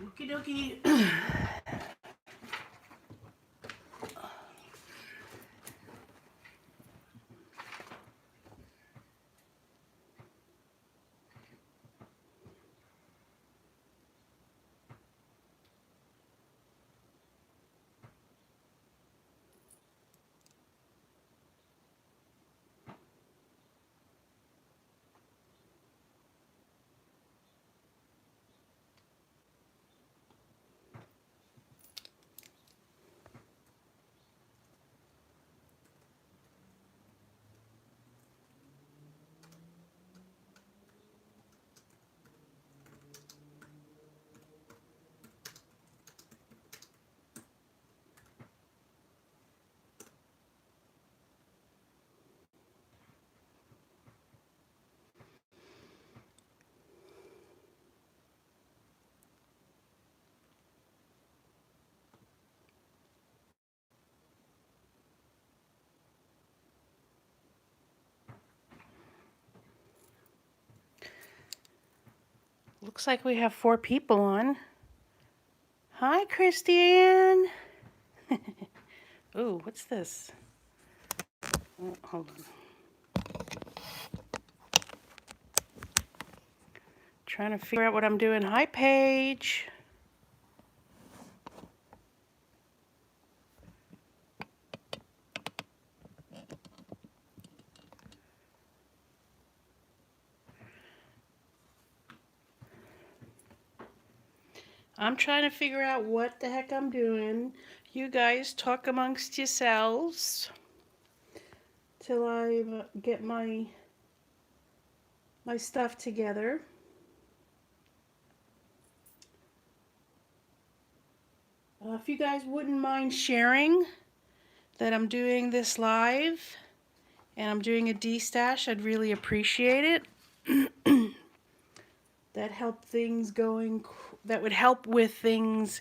Okie dokie. Looks like we have 4 people on. Hi, Christiane. Ooh, what's this? Oh, hold on. Trying to figure out what I'm doing. Hi, Paige. I'm trying to figure out what the heck I'm doing. You guys talk amongst yourselves till I get my stuff together. If you guys wouldn't mind sharing that I'm doing this live and I'm doing a destash, I'd really appreciate it. That would help with things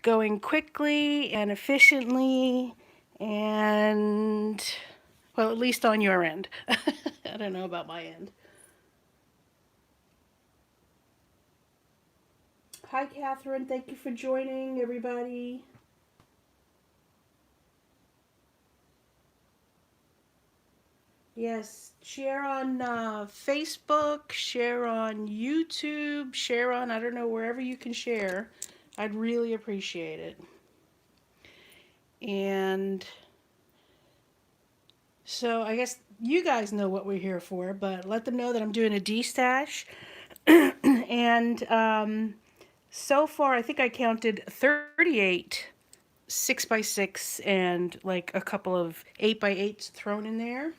going quickly and efficiently, and well, at least on your end. I don't know about my end. Hi, Catherine. Thank you for joining, everybody. Yes, share on Facebook, share on YouTube, share on, I don't know, wherever you can share. I'd really appreciate it. And so I guess you guys know what we're here for, but let them know that I'm doing a destash. And so far, I think I counted 38 6x6 and like a couple of 8x8s thrown in there.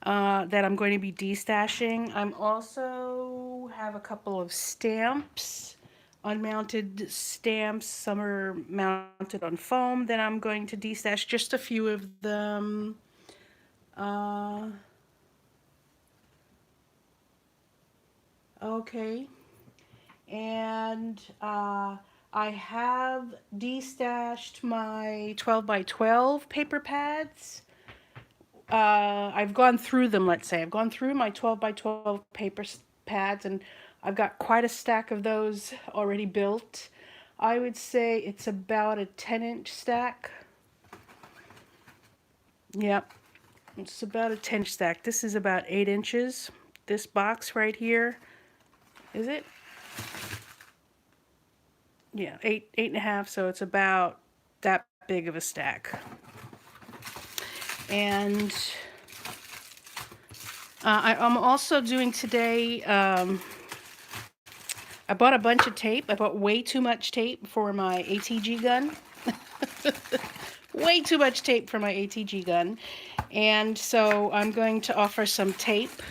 That I'm going to be destashing. I'm also have a couple of stamps, unmounted stamps. Some are mounted on foam that I'm going to destash. Just a few of them. Okay. And I have destashed my 12x12 paper pads. I've gone through them, let's say. I've gone through my 12x12 paper pads, and I've got quite a stack of those already built. I would say it's about a 10-inch stack. Yep, it's about a 10-inch stack. This is about 8 inches. This box right here, is it? Yeah, eight and a half, so it's about that big of a stack. And I'm also doing today, I bought a bunch of tape. I bought way too much tape for my ATG gun. Way too much tape for my ATG gun. And so I'm going to offer some tape,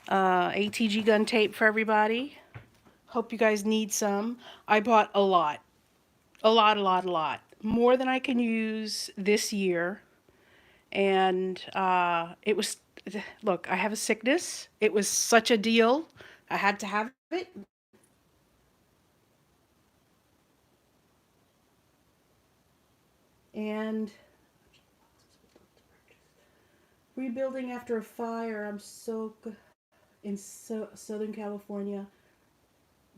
ATG gun tape for everybody. Hope you guys need some. I bought a lot. A lot, a lot, a lot. More than I can use this year. And it was, look, I have a sickness. It was such a deal. I had to have it. And rebuilding after a fire. I'm so in Southern California.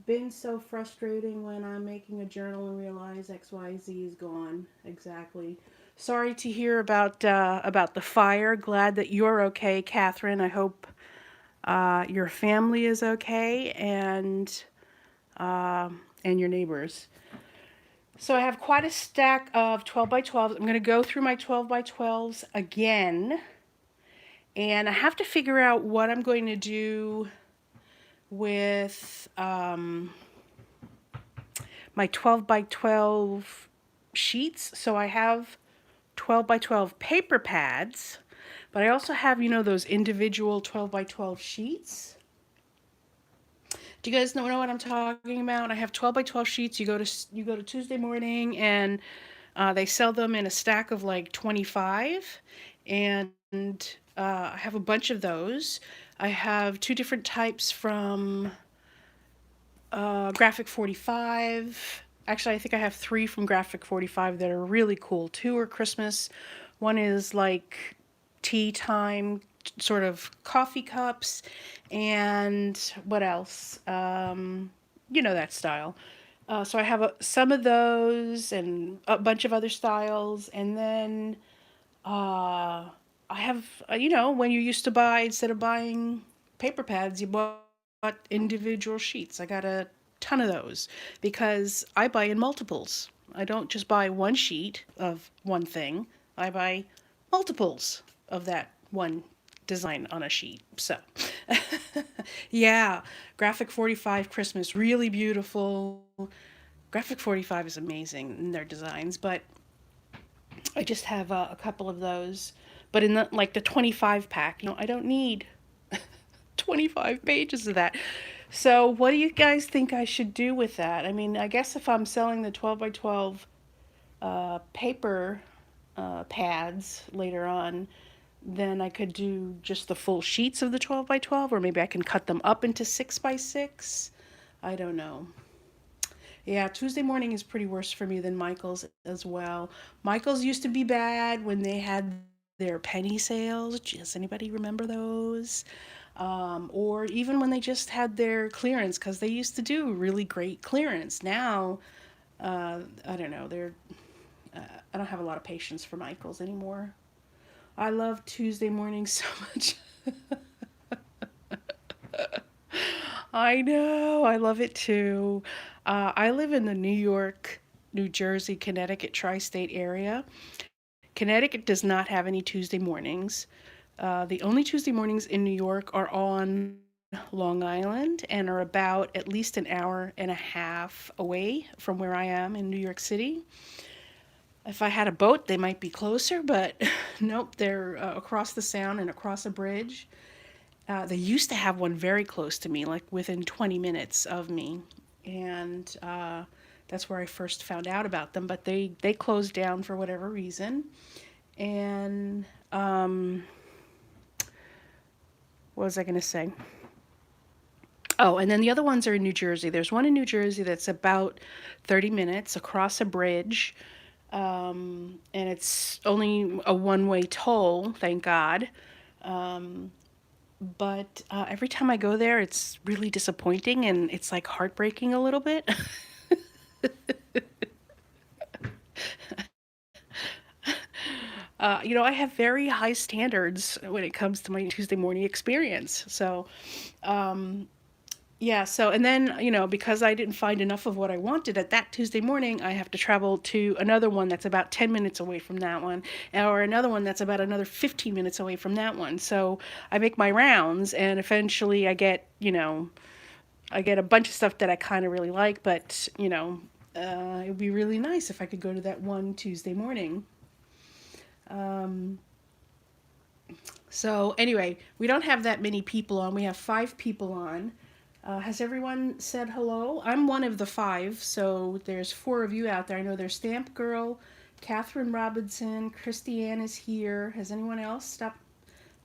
Been so frustrating when I'm making a journal and realize XYZ is gone. Exactly. Sorry to hear about the fire. Glad that you're okay, Catherine. I hope your family is okay, and your neighbors. So I have quite a stack of 12 by 12s. I'm going to go through my 12 by 12s again, and I have to figure out what I'm going to do with my 12 by 12 sheets. So I have 12 by 12 paper pads, but I also have, you know, those individual 12 by 12 sheets. Do you guys know what I'm talking about? I have 12 by 12 sheets. You go to Tuesday Morning, and they sell them in a stack of like 25, and I have a bunch of those. I have two different types from Graphic 45. Actually, I think I have three from Graphic 45 that are really cool. Two are Christmas. One is like tea time, sort of coffee cups, and what else? You know that style. So I have some of those and a bunch of other styles, and then I have, you know, when you used to buy, instead of buying paper pads, you bought individual sheets. I got a ton of those because I buy in multiples. I don't just buy one sheet of one thing, I buy multiples of that one design on a sheet. So, yeah, Graphic 45 Christmas, really beautiful. Graphic 45 is amazing in their designs, but I just have a couple of those. But in the 25 pack, you know, I don't need 25 pages of that. So what do you guys think I should do with that? I mean, I guess if I'm selling the 12 by 12 paper pads later on, then I could do just the full sheets of the 12 by 12, or maybe I can cut them up into 6 by 6. I don't know. Yeah, Tuesday Morning is pretty worse for me than Michael's as well. Michael's used to be bad when they had their penny sales. Does anybody remember those? Or even when they just had their clearance, because they used to do really great clearance. Now, I don't know. I don't have a lot of patience for Michael's anymore. I love Tuesday Morning so much. I know. I love it too. I live in the New York, New Jersey, Connecticut tri-state area. Connecticut does not have any Tuesday mornings. The only Tuesday mornings in New York are on Long Island and are about at least an hour and a half away from where I am in New York City. If I had a boat, they might be closer, but nope, they're across the Sound and across a bridge. They used to have one very close to me, like within 20 minutes of me. And that's where I first found out about them, but they closed down for whatever reason. And what was I going to say? Oh, and then the other ones are in New Jersey. There's one in New Jersey that's about 30 minutes across a bridge. And it's only a one-way toll, thank God. But every time I go there, it's really disappointing and it's like heartbreaking a little bit. You know, I have very high standards when it comes to my Tuesday morning experience. So, Yeah, so and then, because I didn't find enough of what I wanted at that Tuesday morning, I have to travel to another one that's about 10 minutes away from that one, or another one that's about another 15 minutes away from that one. So I make my rounds, and eventually I get a bunch of stuff that I kind of really like, but, it would be really nice if I could go to that one Tuesday morning. Um, so anyway, we don't have that many people on. We have 5 people on. Has everyone said hello? I'm one of the 5, so there's 4 of you out there. I know there's Stamp Girl, Catherine Robinson, Christiane is here. Has anyone else stopped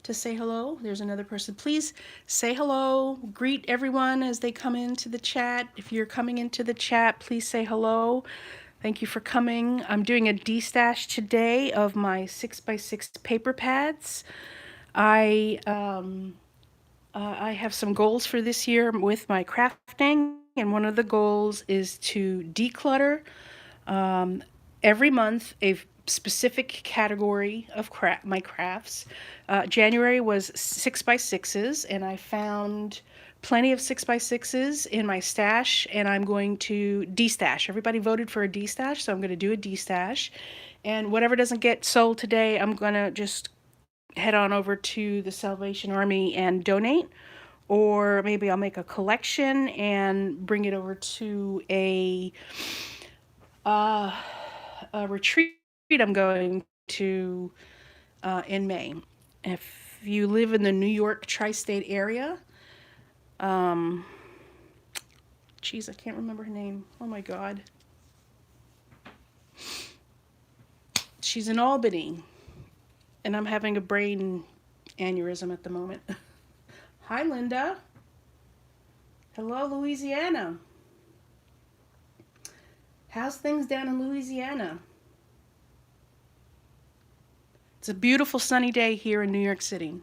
to say hello? There's another person. Please say hello. Greet everyone as they come into the chat. If you're coming into the chat, please say hello. Thank you for coming. I'm doing a destash today of my 6x6 paper pads. I have some goals for this year with my crafting, and one of the goals is to declutter um, every month a specific category of my crafts. January was 6x6s, and I found plenty of 6x6s in my stash, and I'm going to destash. Everybody voted for a destash, so I'm going to do a destash. And whatever doesn't get sold today, I'm going to just head on over to the Salvation Army and donate, or maybe I'll make a collection and bring it over to uh, a retreat I'm going to in May. If you live in the New York tri-state area, um, geez, I can't remember her name. Oh my God. She's in Albany, and I'm having a brain aneurysm at the moment. Hi, Linda. Hello, Louisiana. How's things down in Louisiana? It's a beautiful sunny day here in New York City.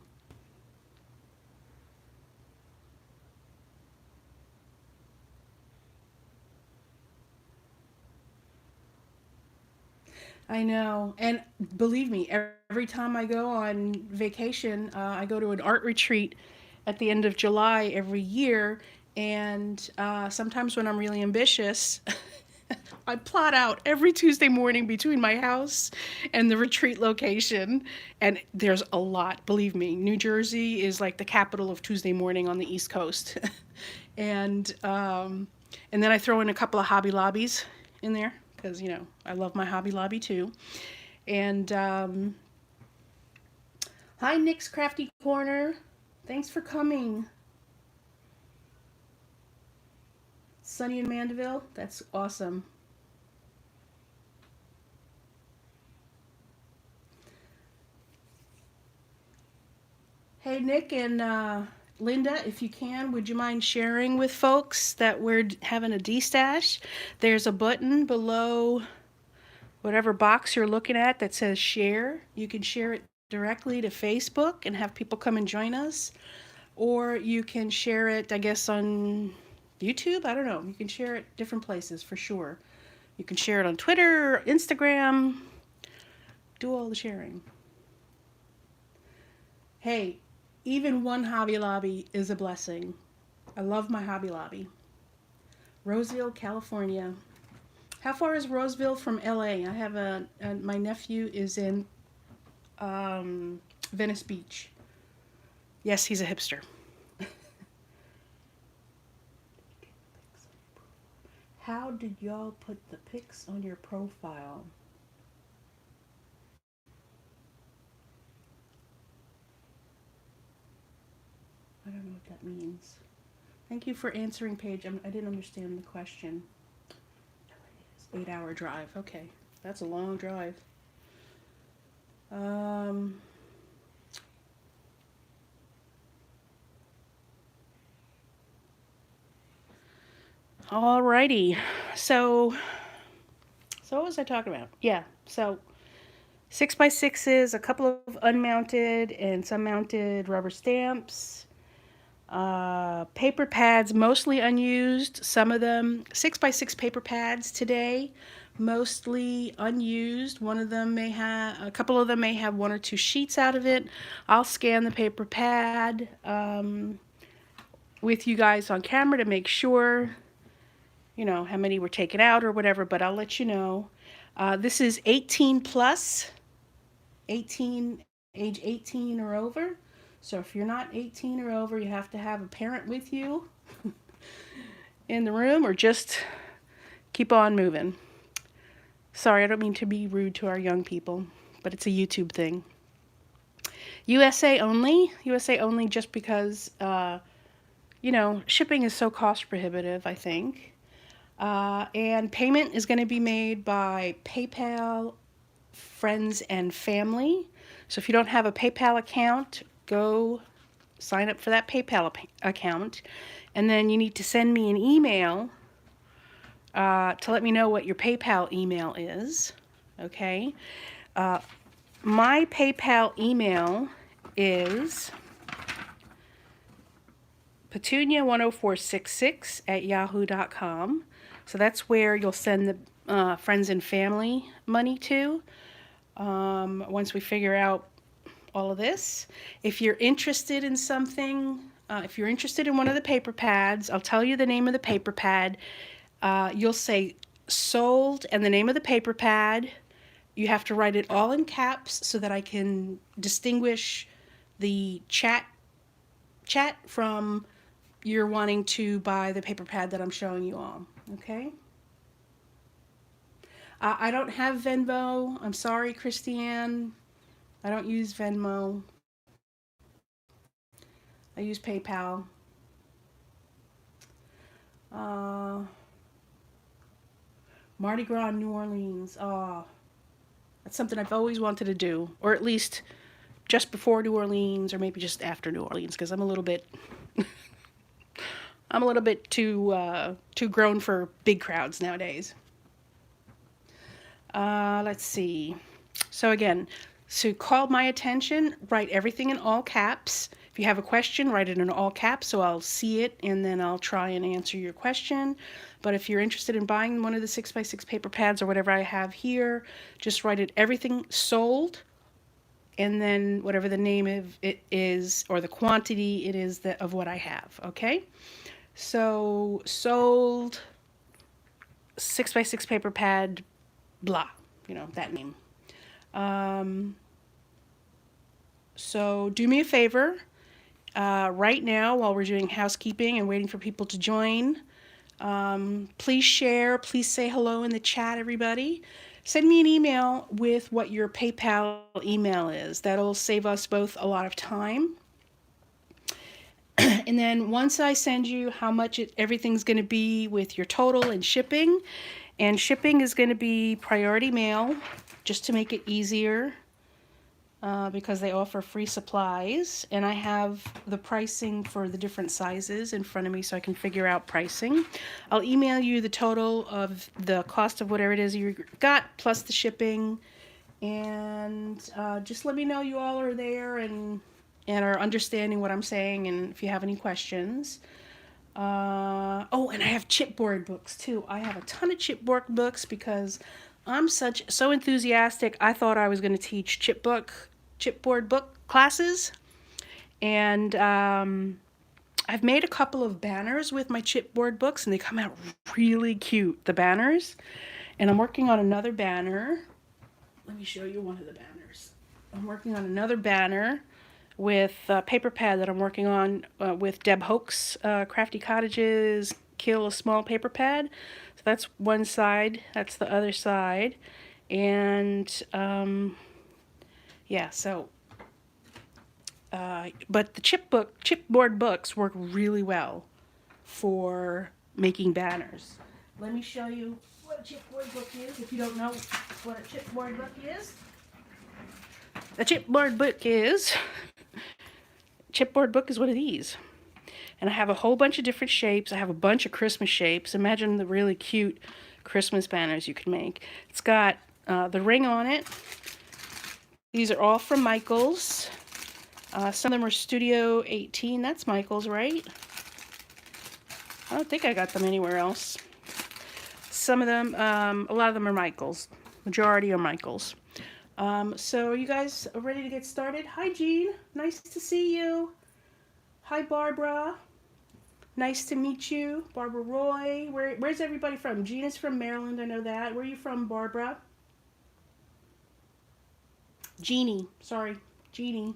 I know. And believe me, every time I go on vacation, I go to an art retreat at the end of July every year. And sometimes when I'm really ambitious, I plot out every Tuesday morning between my house and the retreat location. And there's a lot, believe me. New Jersey is like the capital of Tuesday morning on the East Coast. and and then I throw in a couple of Hobby Lobbies in there because, I love my Hobby Lobby too. And hi, Nick's Crafty Corner. Thanks for coming. Sunny in Mandeville. That's awesome. Hey, Nick and Linda, if you can, would you mind sharing with folks that we're having a D-stash? There's a button below whatever box you're looking at that says share. You can share it directly to Facebook and have people come and join us. Or you can share it, I guess, on YouTube. I don't know. You can share it different places for sure. You can share it on Twitter, Instagram. Do all the sharing. Hey, even one Hobby Lobby is a blessing. I love my Hobby Lobby. Roseville, California. How far is Roseville from LA? I have my nephew is in Venice Beach. Yes, he's a hipster. How did y'all put the pics on your profile? I don't know what that means. Thank you for answering, Paige. I didn't understand the question. 8-hour drive. Okay, that's a long drive. Alrighty. So what was I talking about? Yeah. So 6x6s, a couple of unmounted and some mounted rubber stamps. Paper pads, mostly unused. Some of them 6x6 paper pads today, mostly unused. A couple of them may have 1 or 2 sheets out of it. I'll scan the paper pad with you guys on camera to make sure, you know, how many were taken out or whatever, but I'll let you know. This is 18 plus, 18, age 18 or over. So if you're not 18 or over, you have to have a parent with you in the room, or just keep on moving. Sorry, I don't mean to be rude to our young people, but it's a YouTube thing. USA only just because, you know, shipping is so cost prohibitive, I think. And payment is going to be made by PayPal, friends, and family. So if you don't have a PayPal account, go sign up for that PayPal account. And then you need to send me an email to let me know what your PayPal email is. Okay? My PayPal email is petunia10466@yahoo.com. So that's where you'll send the friends and family money to once we figure out all of this. If you're interested in something, if you're interested in one of the paper pads, I'll tell you the name of the paper pad. You'll say sold and the name of the paper pad. You have to write it all in caps so that I can distinguish the chat from you're wanting to buy the paper pad that I'm showing you all. Okay? I don't have Venmo. I'm sorry, Christiane. I don't use Venmo. I use PayPal. Mardi Gras in New Orleans. Oh, that's something I've always wanted to do, or at least just before New Orleans, or maybe just after New Orleans, because I'm a little bit, too grown for big crowds nowadays. Let's see. So again, so call my attention, write everything in all caps. If you have a question, write it in all caps so I'll see it and then I'll try and answer your question. But if you're interested in buying one of the 6x6 paper pads or whatever I have here, just write it everything sold and then whatever the name of it is or the quantity it is that of what I have, okay? So sold 6x6 paper pad, blah, you know, that name. So do me a favor, right now while we're doing housekeeping and waiting for people to join, please share, please say hello in the chat, everybody. Send me an email with what your PayPal email is. That'll save us both a lot of time. And then once I send you how much everything's going to be with your total and shipping is going to be priority mail, just to make it easier, because they offer free supplies. And I have the pricing for the different sizes in front of me so I can figure out pricing. I'll email you the total of the cost of whatever it is you got, plus the shipping. And just let me know you all are there and are understanding what I'm saying, and if you have any questions. Oh, and I have chipboard books too. I have a ton of chipboard books because I'm so enthusiastic. I thought I was going to teach chipboard book classes, and I've made a couple of banners with my chipboard books, and they come out really cute, the banners. And I'm working on another banner. Let me show you one of the banners. I'm working on another banner with a paper pad that I'm working on with Deb Hoke's Crafty Cottages Kill a Small Paper Pad. So that's one side, that's the other side. And yeah, so but the chipboard books work really well for making banners. Let me show you what a chipboard book is if you don't know what a chipboard book is. A chipboard book is one of these. And I have a whole bunch of different shapes. I have a bunch of Christmas shapes. Imagine the really cute Christmas banners you could make. It's got the ring on it. These are all from Michaels. Some of them are Studio 18. That's Michaels, right? I don't think I got them anywhere else. Some of them, a lot of them are Michaels. Majority are Michaels. So are you guys ready to get started? Hi, Jean. Nice to see you. Hi, Barbara. Nice to meet you. Barbara Roy. Where's everybody from? Gina's from Maryland, I know that. Where are you from, Barbara? Jeannie. Sorry. Jeannie.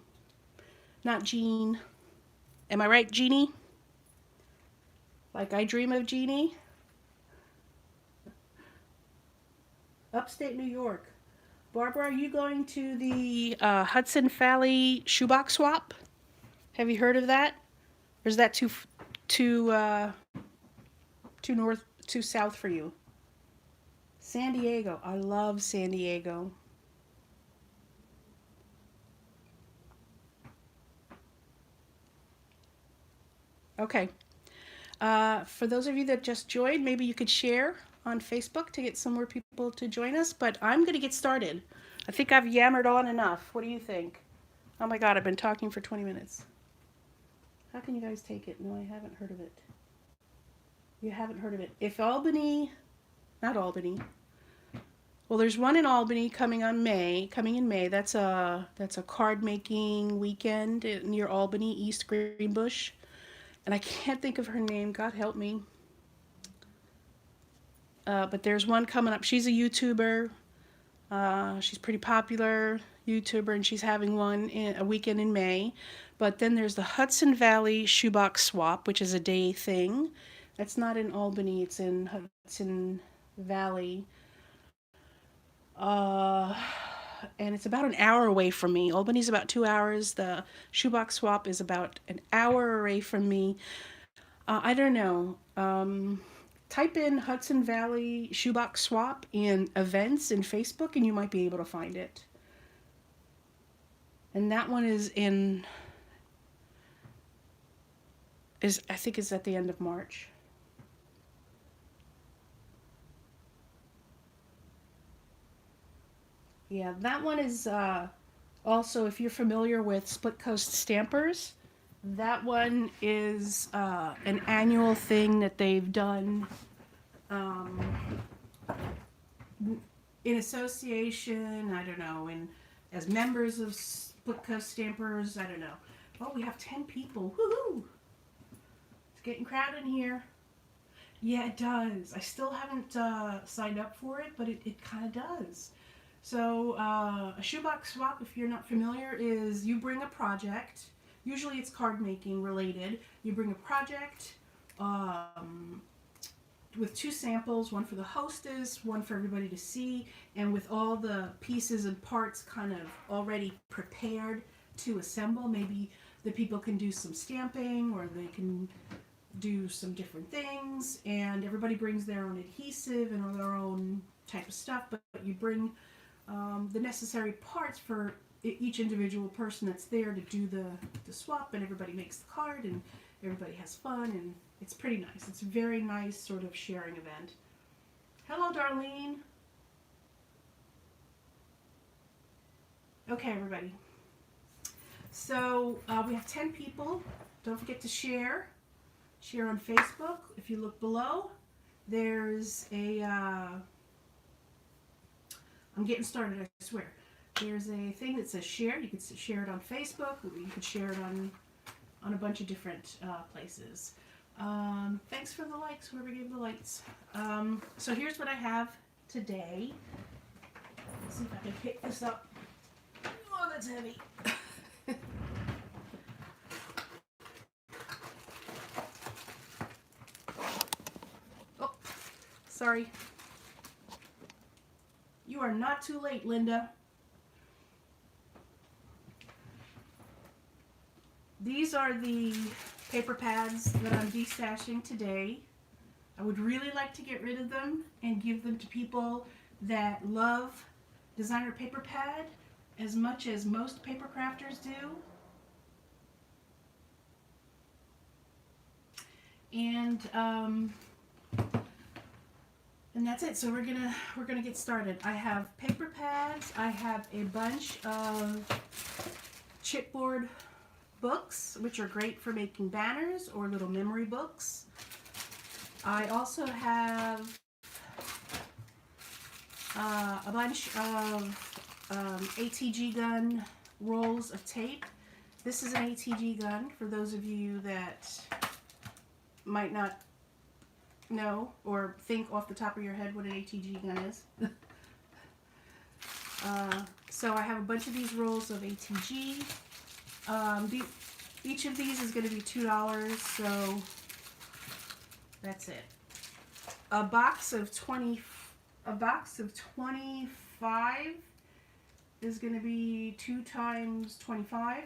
Not Jean. Am I right, Jeannie? Like I dream of Jeannie? Upstate New York. Barbara, are you going to the Hudson Valley shoebox swap? Have you heard of that? Or is that too too north, too south for you? San Diego. I love San Diego. Okay. For those of you that just joined, maybe you could share on Facebook to get some more people to join us. But I'm going to get started. I think I've yammered on enough. What do you think? Oh my God, I've been talking for 20 minutes. How can you guys take it? No, I haven't heard of it. You haven't heard of it. If Albany, not Albany. Well, there's one in Albany coming in May. That's a card making weekend near Albany, East Greenbush. And I can't think of her name. God help me. But there's one coming up. She's a YouTuber. She's pretty popular YouTuber, and she's having one a weekend in May. But then there's the Hudson Valley Shoebox Swap, which is a day thing. That's not in Albany. It's in Hudson Valley. Uh, and it's about an hour away from me. Albany's about 2 hours. The Shoebox Swap is about an hour away from me. I don't know. Type in Hudson Valley Shoebox Swap in events in Facebook and you might be able to find it. And that one I think is at the end of March. Yeah, that one is also, if you're familiar with Split Coast Stampers, that one is an annual thing that they've done um, in association, I don't know, as members of Split Coast Stampers, I don't know. Oh, we have 10 people. Woohoo! It's getting crowded in here. Yeah, it does. I still haven't signed up for it, but it kind of does. So a shoebox swap, if you're not familiar, is you bring a project. Usually it's card making related. You bring a project with 2 samples, one for the hostess, one for everybody to see, and with all the pieces and parts kind of already prepared to assemble. Maybe the people can do some stamping or they can do some different things, and everybody brings their own adhesive and all their own type of stuff, but you bring the necessary parts for each individual person that's there to do the swap, and everybody makes the card and everybody has fun, and it's pretty nice. It's a very nice sort of sharing event. Hello, Darlene. Okay, everybody. So we have 10 people. Don't forget to share. Share on Facebook. If you look below, there's a I'm getting started, I swear. There's a thing that says share. You can share it on Facebook. You can share it on a bunch of different places. Thanks for the likes, whoever gave the likes. So here's what I have today. Let's see if I can pick this up. Oh, that's heavy. Oh, sorry. You are not too late, Linda. These are the paper pads that I'm destashing today. I would really like to get rid of them and give them to people that love designer paper pad as much as most paper crafters do. And that's it. So we're gonna get started. I have paper pads. I have a bunch of chipboard books, which are great for making banners or little memory books. I also have a bunch of ATG gun rolls of tape. This is an ATG gun for those of you that might not know or think off the top of your head what an ATG gun is. So I have a bunch of these rolls of ATG. Each of these is going to be $2, so that's it. A box of 25 is going to be 2 times 25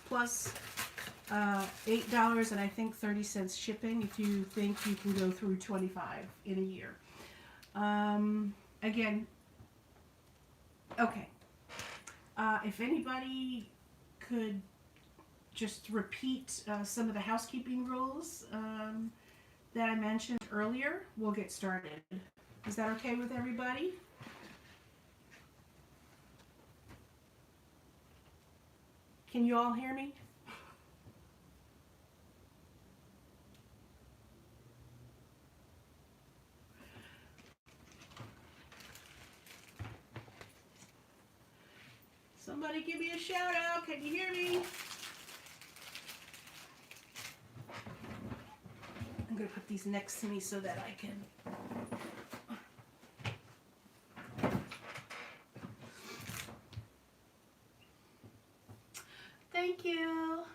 plus $8 and I think 30 cents shipping if you think you can go through 25 in a year. Again, okay. If anybody could just repeat some of the housekeeping rules that I mentioned earlier, we'll get started. Is that okay with everybody? Can you all hear me? Somebody give me a shout out. Can you hear me? I'm going to put these next to me so that I can. Thank you.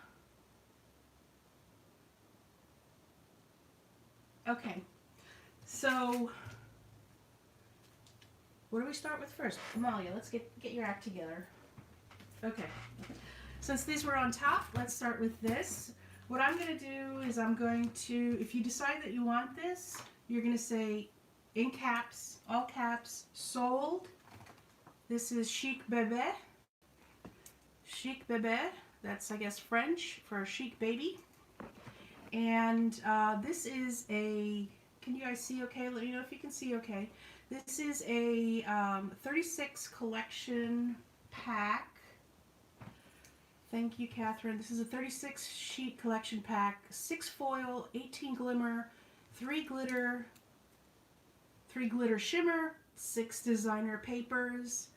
Okay. So, what do we start with first? Amalia, let's get your act together. Okay. Since these were on top, let's start with this. What I'm going to do is I'm going to, if you decide that you want this, you're going to say in caps, all caps, sold. This is Chic Bébé. Chic Bébé. That's, I guess, French for chic baby. And this is a, can you guys see okay? Let me know if you can see okay. This is a 36 collection pack. Thank you, Catherine. This is a 36 sheet collection pack, 6 foil, 18 glimmer, 3 glitter shimmer, 6 designer papers,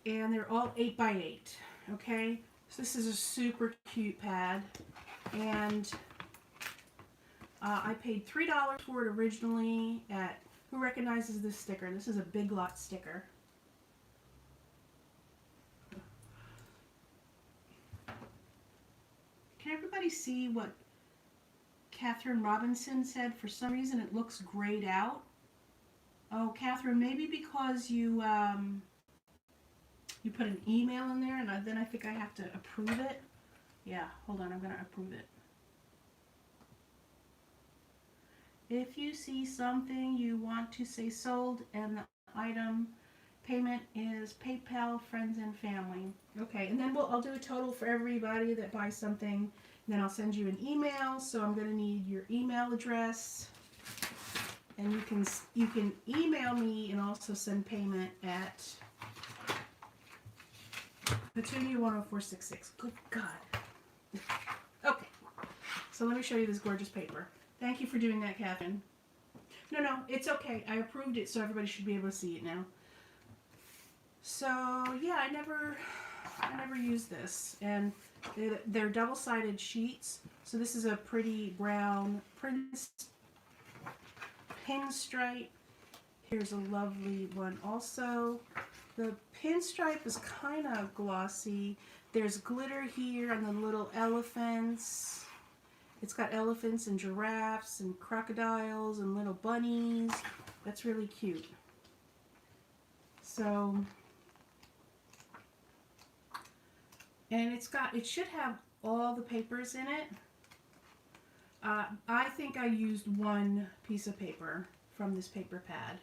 and they're all 8x8, okay? So this is a super cute pad, and I paid $3 for it originally at, who recognizes this sticker? This is a Big Lot sticker. Can everybody see what Catherine Robinson said? For some reason it looks grayed out. Oh, Catherine, maybe because you you put an email in there and then I think I have to approve it. Yeah, hold on, I'm going to approve it. If you see something you want to say sold and the item payment is PayPal, friends, and family. Okay, and then I'll do a total for everybody that buys something. And then I'll send you an email. So I'm going to need your email address, and you can email me and also send payment at Petunia10466. Good God. Okay, so let me show you this gorgeous paper. Thank you for doing that, Catherine. No, it's okay. I approved it, so everybody should be able to see it now. So yeah, I never used this, and they're double-sided sheets. So this is a pretty brown pinstripe. Here's a lovely one also. The pinstripe is kind of glossy. There's glitter here on the little elephants. It's got elephants and giraffes and crocodiles and little bunnies. That's really cute. So, and it should have all the papers in it. I think I used one piece of paper from this paper pad.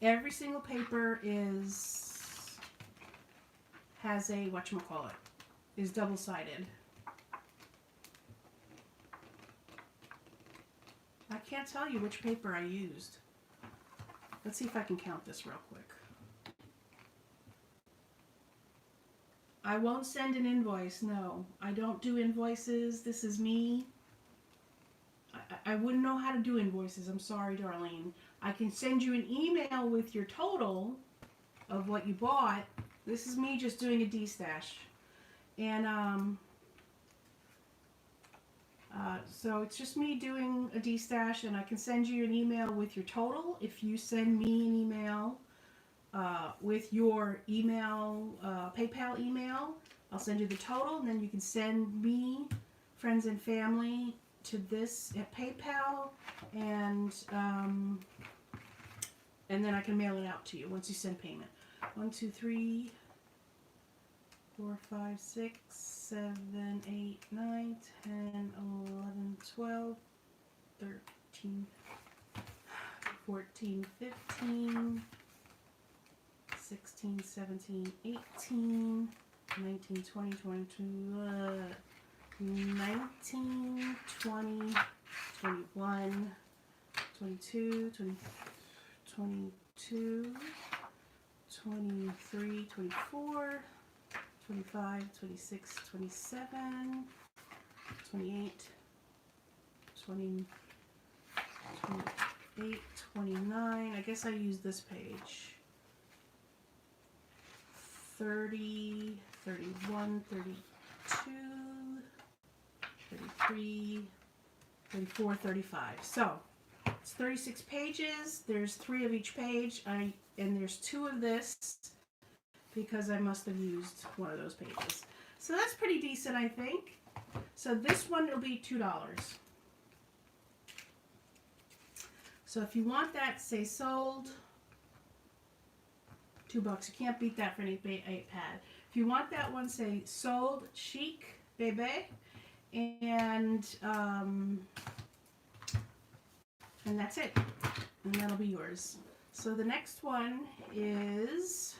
Every single paper has a, whatchamacallit, is double-sided. I can't tell you which paper I used. Let's see if I can count this real quick. I won't send an invoice, no. I don't do invoices. This is me. I wouldn't know how to do invoices. I'm sorry, Darlene. I can send you an email with your total of what you bought. This is me just doing a Destash. And So it's just me doing a D-stash, and I can send you an email with your total. If you send me an email with your email, PayPal email, I'll send you the total, and then you can send me, friends and family, to this at PayPal, and then I can mail it out to you once you send payment. 1, 2, 3, 4, 5, 6, 7, 8, 9, 10, 11, 12, 13, 14, 15, 16, 17, 18, 19, 20, 22, 19, 20, 21, 22, 22, 23, 24, 25, 26, 27, 28, 20, 28, 29. I guess I use this page. 30, 31, 32, 33, 34, 35. So it's 36 pages. There's 3 of each page. And there's 2 of this because I must have used one of those pages. So that's pretty decent, I think. So this one will be $2. So if you want that, say sold, $2. You can't beat that for an 8x8 pad. If you want that one, say sold, chic, bebe, and that's it. And that'll be yours. So the next one is,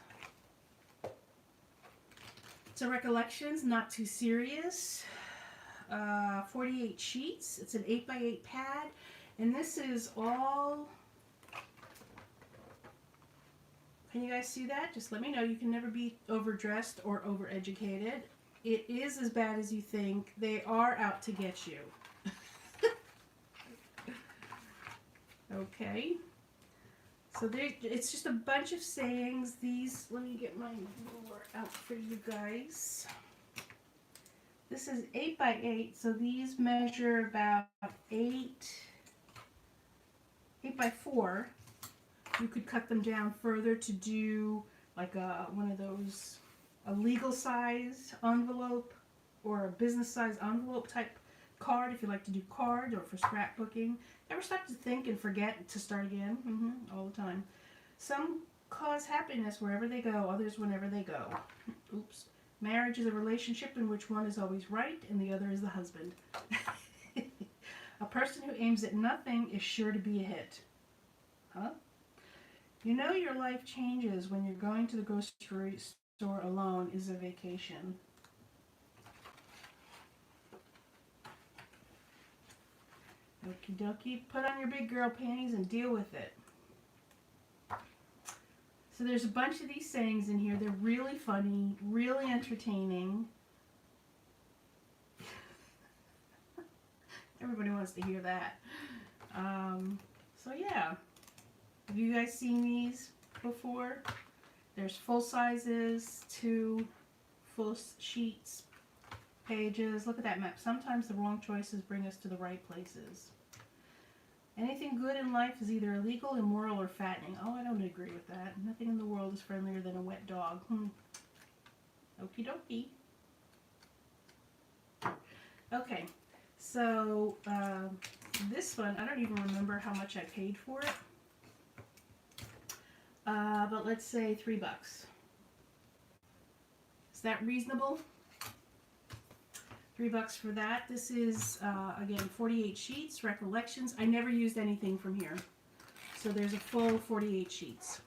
it's a Recollections, Not Too Serious, 48 sheets. It's an 8x8 pad, and this is all, can you guys see that? Just let me know. You can never be overdressed or overeducated. It is as bad as you think. They are out to get you. Okay. So it's just a bunch of sayings. These, let me get my ruler out for you guys. This is 8x8, so these measure about 8x4. You could cut them down further to do like one of those, a legal size envelope or a business size envelope type card if you like to do card or for scrapbooking. Ever stop to think and forget to start again? All the time. Some cause happiness wherever they go, others whenever they go. Oops. Marriage is a relationship in which one is always right and the other is the husband. A person who aims at nothing is sure to be a hit. Huh? You know your life changes when you're going to the grocery store alone is a vacation. Okie dokie. Put on your big girl panties and deal with it. So there's a bunch of these sayings in here. They're really funny, really entertaining. Everybody wants to hear that. So yeah. Have you guys seen these before? There's full sizes, 2 full sheets, pages. Look at that map. Sometimes the wrong choices bring us to the right places. Anything good in life is either illegal, immoral, or fattening. Oh, I don't agree with that. Nothing in the world is friendlier than a wet dog. Okie dokie. Okay, so this one, I don't even remember how much I paid for it. But let's say $3. Is that reasonable? $3 for that. This is, again, 48 sheets, Recollections. I never used anything from here. So there's a full 48 sheets.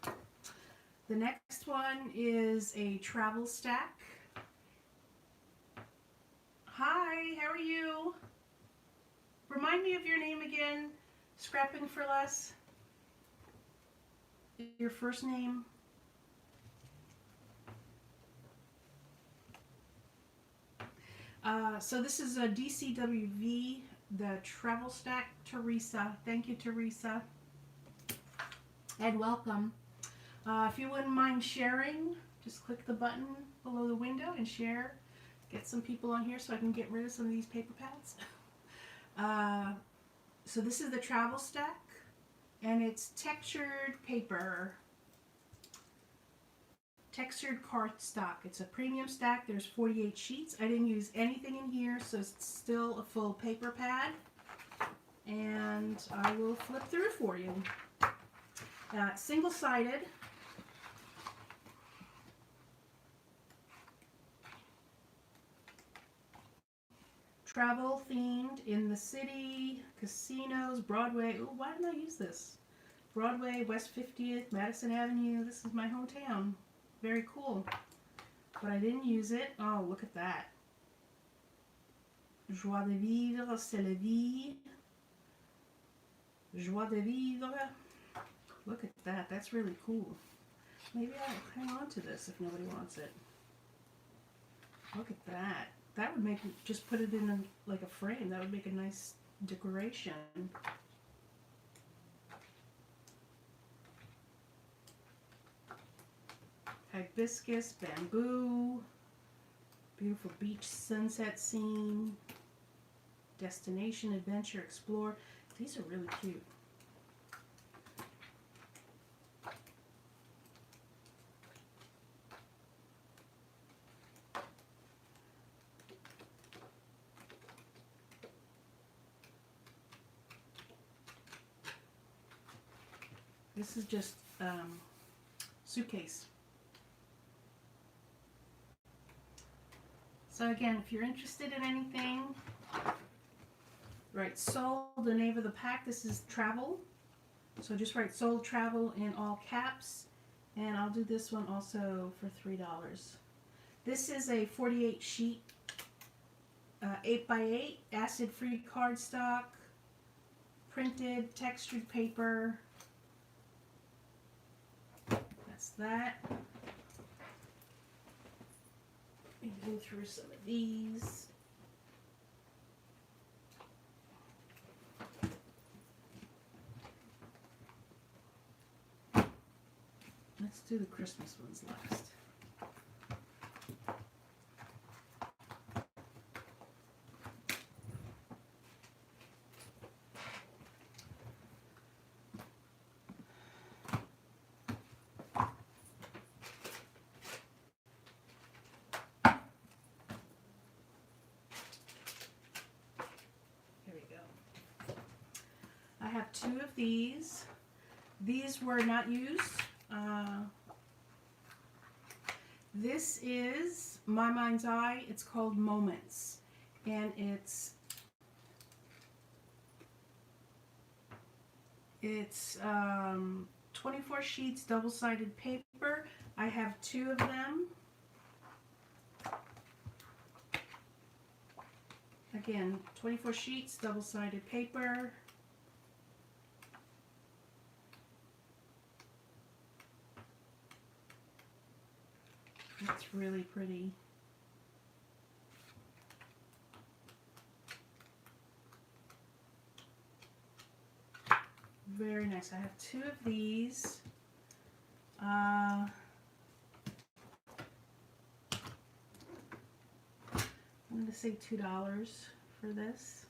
The next one is a travel stack. Hi, how are you? Remind me of your name again. Scrapping for Less. Your first name. So this is a DCWV, the travel stack, Teresa. Thank you, Teresa. And welcome. If you wouldn't mind sharing, just click the button below the window and share. Get some people on here so I can get rid of some of these paper pads. Uh, so this is the travel stack, and it's textured paper, textured cardstock. It's a premium stack. There's 48 sheets. I didn't use anything in here, so it's still a full paper pad. And I will flip through for you. Single-sided. Travel themed in the city, casinos, Broadway. Ooh, why didn't I use this? Broadway, West 50th, Madison Avenue. This is my hometown. Very cool. But I didn't use it. Oh, look at that. Joie de vivre, c'est la vie. Joie de vivre. Look at that. That's really cool. Maybe I'll hang on to this if nobody wants it. Look at that. That would make it, just put it in like a frame. That would make a nice decoration. Hibiscus, bamboo, beautiful beach sunset scene, destination, adventure, explore. These are really cute. This is just suitcase. So again, if you're interested in anything, write sold, the name of the pack. This is travel. So just write sold travel in all caps. And I'll do this one also for $3. This is a 48 sheet 8x8 acid-free cardstock, printed textured paper. That's that. Let me go through some of these. Let's do the Christmas ones last. I have 2 of these. These were not used. This is My Mind's Eye. It's called Moments. And it's 24 sheets, double-sided paper. I have 2 of them. Again, 24 sheets, double-sided paper. It's really pretty. Very nice. I have 2 of these. I'm going to say $2 for this.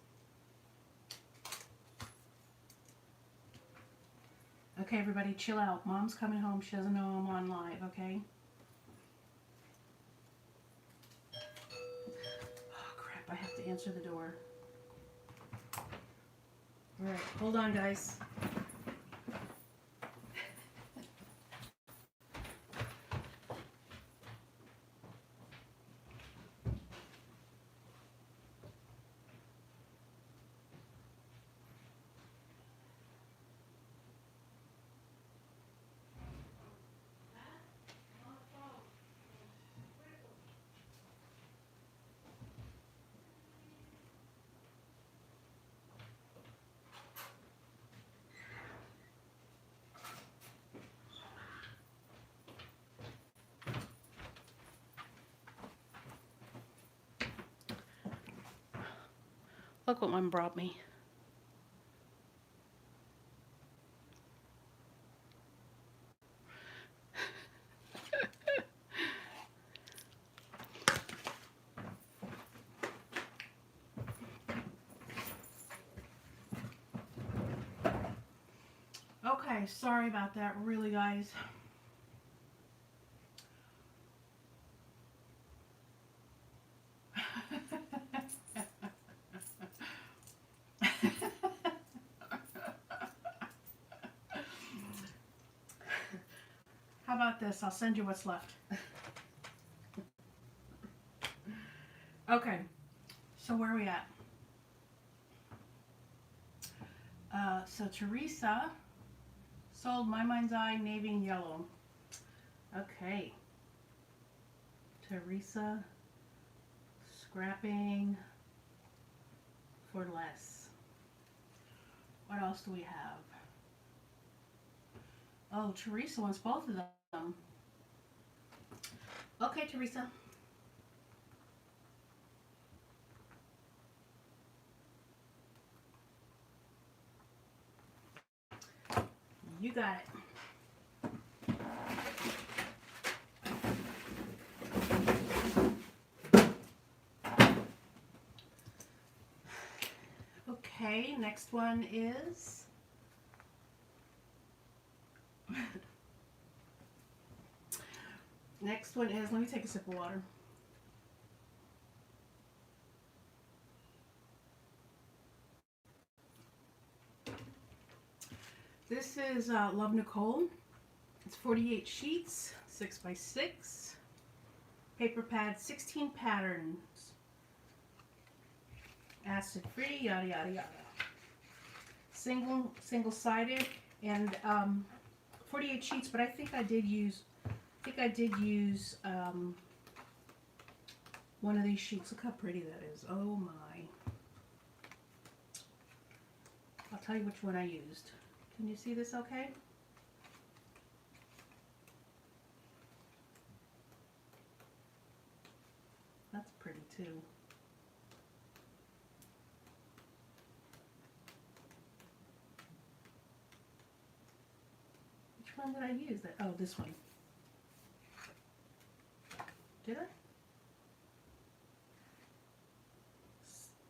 Okay, everybody, chill out. Mom's coming home. She doesn't know I'm on live, okay? Oh, crap. I have to answer the door. All right, hold on, guys. Look what Mom brought me. Okay, sorry about that, really, guys. How about this? I'll send you what's left. Okay, so where are we at? So Teresa sold My Mind's Eye navy and yellow. Okay. Teresa scrapping for less. What else do we have? Oh, Teresa wants both of them. Okay, Teresa. You got it. Okay, next one is next one is, let me take a sip of water. This is Love Nicole. It's 48 sheets, 6 by 6. Paper pad, 16 patterns. Acid free, yada yada yada. Single-sided, and 48 sheets. But I think I did use one of these sheets. Look how pretty that is. Oh my! I'll tell you which one I used. Can you see this? Okay. That's pretty too. Which one did I use? Oh, this one. Did I?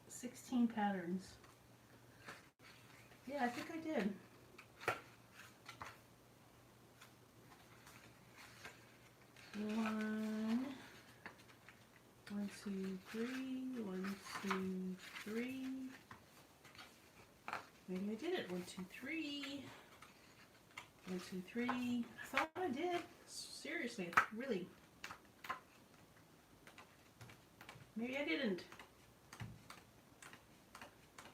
16 patterns. Yeah, I think I did. One, 2, 3. 1, 2, 3. Maybe I did it. 1, 2, 3. 1, 2, 3. I thought I did. Seriously, really. Maybe I didn't.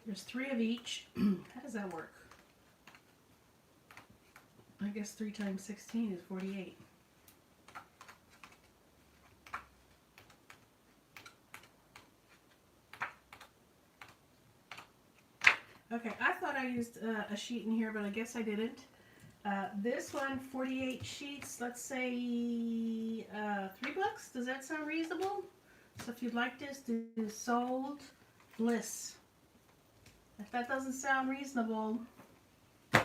There's 3 of each. How does that work? I guess 3 times 16 is 48. Okay, I thought I used a sheet in here, but I guess I didn't. This one, 48 sheets, let's say $3. Does that sound reasonable? So if you'd like this, do Sold Bliss. If that doesn't sound reasonable, I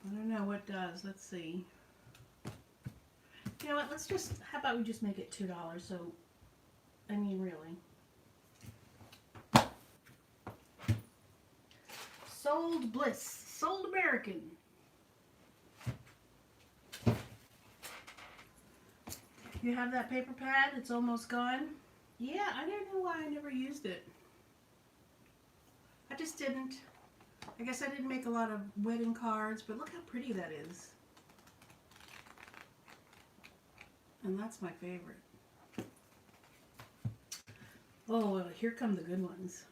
don't know what does. Let's see. You know what? Let's just, how about we just make it $2? So, I mean, really. Sold Bliss. Sold American. You have that paper pad? It's almost gone. Yeah, I don't know why I never used it. I just didn't. I guess I didn't make a lot of wedding cards, but look how pretty that is. And that's my favorite. Oh, here come the good ones.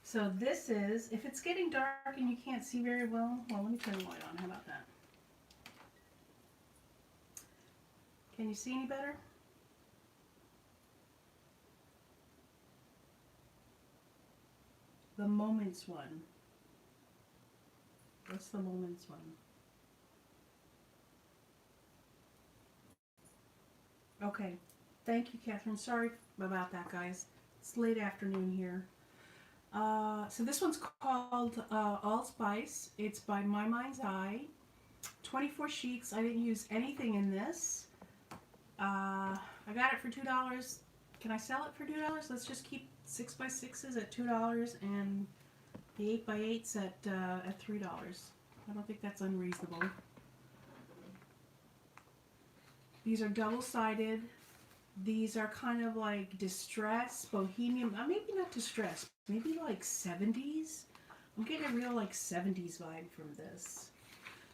So this is, if it's getting dark and you can't see very well, let me turn the light on. How about that? Can you see any better? The Moments one. What's the Moments one? Okay. Thank you, Catherine. Sorry about that, guys. It's late afternoon here. So this one's called Allspice. It's by My Mind's Eye. 24 sheets. I didn't use anything in this. I got it for $2. Can I sell it for $2? Let's just keep 6x6s at $2 and the 8x8s at $3. I don't think that's unreasonable. These are double-sided. These are kind of like distress, bohemian, maybe not distress, maybe like 70s. I'm getting a real like 70s vibe from this.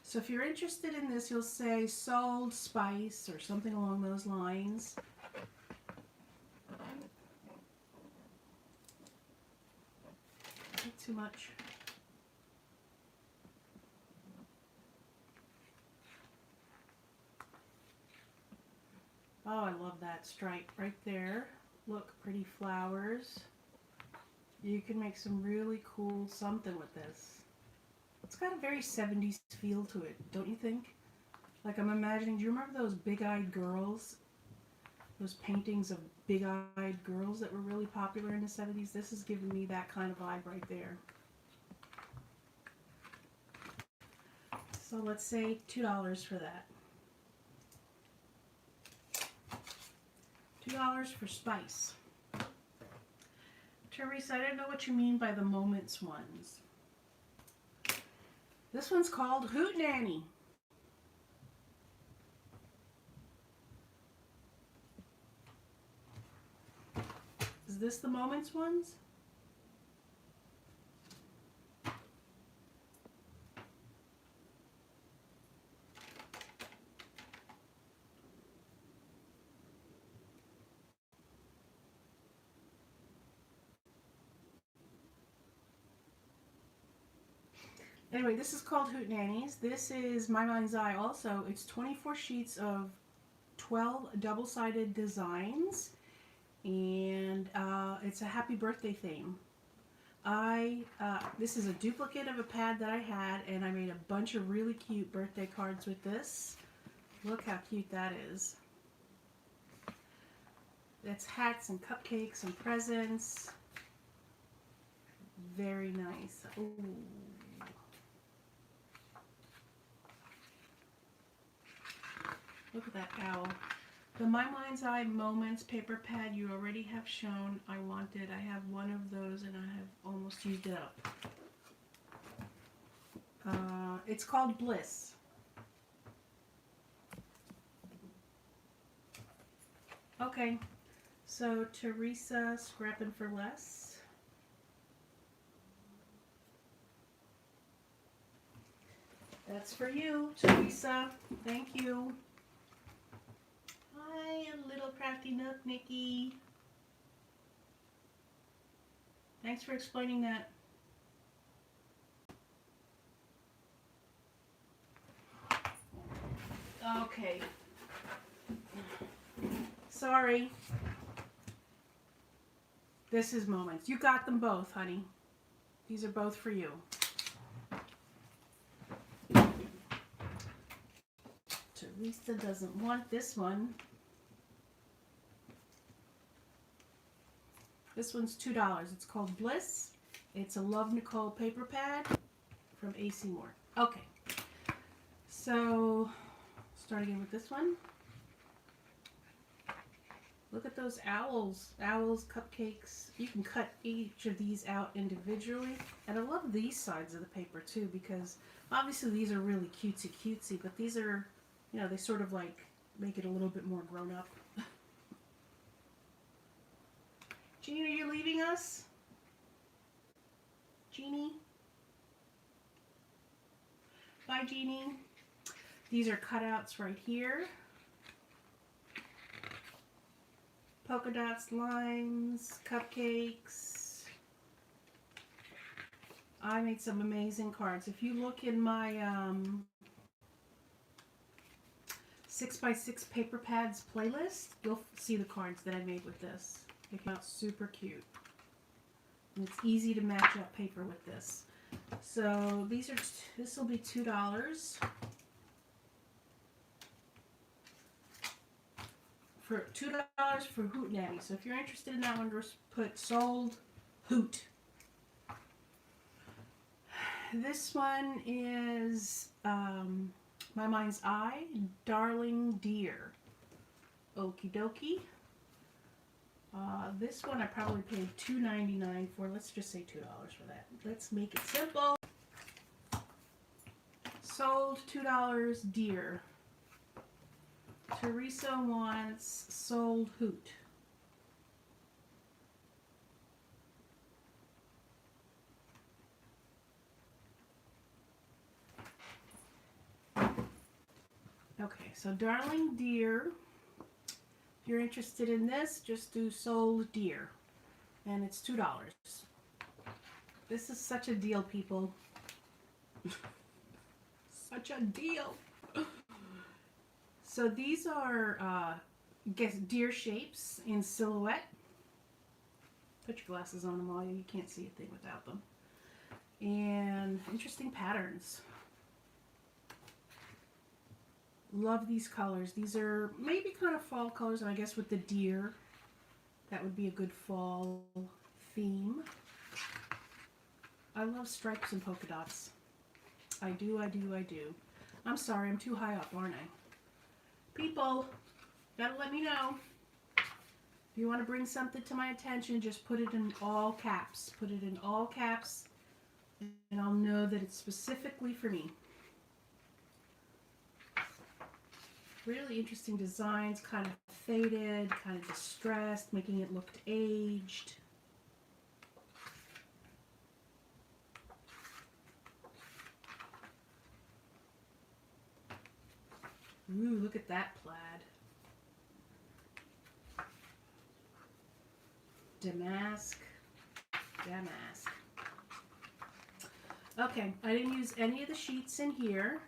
So if you're interested in this, you'll say sold spice or something along those lines. Not too much. Oh, I love that stripe right there. Look, pretty flowers. You can make some really cool something with this. It's got a very 70s feel to it, don't you think? Like I'm imagining, do you remember those big-eyed girls? Those paintings of big-eyed girls that were really popular in the 70s? This is giving me that kind of vibe right there. So let's say $2 for that. $2 for spice. Teresa, I didn't know what you mean by the Moments ones. This one's called Hootenanny. Is this the Moments ones? Anyway, this is called Hootenannies. This is My Mind's Eye also. It's 24 sheets of 12 double-sided designs, and it's a happy birthday theme. This is a duplicate of a pad that I had, and I made a bunch of really cute birthday cards with this. Look how cute that is. It's hats and cupcakes and presents. Very nice. Ooh. Look at that owl. The My Mind's Eye Moments paper pad you already have shown. I wanted. I have one of those and I have almost used it up. It's called Bliss. Okay, so Teresa, Scrapping for Less. That's for you, Teresa. Thank you. Hi, little crafty nook, Nikki. Thanks for explaining that. Okay. Sorry. This is Moments. You got them both, honey. These are both for you. Teresa doesn't want this one. This one's $2. It's called Bliss. It's a Love Nicole paper pad from AC Moore. Okay. So, start again with this one. Look at those owls. Owls, cupcakes. You can cut each of these out individually. And I love these sides of the paper too, because obviously these are really cutesy, but these are, you know, they sort of like make it a little bit more grown up. Jeannie, are you leaving us? Jeannie? Bye, Jeannie. These are cutouts right here. Polka dots, lines, cupcakes. I made some amazing cards. If you look in my 6x6 paper pads playlist, you'll see the cards that I made with this. They came out super cute. And it's easy to match up paper with this. So this will be $2. For $2 for Hootenanny. So if you're interested in that one, just put sold Hoot. This one is My Mind's Eye, Darling Dear. Okie dokie. This one I probably paid $2.99 for. Let's just say $2 for that. Let's make it simple. sold $2 deer. Teresa wants sold hoot. Okay, so darling deer, if you're interested in this, just do sold deer. And it's $2. This is such a deal, people. Such a deal. So these are, guess, deer shapes in silhouette. Put your glasses on, Amalia. You can't see a thing without them. And interesting patterns. Love these colors. These are maybe kind of fall colors, and I guess with the deer, that would be a good fall theme. I love stripes and polka dots. I do, I do, I do. I'm sorry, I'm too high up, aren't I? People, gotta let me know. If you want to bring something to my attention, just put it in all caps. Put it in all caps, and I'll know that it's specifically for me. Really interesting designs, kind of faded, kind of distressed, making it look aged. Ooh, look at that plaid. Damask. Damask. Okay, I didn't use any of the sheets in here.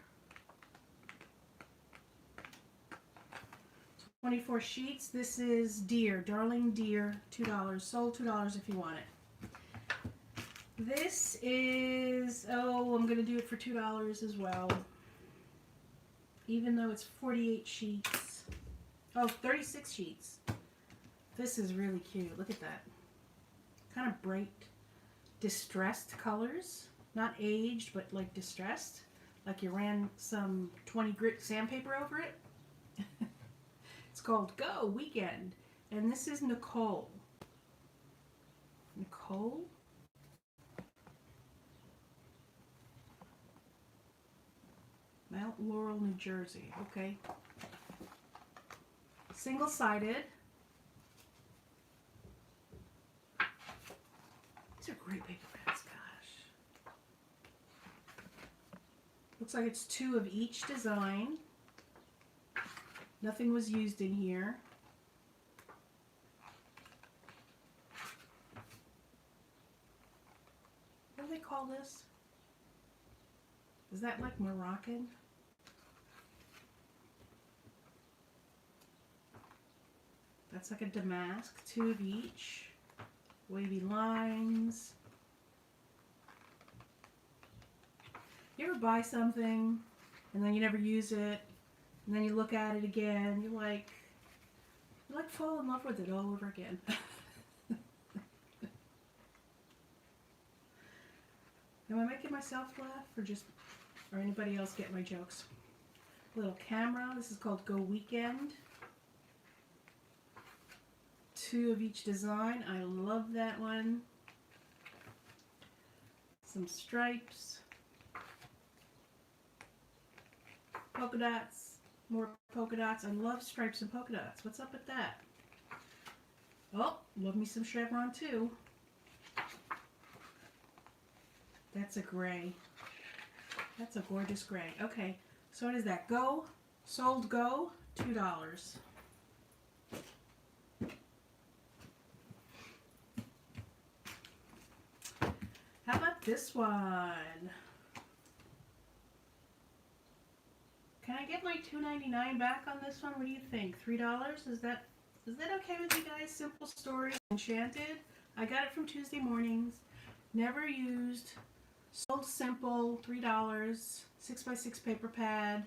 24 sheets. This is deer, darling deer, $2. Sold $2 if you want it. This is, oh, I'm going to do it for $2 as well. Even though it's 48 sheets. Oh, 36 sheets. This is really cute. Look at that. Kind of bright, distressed colors. Not aged, but like distressed. Like you ran some 20 grit sandpaper over it. It's called Go Weekend. And this is Nicole. Nicole? Mount Laurel, New Jersey. Okay. Single-sided. These are great paper pads, gosh. Looks like it's 2 of each design. Nothing was used in here. What do they call this? Is that like Moroccan? That's like a damask, 2 of each. Wavy lines. You ever buy something and then you never use it, and then you look at it again, you like fall in love with it all over again. Am I making myself laugh, or anybody else get my jokes? Little camera. This is called Go Weekend. 2 of each design. I love that one. Some stripes. Polka dots. More polka dots. I love stripes and polka dots. What's up with that? Oh, love me some chevron too. That's a gray. That's a gorgeous gray. Okay, so what is that? Go, sold Go, $2. How about this one? Can I get my $2.99 back on this one? What do you think? $3? Is that okay with you guys? Simple Stories Enchanted. I got it from Tuesday Mornings. Never used. Sold simple, $3. 6x6 paper pad.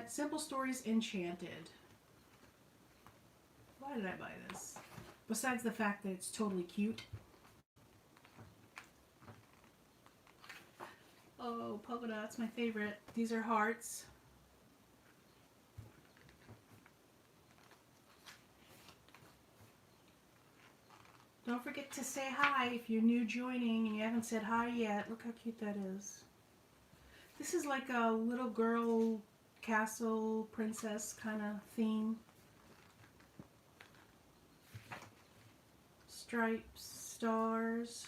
Simple Stories Enchanted. Why did I buy this? Besides the fact that it's totally cute. Oh, polka dots, my favorite. These are hearts. Don't forget to say hi if you're new joining and you haven't said hi yet. Look how cute that is. This is like a little girl castle princess kind of theme. Stripes, stars,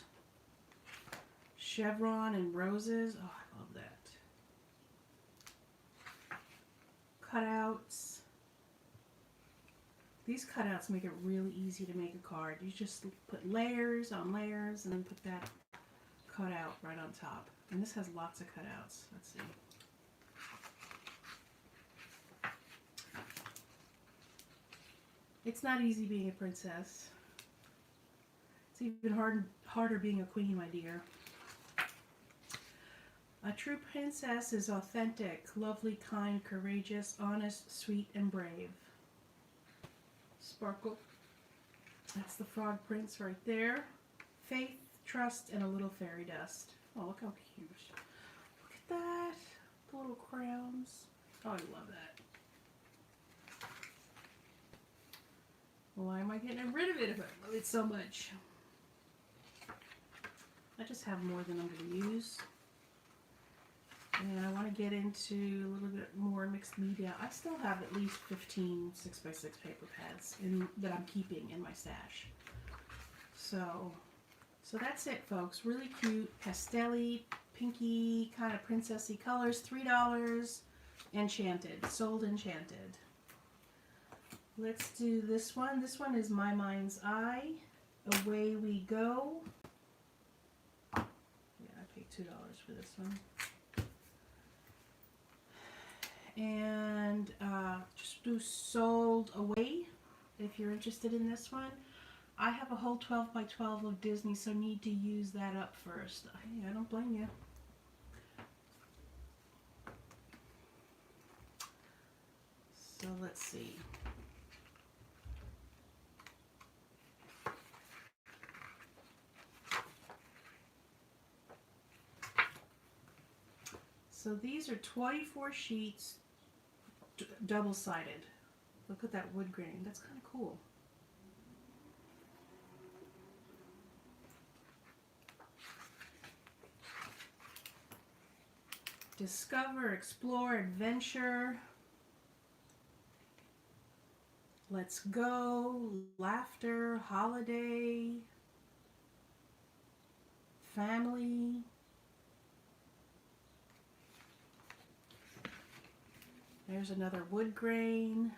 chevron and roses. Oh, I love that. Cutouts. These cutouts make it really easy to make a card. You just put layers on layers and then put that cutout right on top. And this has lots of cutouts. Let's see. It's not easy being a princess. It's even harder being a queen, my dear. A true princess is authentic, lovely, kind, courageous, honest, sweet, and brave. Sparkle. That's the frog prince right there. Faith, trust, and a little fairy dust. Oh, look how cute. Look at that. The little crowns. Oh, I love that. Why am I getting rid of it if I love it so much? I just have more than I'm going to use. And I want to get into a little bit more mixed media. I still have at least 15 6x6 paper pads that I'm keeping in my stash. So that's it, folks. Really cute, pastel-y, pinky, kind of princessy colors. $3. Enchanted. Sold Enchanted. Let's do this one. This one is My Mind's Eye. Away We Go. Yeah, I paid $2 for this one. And just do Sold Away if you're interested in this one. I have a whole 12 by 12 of Disney, so need to use that up first. Hey, I don't blame you. So let's see. So these are 24 sheets, double-sided. Look at that wood grain. That's kind of cool. Discover, explore, adventure. Let's go, laughter, holiday, family. There's another wood grain.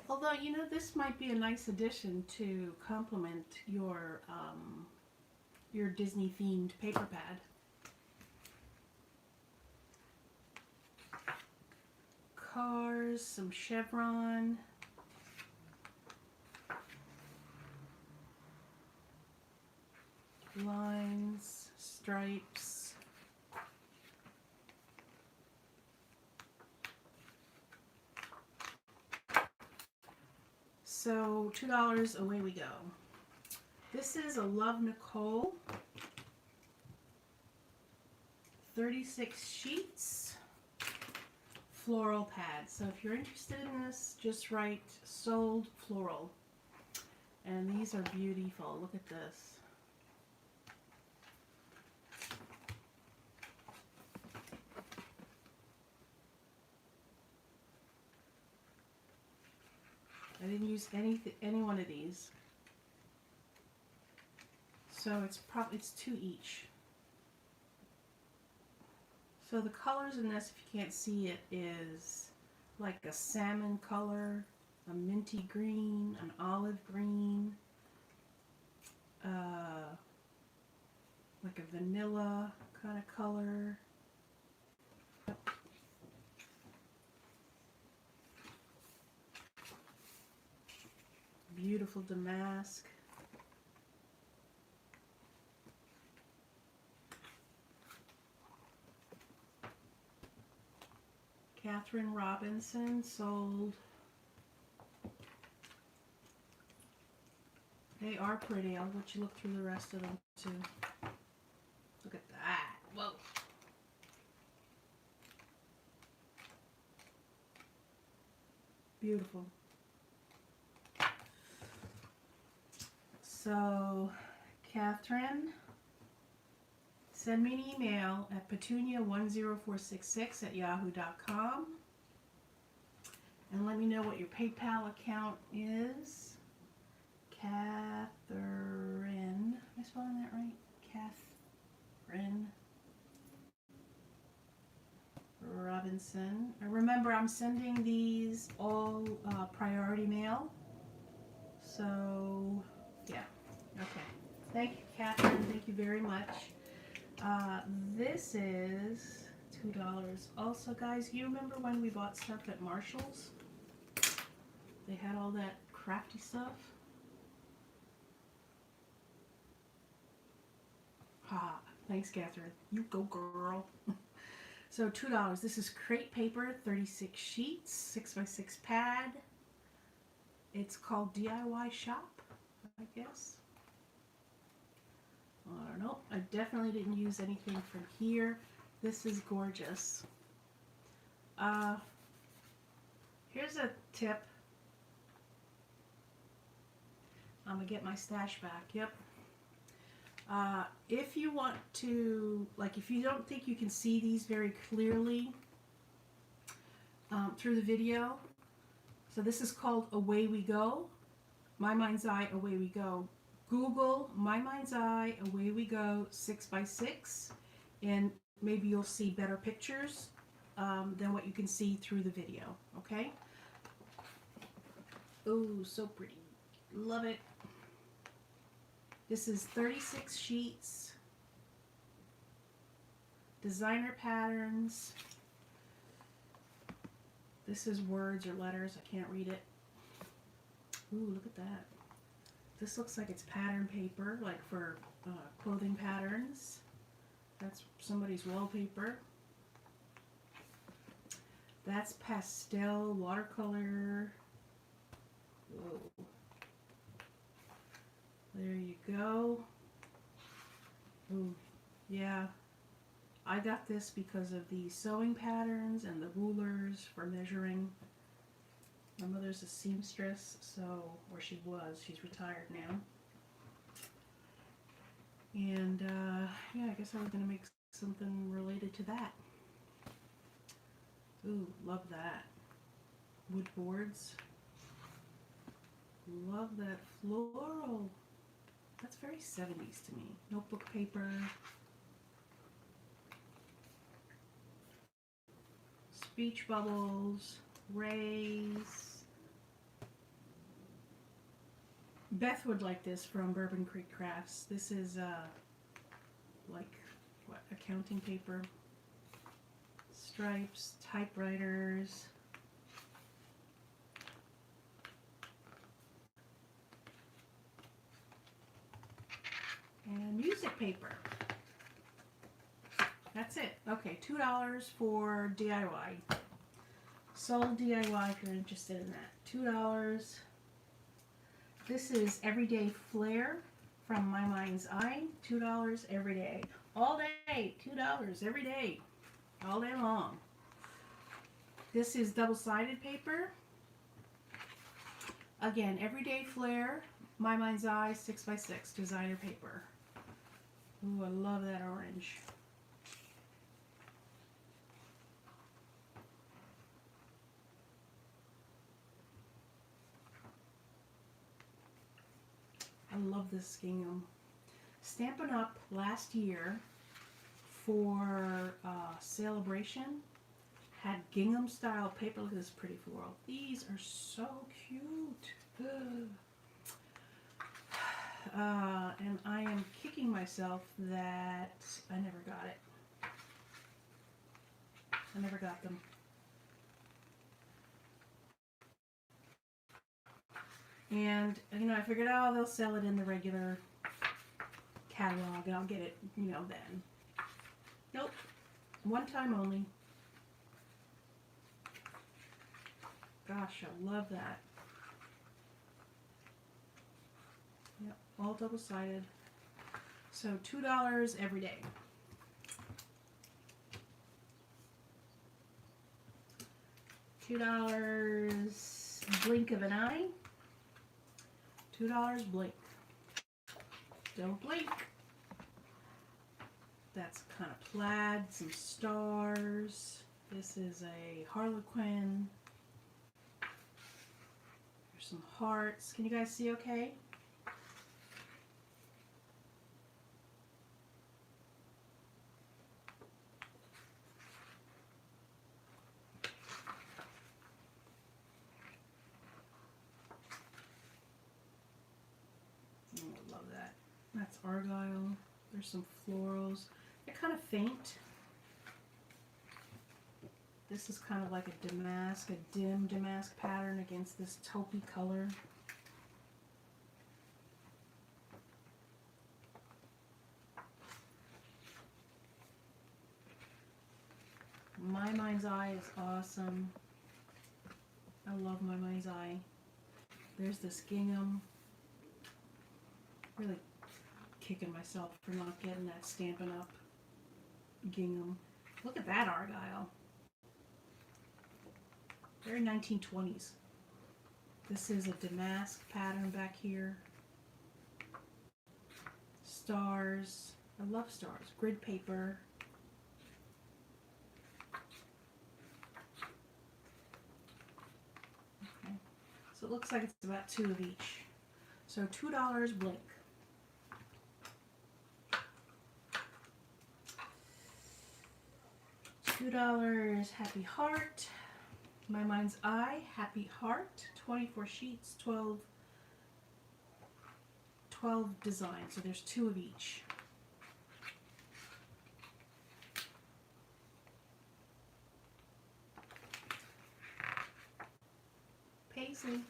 Although, you know, this might be a nice addition to complement your Disney-themed paper pad. Cars, some chevron. Lines, stripes. So $2, away we go. This is a Love Nicole. 36 sheets. Floral pad. So if you're interested in this, just write Sold Floral. And these are beautiful. Look at this. I didn't use any one of these. So it's 2 each. So the colors in this, if you can't see it, is like a salmon color, a minty green, an olive green, like a vanilla kind of color. Beautiful damask. Catherine Robinson, Sold. They are pretty. I'll let you look through the rest of them too. Look at that. Whoa. Beautiful. So, Catherine, send me an email at petunia10466@yahoo.com and let me know what your PayPal account is. Catherine, am I spelling that right? Catherine Robinson. Remember, I'm sending these all priority mail. So, yeah. Okay. Thank you, Catherine. Thank you very much. This is $2. Also, guys, you remember when we bought stuff at Marshall's? They had all that crafty stuff. Ah, thanks, Catherine. You go, girl. So $2. This is crate paper, 36 sheets, 6x6 pad. It's called DIY Shop, I guess. I don't know. I definitely didn't use anything from here. This is gorgeous. Here's a tip. I'm gonna get my stash back. Yep. If you want to, like, if you don't think you can see these very clearly through the video, so this is called Away We Go. My Mind's Eye, Away We Go. Google My Mind's Eye, Away We Go 6x6, and maybe you'll see better pictures than what you can see through the video, okay? Oh, so pretty. Love it. This is 36 sheets, designer patterns. This is words or letters. I can't read it. Ooh, look at that. This looks like it's pattern paper, like for clothing patterns. That's somebody's wallpaper. That's pastel watercolor. Whoa. There you go. Ooh, yeah. I got this because of the sewing patterns and the rulers for measuring. My mother's a seamstress, so, or she was, she's retired now. And, yeah, I guess I was going to make something related to that. Ooh, love that. Wood boards. Love that floral. That's very 70s to me. Notebook paper. Speech bubbles. Rays. Beth would like this from Bourbon Creek Crafts. This is like what, accounting paper. Stripes, typewriters. And music paper. That's it. Okay, $2 for DIY. Sold DIY if you're interested in that. $2. This is Everyday Flair from My Mind's Eye. $2 every day. All day. $2 every day. All day long. This is double-sided paper. Again, Everyday Flair, My Mind's Eye, 6x6 designer paper. Ooh, I love that orange. I love this gingham. Stampin' Up! Last year for Celebration had gingham style paper. Look at this pretty floral. These are so cute. And I am kicking myself that I never got it. I never got them. And, you know, I figured, oh, they'll sell it in the regular catalog and I'll get it, you know, then. Nope. One time only. Gosh, I love that. Yep, all double-sided. So $2 every day. $2 Blink of an eye. $2 blink. Don't blink. That's kind of plaid, some stars. This is a Harlequin. There's some hearts. Can you guys see okay? Oh, I love that. That's argyle. There's some florals. They're kind of faint. This is kind of like a damask, a dim damask pattern against this taupey color. My Mind's Eye is awesome. I love My Mind's Eye. There's this gingham. Really kicking myself for not getting that Stampin' Up! Gingham. Look at that argyle. Very 1920s. This is a damask pattern back here. Stars. I love stars. Grid paper. Okay. So it looks like it's about 2 of each. So $2 blink. $2 Happy Heart. My Mind's Eye, Happy Heart. 24 sheets, 12 designs. So there's 2 of each. Paisley.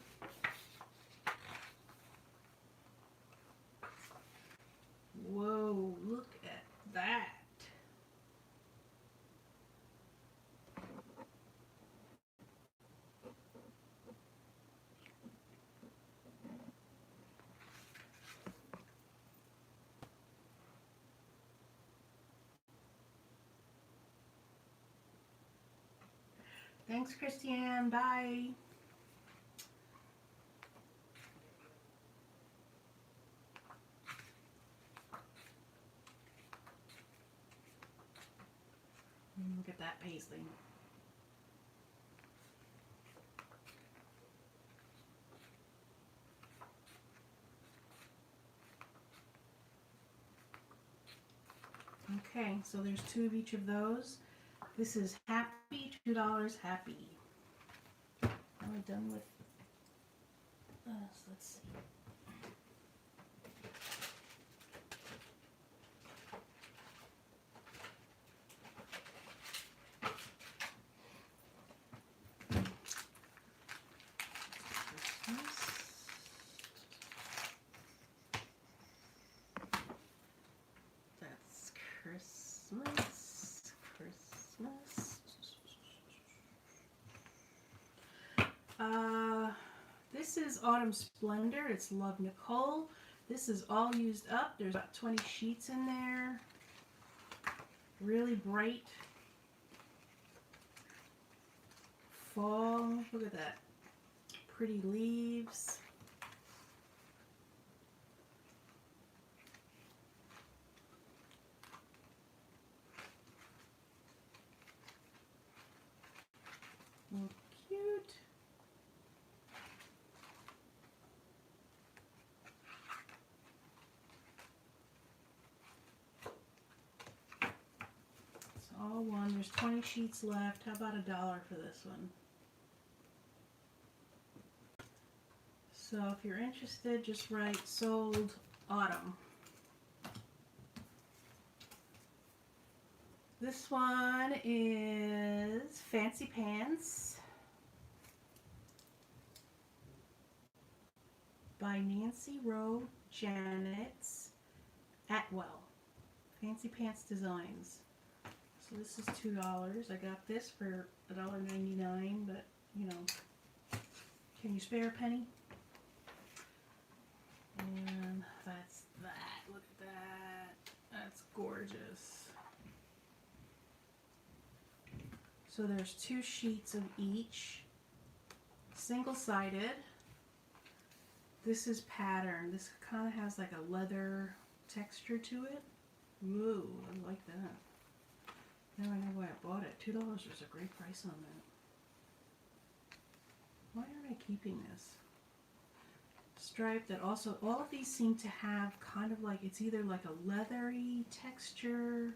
Whoa, look at that. Thanks, Christiane. Bye. Look at that paisley. Okay, so there's 2 of each of those. This is Happy, $2 Happy. Am I done with this? Let's see. That's Christmas. This is Autumn Splendor. It's Love Nicole. This is all used up. There's about 20 sheets in there. Really bright fall. Look at that. Pretty leaves. Oh, cute. It's all one. There's 20 sheets left. How about $1 for this one? So if you're interested, just write sold autumn. This one is Fancy Pants by Nancy Rowe Janet Atwell. Fancy Pants Designs. So this is $2. I got this for $1.99, but you know, can you spare a penny? And that's that. Look at that. That's gorgeous. So there's 2 sheets of each. single-sided. This is pattern. This kind of has like a leather texture to it. Ooh, I like that. Now I know why I bought it. $2 was a great price on that. Why aren't I keeping this? Stripe that also, all of these seem to have kind of like, it's either like a leathery texture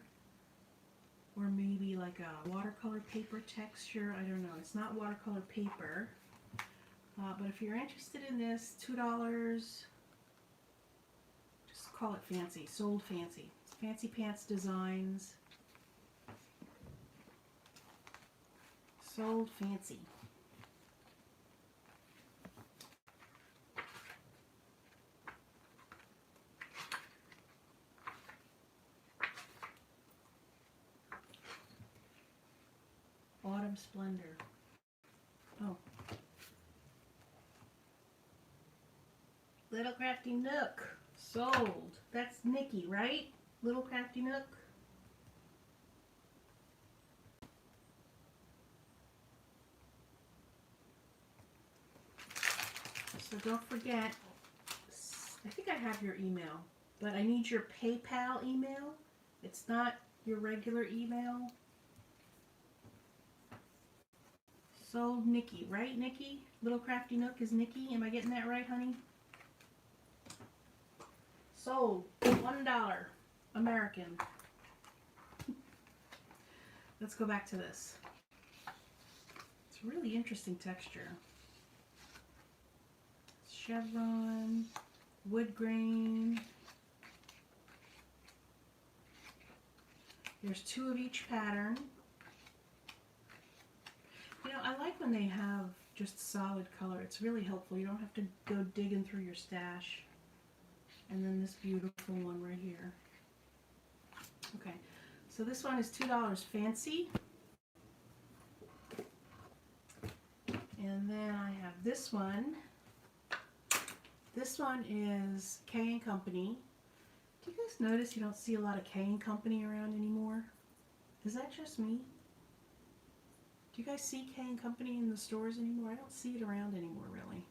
or maybe like a watercolor paper texture. I don't know. It's not watercolor paper. But if you're interested in this, $2, just call it fancy, sold fancy. It's Fancy Pants Designs. Sold fancy. Autumn Splendor. Oh. Little Crafty Nook. Sold. That's Nikki, right? Little Crafty Nook. So don't forget, I think I have your email, but I need your PayPal email. It's not your regular email. Sold Nikki, right, Nikki? Little Crafty Nook is Nikki. Am I getting that right, honey? Sold. $1. American. Let's go back to this. It's really interesting texture. Chevron, wood grain. There's 2 of each pattern. You know, I like when they have just solid color. It's really helpful. You don't have to go digging through your stash. And then this beautiful one right here. Okay, so this one is $2 fancy. And then I have this one. This one is K & Company. Do you guys notice you don't see a lot of K & Company around anymore? Is that just me? Do you guys see K & Company in the stores anymore? I don't see it around anymore, really.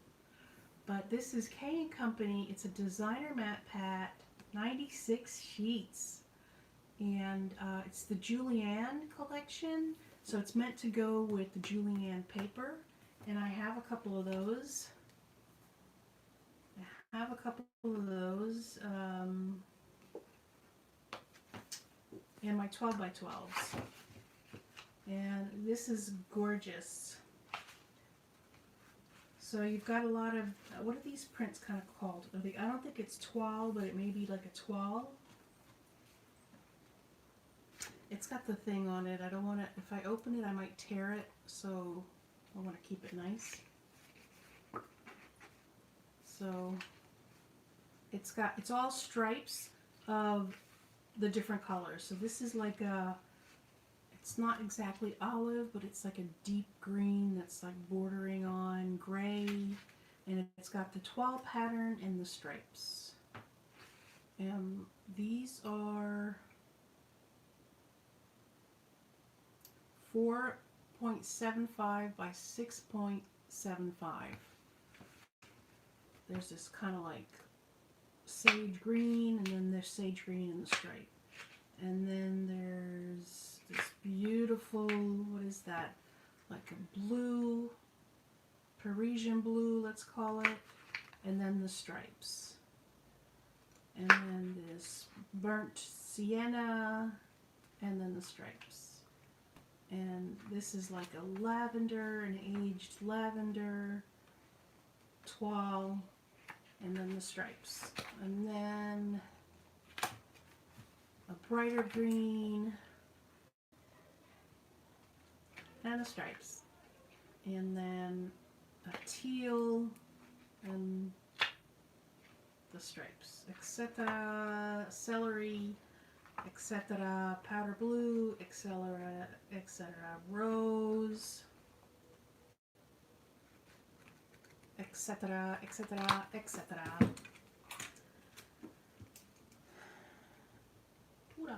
But this is K & Company. It's a designer matte pat, 96 sheets. And it's the Julianne collection. So it's meant to go with the Julianne paper. And I have a couple of those. And my 12 by 12s. And this is gorgeous. So you've got a lot of, what are these prints kind of called? I don't think it's toile, but it may be like a toile. It's got the thing on it. I don't want to, if I open it, I might tear it. So I want to keep it nice. So it's all stripes of the different colors. So this is like a, it's not exactly olive, but it's like a deep green that's like bordering on gray. And it's got the toile pattern and the stripes. And these are 4.75 by 6.75. There's this kind of like sage green, and then there's sage green in the stripe. And then there's this beautiful, what is that? Like a blue, Parisian blue, let's call it. And then the stripes. And then this burnt sienna, and then the stripes. And this is like a lavender, an aged lavender, toile, and then the stripes. And then a brighter green, and the stripes. And then a teal, and the stripes, etc. Celery, etc. Powder blue, etc. etc. Rose, etc. etc. etc. $2.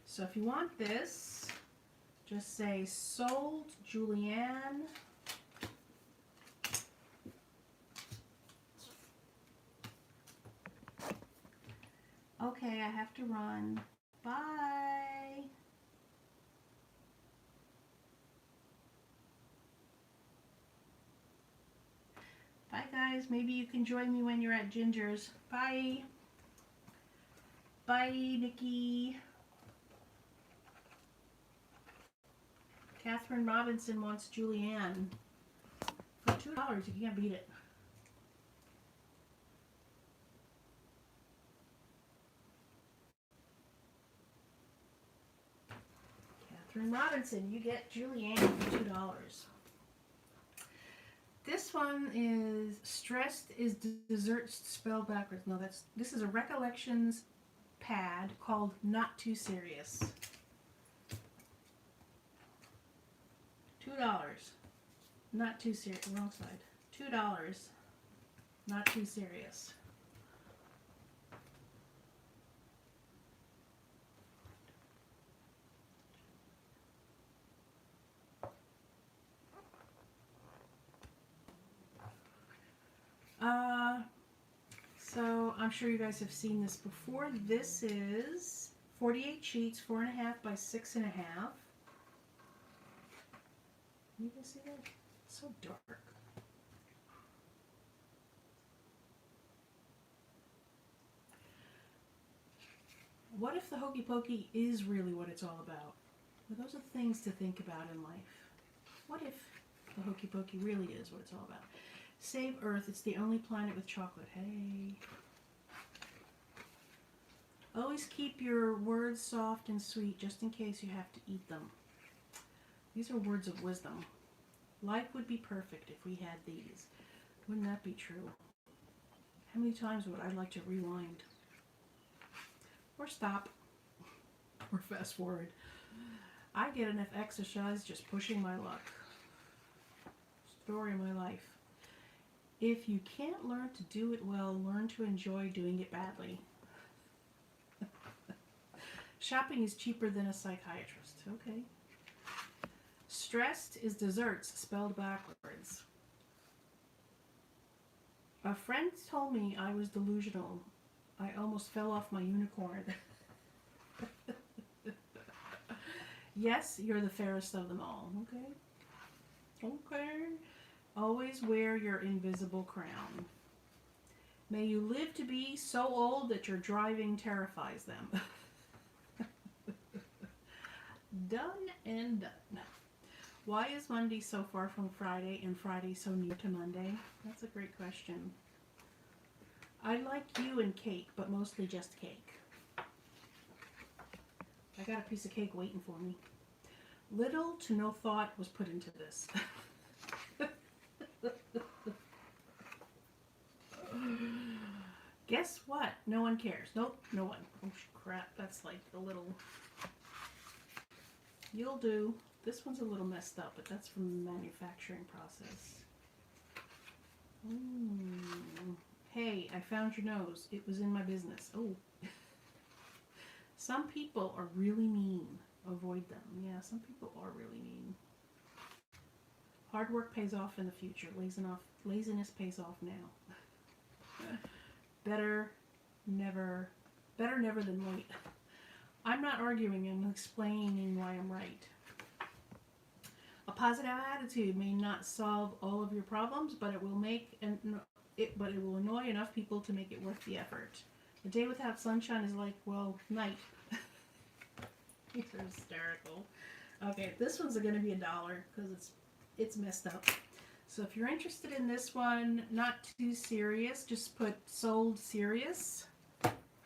So if you want this, just say sold Julianne Okay, I have to run. Bye. Bye, guys. Maybe you can join me when you're at Ginger's. Bye. Bye, Nikki. Catherine Robinson wants Julianne. For $2, you can't beat it. Catherine Robinson, you get Julianne for $2. This one is Stressed is Desserts spelled backwards. No, this is a recollections pad called Not Too Serious. $2. Not too serious. Wrong side. $2. Not too serious. So I'm sure you guys have seen this before. This is 48 sheets, 4.5 by 6.5. You can see that? It's so dark. What if the hokey pokey is really what it's all about? Well, those are things to think about in life. What if the hokey pokey really is what it's all about? Save Earth, it's the only planet with chocolate. Hey. Always keep your words soft and sweet just in case you have to eat them. These are words of wisdom. Life would be perfect if we had these. Wouldn't that be true? How many times would I like to rewind? Or stop. Or fast forward. I get enough exercise just pushing my luck. Story of my life. If you can't learn to do it well, learn to enjoy doing it badly. Shopping is cheaper than a psychiatrist. Okay. Stressed is desserts spelled backwards. A friend told me I was delusional. I almost fell off my unicorn. Yes, you're the fairest of them all. Okay. Okay. Always wear your invisible crown. May you live to be so old that your driving terrifies them. Done and done. Why is Monday so far from Friday and Friday so near to Monday? That's a great question. I like you and cake, but mostly just cake. I got a piece of cake waiting for me. Little to no thought was put into this. Guess what? No one cares. Nope, no one. Oh crap, that's like a little... You'll do. This one's a little messed up, but that's from the manufacturing process. Hey, I found your nose. It was in my business. Oh. Some people are really mean. Avoid them. Yeah, some people are really mean. Hard work pays off in the future. Laziness pays off now. Better never than late. I'm not arguing, I'm explaining why I'm right. A positive attitude may not solve all of your problems, but it will annoy enough people to make it worth the effort. A day without sunshine is like, well, night. These are hysterical. Okay, this one's going to be $1 because it's messed up. So if you're interested in this one, not too serious, just put sold serious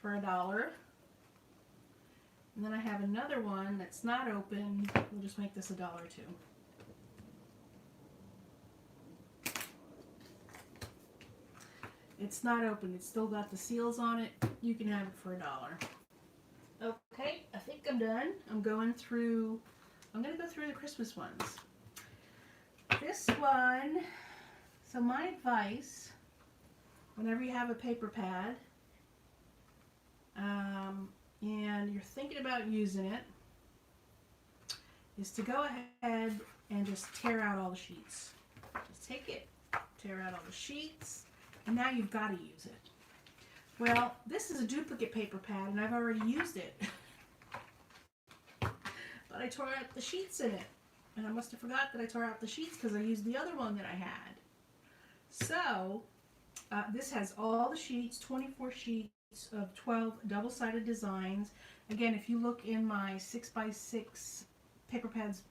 for $1. And then I have another one that's not open. We'll just make this $1 too. It's not open. It's still got the seals on it. You can have it for $1. Okay, I think I'm done. I'm going to go through the Christmas ones. This one, so my advice, whenever you have a paper pad, and you're thinking about using it, is to go ahead and just tear out all the sheets. Just take it, tear out all the sheets, and now you've got to use it. Well, this is a duplicate paper pad, and I've already used it. But I tore out the sheets in it. And I must have forgot that I tore out the sheets because I used the other one that I had. So, this has all the sheets, 24 sheets of 12 double-sided designs. Again, if you look in my 6x6 paper pads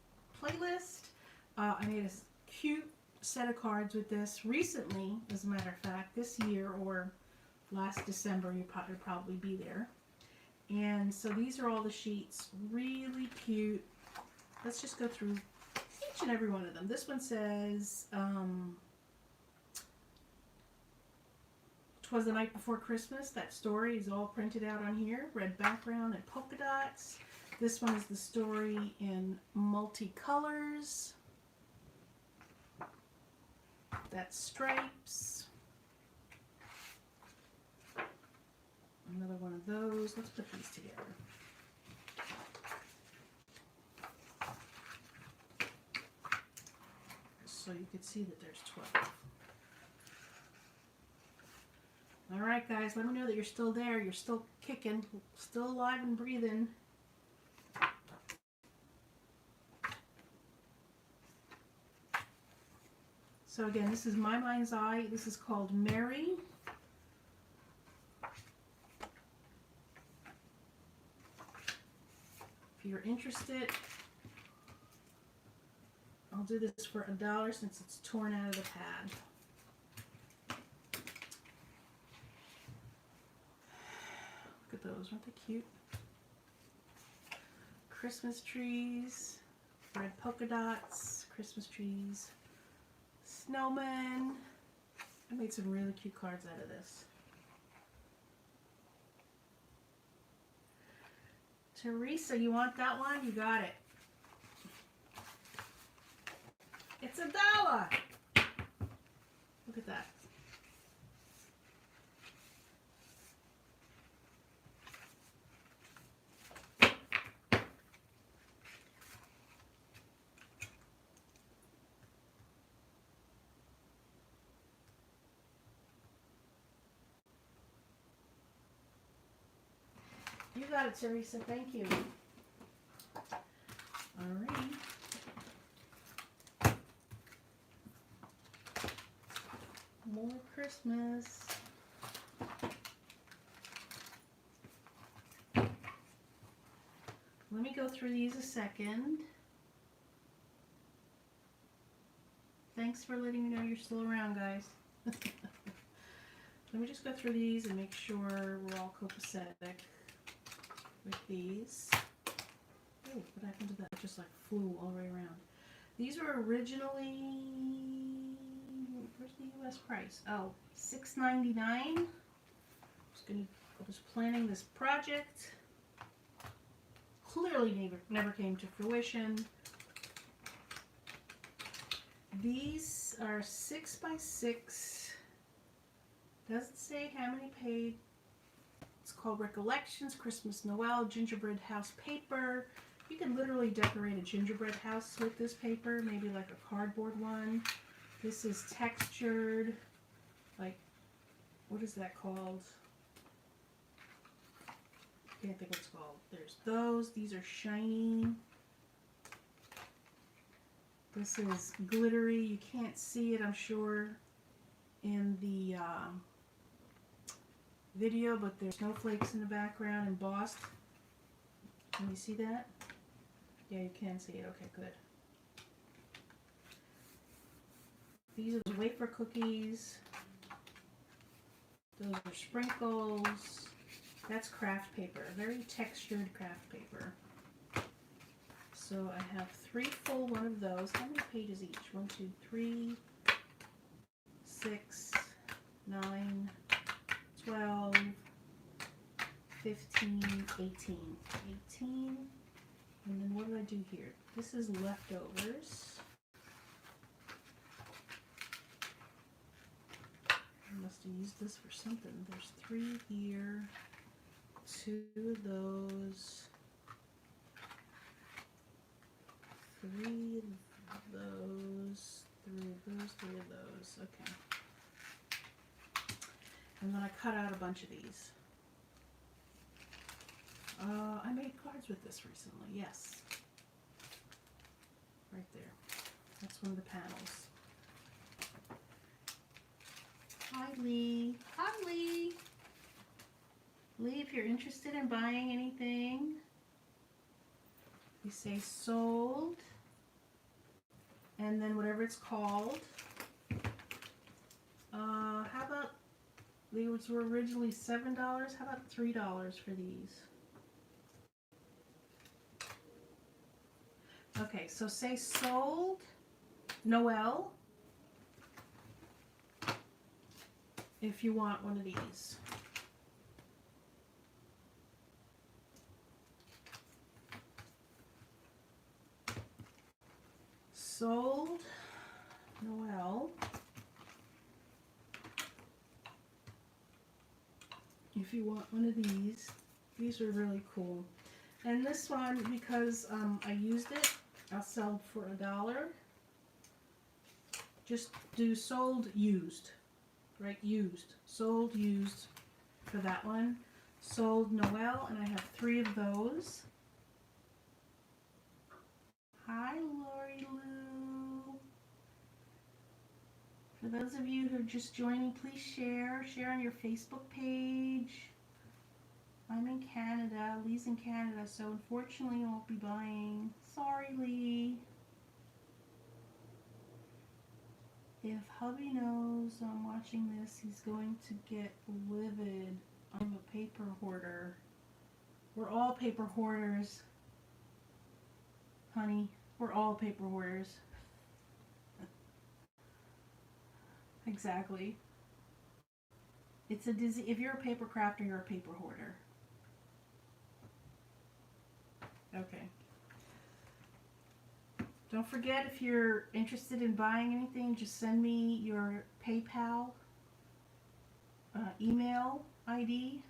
playlist, I made a cute set of cards with this recently, as a matter of fact, this year or last December. You'll probably be there. And so these are all the sheets, really cute. Let's just go through each and every one of them. This one says, "'Twas the Night Before Christmas." That story is all printed out on here. Red background and polka dots. This one is the story in multicolors. That's stripes. Another one of those. Let's put these together. So you can see that there's 12. All right, guys, let me know that you're still there. You're still kicking, still alive and breathing. So again, this is My Mind's Eye. This is called Mary. If you're interested, I'll do this for $1 since it's torn out of the pad. Look at those, aren't they cute? Christmas trees, red polka dots, Christmas trees, snowmen. I made some really cute cards out of this. Teresa, you want that one? You got it. It's $1. Look at that. You got it, Teresa. Thank you. Alrighty. More Christmas. Let me go through these a second. Thanks for letting me know you're still around, guys. Let me just go through these and make sure we're all copacetic with these. Oh, what happened to that? It just like flew all the way around. These were originally, where's the US price? Oh, $6.99. I was planning this project. Clearly never came to fruition. These are 6x6. Doesn't say how many paid. It's called Recollections, Christmas, Noel, gingerbread house paper. You can literally decorate a gingerbread house with this paper, maybe like a cardboard one. This is textured, like, what is that called? I can't think what it's called. There's those. These are shiny. This is glittery. You can't see it, I'm sure, in the video, but there's snowflakes in the background embossed. Can you see that? Yeah, you can see it. Okay, good. These are wafer cookies. Those are sprinkles. That's craft paper, very textured craft paper. So I have 3 full one of those. How many pages each? 1, 2, 3, 6, 9, 12, 15, 18. 18. And then what did I do here? This is leftovers. I must have used this for something. There's 3 here. 2 of those. 3 of those. 3 of those. 3 of those. Okay. And then I cut out a bunch of these. I made cards with this recently, yes. Right there. That's one of the panels. Hi, Lee. Hi, Lee. Lee, if you're interested in buying anything, you say sold, and then whatever it's called. How about, these were originally $7. How about $3 for these? Okay, so say sold, Noel, if you want one of these. Sold, Noel, if you want one of these. These are really cool. And this one, because I used it, I'll sell for $1. Just do sold, used, right? Used, sold, used for that one. Sold, Noel, and I have 3 of those. Hi, Lori Lou. For those of you who are just joining, please share. Share on your Facebook page. I'm in Canada. Lee's in Canada, so unfortunately I won't be buying. Sorry, Lee. If hubby knows I'm watching this, he's going to get livid. I'm a paper hoarder. We're all paper hoarders. Honey, we're all paper hoarders. Exactly. It's a disease. If you're a paper crafter, you're a paper hoarder. Okay. Don't forget, if you're interested in buying anything, just send me your PayPal email ID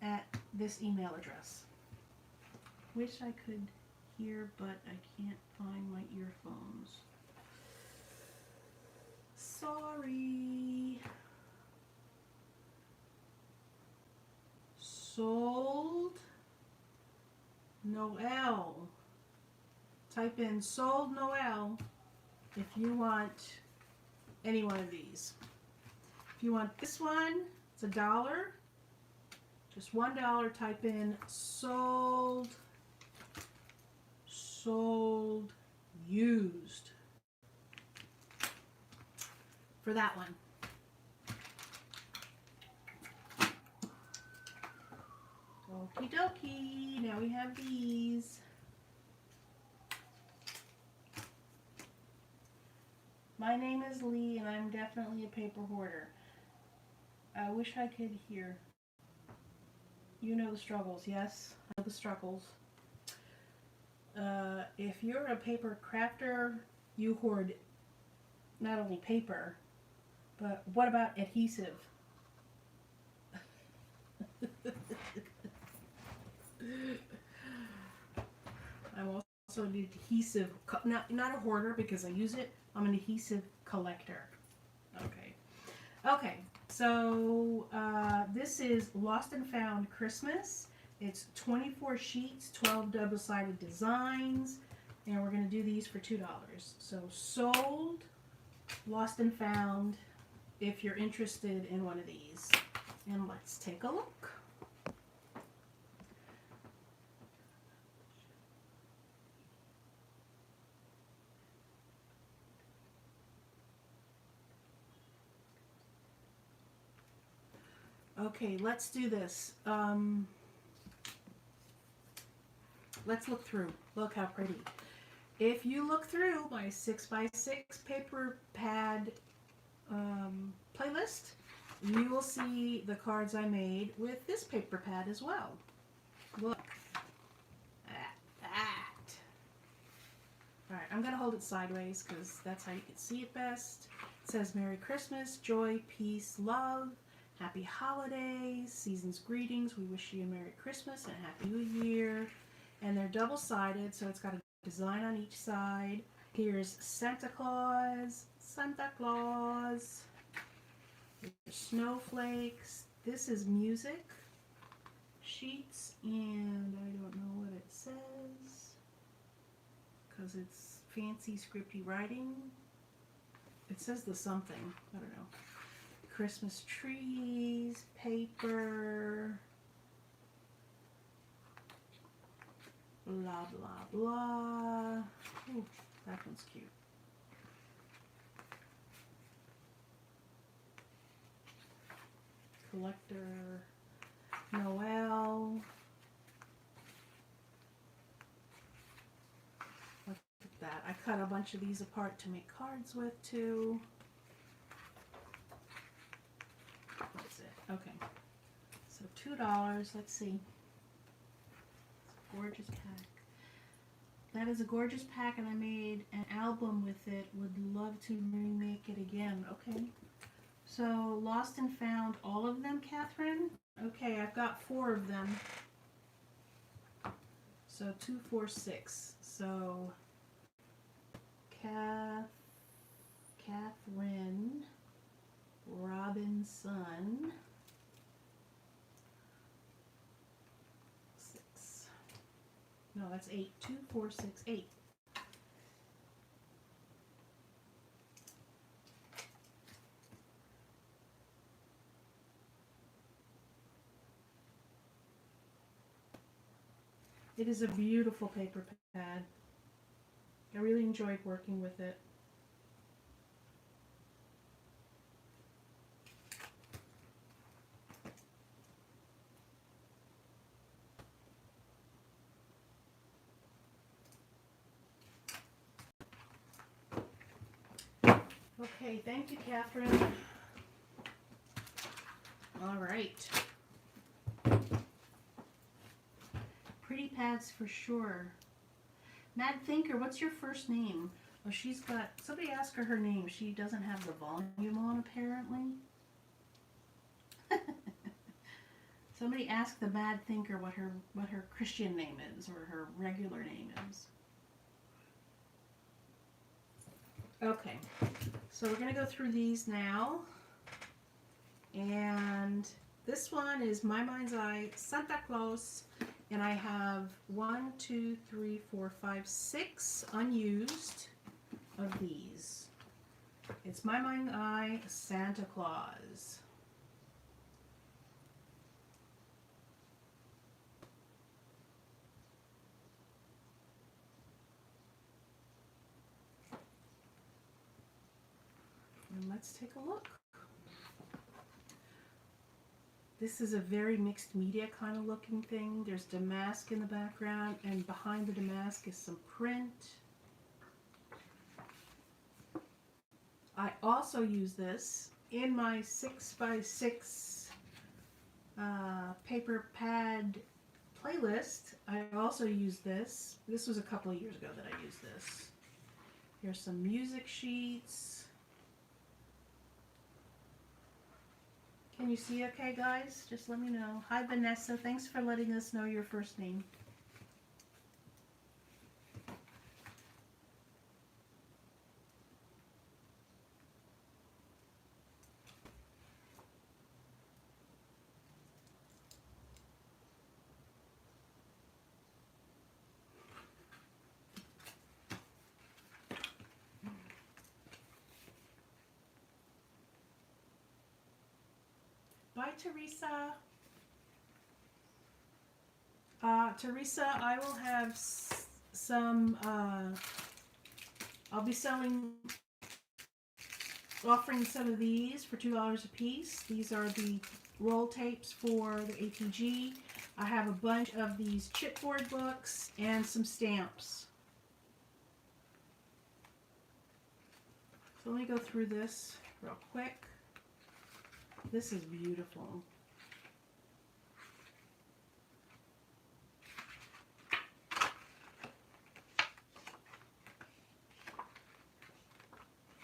at this email address. Wish I could hear, but I can't find my earphones. Sorry. Sold Noel. Type in sold Noel if you want any one of these. If you want this one, it's $1. Just $1. Type in sold, sold, used for that one. Okie dokie. Now we have these. My name is Lee, and I'm definitely a paper hoarder. I wish I could hear. You know the struggles, yes? I know the struggles. If you're a paper crafter, you hoard not only paper, but what about adhesive? I'm also an adhesive, not a hoarder because I use it. I'm an adhesive collector. Okay, so this is Lost and Found Christmas. It's 24 sheets, 12 double-sided designs, and we're going to do these for $2. So sold, Lost and Found, if you're interested in one of these. And let's take a look. Okay, let's do this. Let's look through. Look how pretty. If you look through my 6x6 paper pad playlist, you will see the cards I made with this paper pad as well. Look at that. Alright, I'm going to hold it sideways because that's how you can see it best. It says Merry Christmas, joy, peace, love, happy holidays, season's greetings. We wish you a Merry Christmas and a Happy New Year. And they're double-sided, so it's got a design on each side. Here's Santa Claus, Santa Claus. There's snowflakes. This is music sheets, and I don't know what it says because it's fancy scripty writing. It says the something, I don't know. Christmas trees, paper, blah blah blah. Ooh, that one's cute. Collector, Noel. Look at that. I cut a bunch of these apart to make cards with too. What is it? Okay. So $2. Let's see. It's a gorgeous pack. That is a gorgeous pack, and I made an album with it. Would love to remake it again. Okay. So, lost and found, all of them, Catherine? Okay, I've got 4 of them. So, 2, 4, 6. So, Catherine Robinson. 6. No, that's 8. 2, 4, 6, 8. It is a beautiful paper pad. I really enjoyed working with it. Okay, thank you, Catherine. All right. Pretty pads for sure. Mad Thinker, what's your first name? Oh, she's got, somebody ask her name. She doesn't have the volume on, apparently. Somebody ask the Mad Thinker what her Christian name is, or her regular name is. Okay, so we're going to go through these now. And this one is My Mind's Eye Santa Claus. And I have 1, 2, 3, 4, 5, 6 unused of these. It's My Mind's Eye Santa Claus. And let's take a look. This is a very mixed media kind of looking thing. There's damask in the background, and behind the damask is some print. I also use this in my 6x6 paper pad playlist. I also use this. This was a couple of years ago that I used this. Here's some music sheets. Can you see okay, guys? Just let me know. Hi, Vanessa. Thanks for letting us know your first name. Bye, Teresa. Teresa, I will have some, I'll be offering some of these for $2 a piece. These are the roll tapes for the ATG. I have a bunch of these chipboard books and some stamps. So let me go through this real quick. This is beautiful.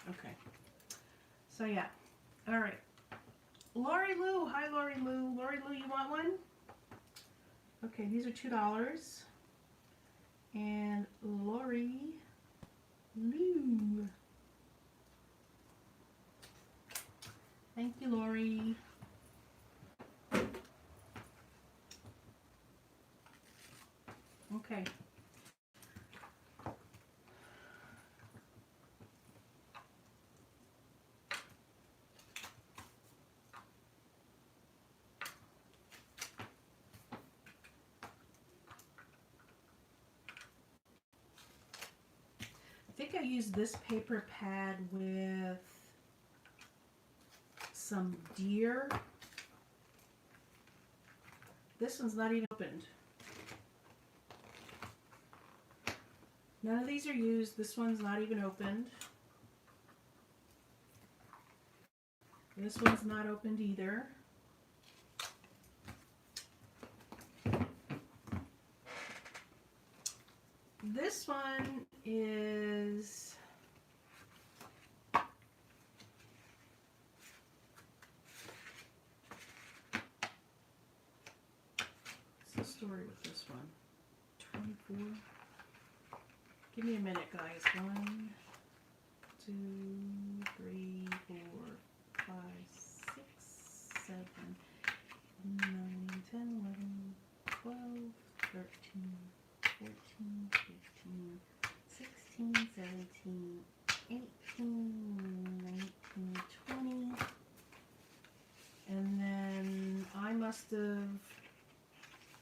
Okay. So yeah. All right. Lori Lou. Hi, Lori Lou. Lori Lou, you want one? Okay, these are $2. And Lori Lou. Thank you, Lori. Okay. I think I used this paper pad with some deer. This one's not even opened. None of these are used. This one's not even opened. This one's not opened either. This one is what's the story with this one? 24. Give me a minute, guys. 1, 2, 3, 4, 5, 6, 7, 9, 10, 11, 12, 13, 14, 15, 16, 17, 18, 19, 20. And then I must have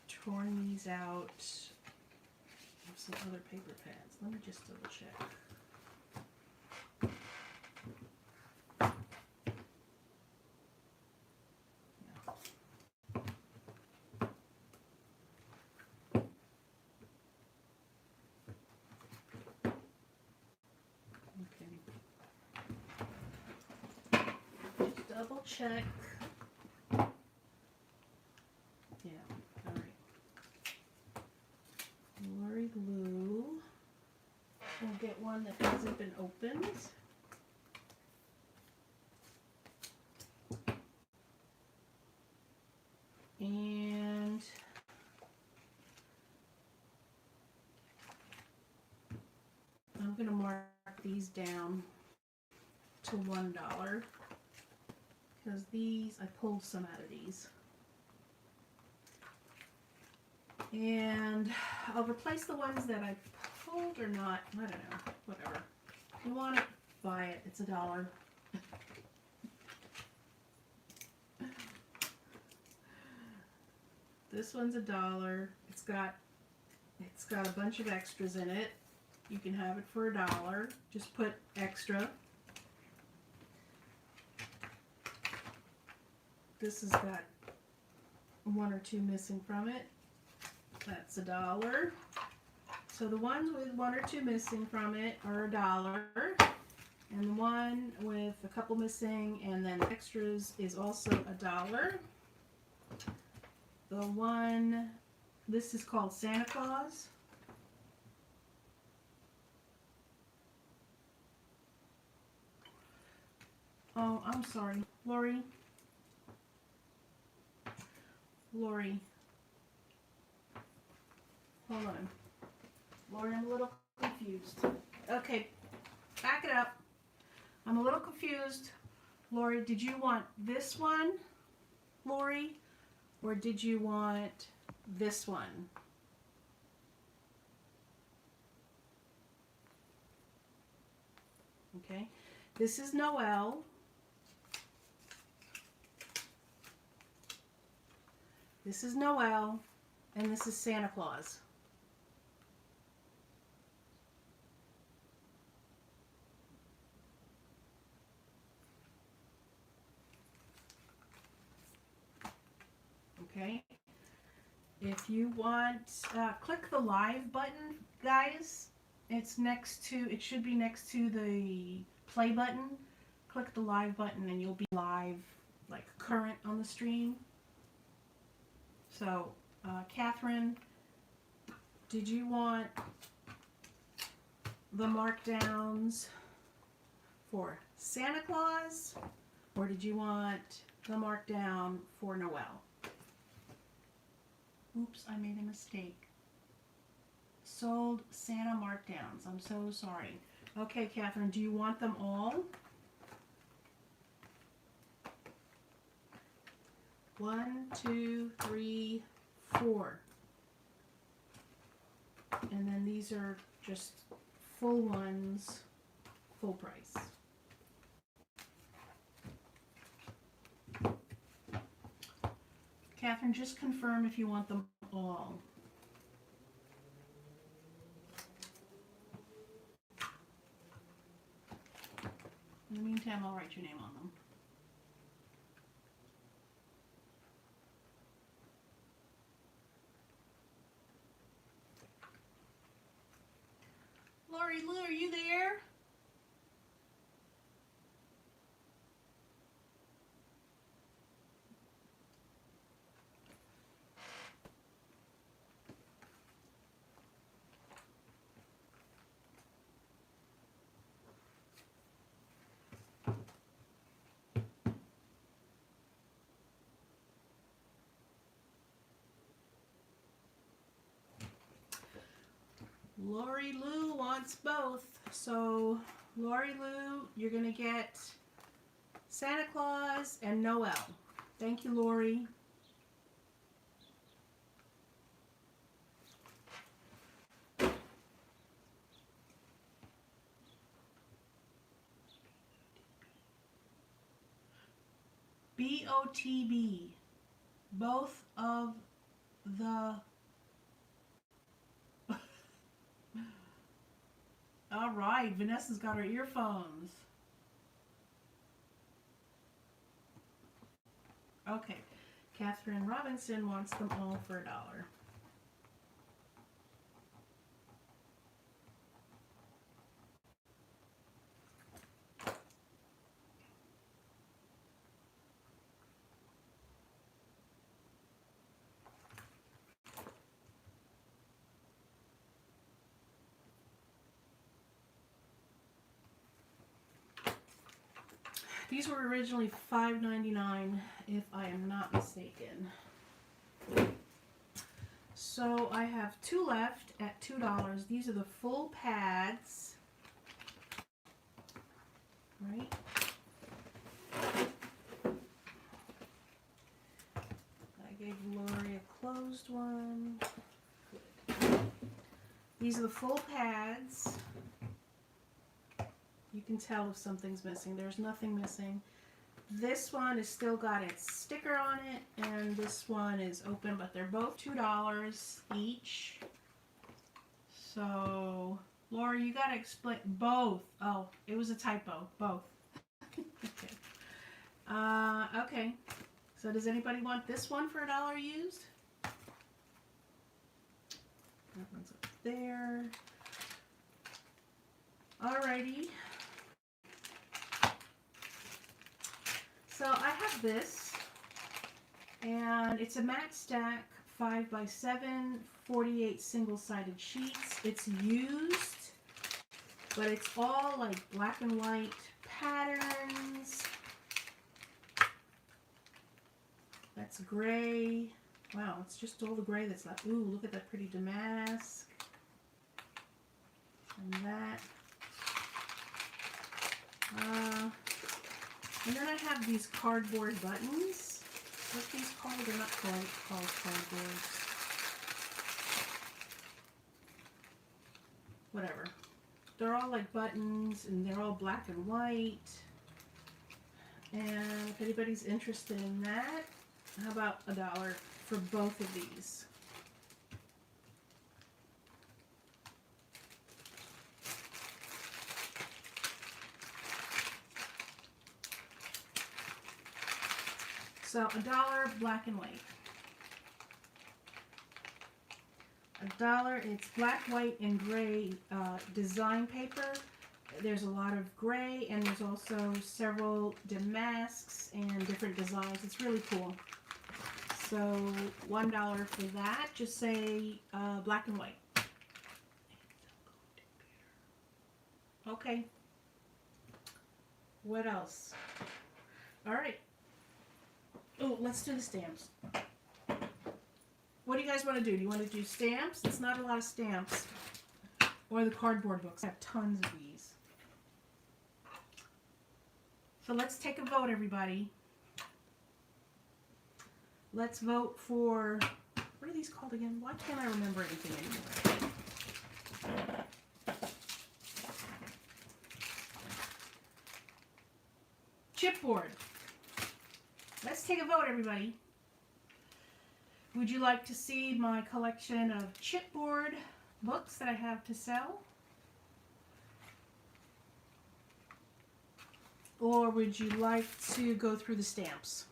torn these out of some other paper pads. Let me just double check. Double check. Yeah, all right. Lori glue. We'll get one that hasn't been opened. And I'm going to mark these down to $1. Because these, I pulled some out of these. And I'll replace the ones that I pulled or not. I don't know. Whatever. If you want it, buy it. It's $1. This one's $1. It's got a bunch of extras in it. You can have it for $1. Just put extra. This has got 1 or 2 missing from it. That's $1. So the ones with 1 or 2 missing from it are $1. And the one with a couple missing and then extras is also $1. The one, this is called Santa Claus. Oh, I'm sorry. Lori, hold on. Lori, I'm a little confused. Okay, back it up. I'm a little confused. Lori, did you want this one, Lori, or did you want this one? Okay, this is Noel. This is Noel, and this is Santa Claus. Okay. If you want, click the live button, guys. It's next to, it should be next to the play button. Click the live button and you'll be live, like current on the stream. So, Catherine, did you want the markdowns for Santa Claus, or did you want the markdown for Noel? Oops, I made a mistake. Sold Santa markdowns. I'm so sorry. Okay, Catherine, do you want them all? 1, 2, 3, 4. And then these are just full ones, full price. Catherine, just confirm if you want them all. In the meantime, I'll write your name on them. Lori Lou, are you there? Lori Lou wants both. So, Lori Lou, you're going to get Santa Claus and Noel. Thank you, Lori. BOTB. Both of the... All right, Vanessa's got her earphones. Okay, Catherine Robinson wants them all for $1. These were originally $5.99, if I am not mistaken. So I have 2 left at $2. These are the full pads. Right? I gave Lori a closed one. Good. These are the full pads. You can tell if something's missing. There's nothing missing. This one has still got its sticker on it, and this one is open, but they're both $2 each. So, Laura, you gotta explain both. Oh, it was a typo. Both. Okay. Okay. So, does anybody want this one for $1 used? That one's up there. Alrighty. So I have this, and it's a matte stack 5x7, 48 single-sided sheets. It's used, but it's all like black and white patterns. That's gray. Wow, it's just all the gray that's left. Ooh, look at that pretty damask. And that. And then I have these cardboard buttons. What are these called? They're not called cardboard. Whatever. They're all like buttons, and they're all black and white. And if anybody's interested in that, how about $1 for both of these? So $1 black and white. $1, it's black, white, and gray design paper. There's a lot of gray, and there's also several damasks and different designs. It's really cool. So $1 for that. Just say black and white. Okay. What else? All right. Oh, let's do the stamps. What do you guys want to do? Do you want to do stamps? It's not a lot of stamps. Or the cardboard books. I have tons of these. So let's take a vote, everybody. Let's vote for, what are these called again? Why can't I remember anything anymore? Chipboard. Let's take a vote, everybody. Would you like to see my collection of chipboard books that I have to sell? Or would you like to go through the stamps?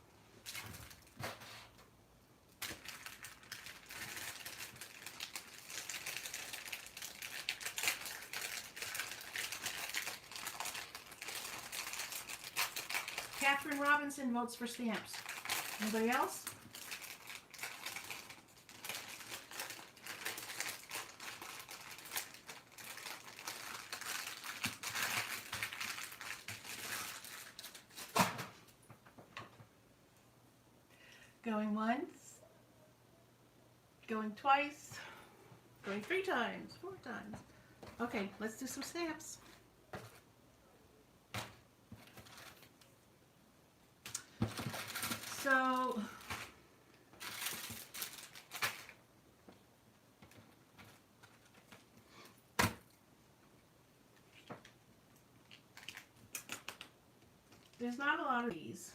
Catherine Robinson votes for stamps. Anybody else? Going once, going twice, going 3 times, 4 times. Okay, let's do some stamps. So, there's not a lot of these.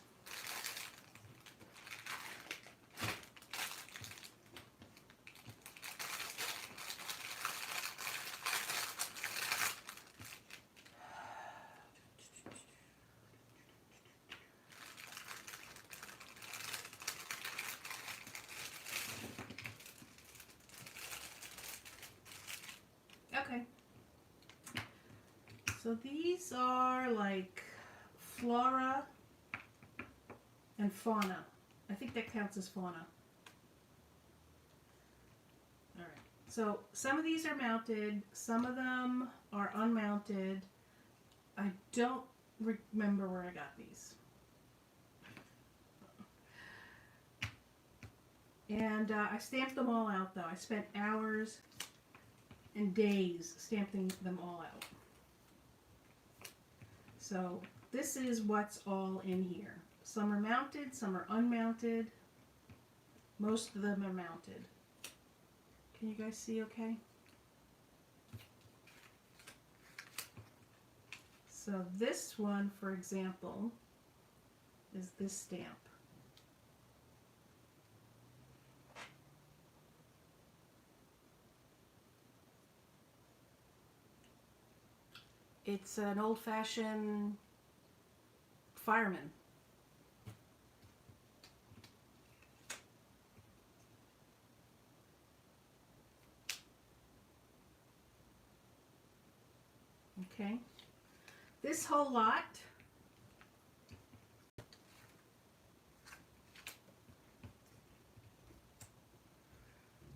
Okay. So these are like flora and fauna. I think that counts as fauna. Alright. So some of these are mounted, some of them are unmounted. I don't remember where I got these. And I stamped them all out though. I spent hours and days stamping them all out. So this is what's all in here. Some are mounted, some are unmounted. Most of them are mounted. Can you guys see okay? So this one, for example, is this stamp. It's an old-fashioned fireman. Okay. This whole lot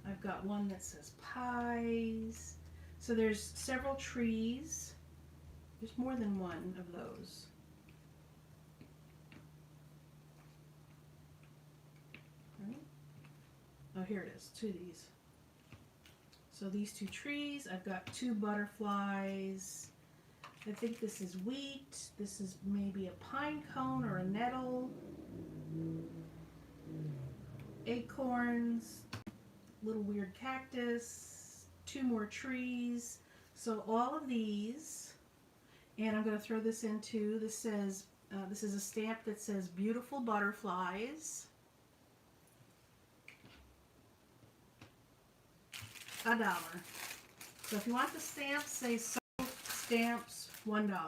I've got one that says pies. So there's several trees. There's more than one of those. Right? Oh, here it is. 2 of these. So these 2 trees. I've got 2 butterflies. I think this is wheat. This is maybe a pine cone or a nettle. Acorns. Little weird cactus. 2 more trees. So all of these. And I'm going to throw this into, this says, this is a stamp that says beautiful butterflies. $1. So if you want the stamps, say so stamps $1.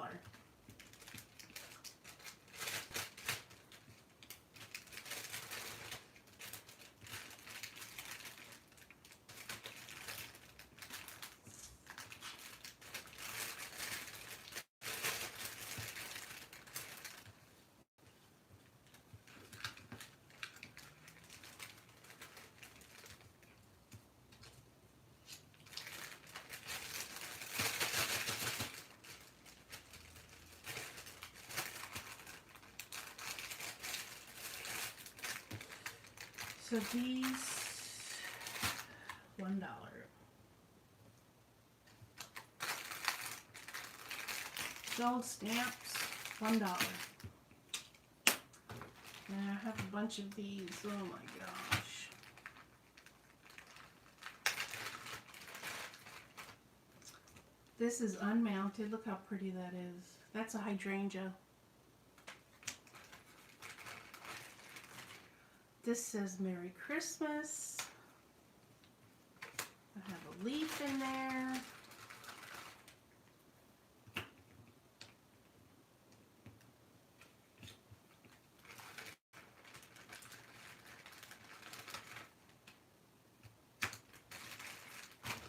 So these, $1. Gold stamps, $1. And I have a bunch of these. Oh my gosh. This is unmounted. Look how pretty that is. That's a hydrangea. This says Merry Christmas. I have a leaf in there.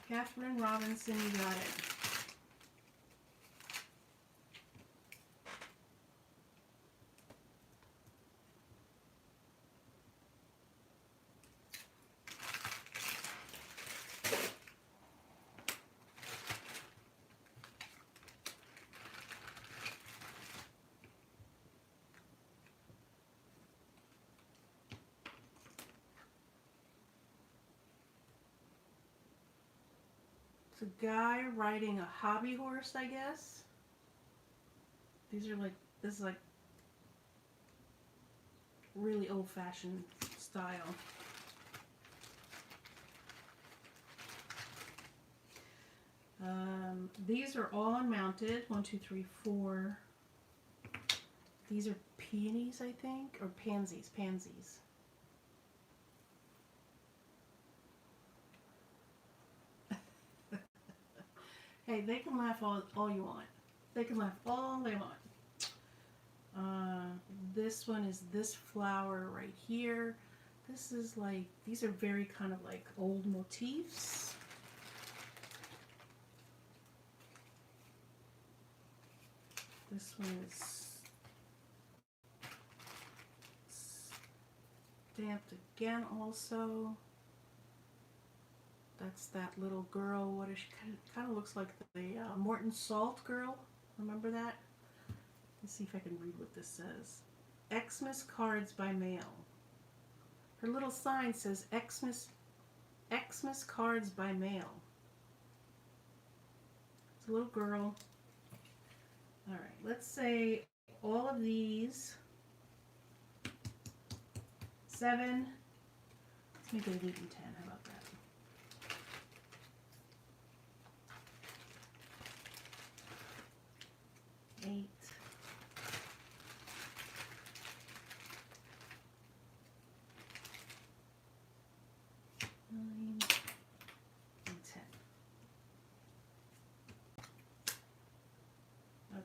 Catherine Robinson, you got it. It's a guy riding a hobby horse, I guess. These are like, this is like really old-fashioned style. These are all unmounted. 1, 2, 3, 4. These are peonies, I think, or pansies. Pansies. Hey, they can laugh all you want. They can laugh all they want. This one is this flower right here. This is like, these are very kind of like old motifs. This one is stamped again also. That's that little girl. What is she? Kind of looks like the Morton Salt girl. Remember that? Let's see if I can read what this says. Xmas cards by mail. Her little sign says Xmas cards by mail. It's a little girl. All right, let's say all of these. 7. Let's make it 8 and 10. How about that? 8. 9 and 10. Okay.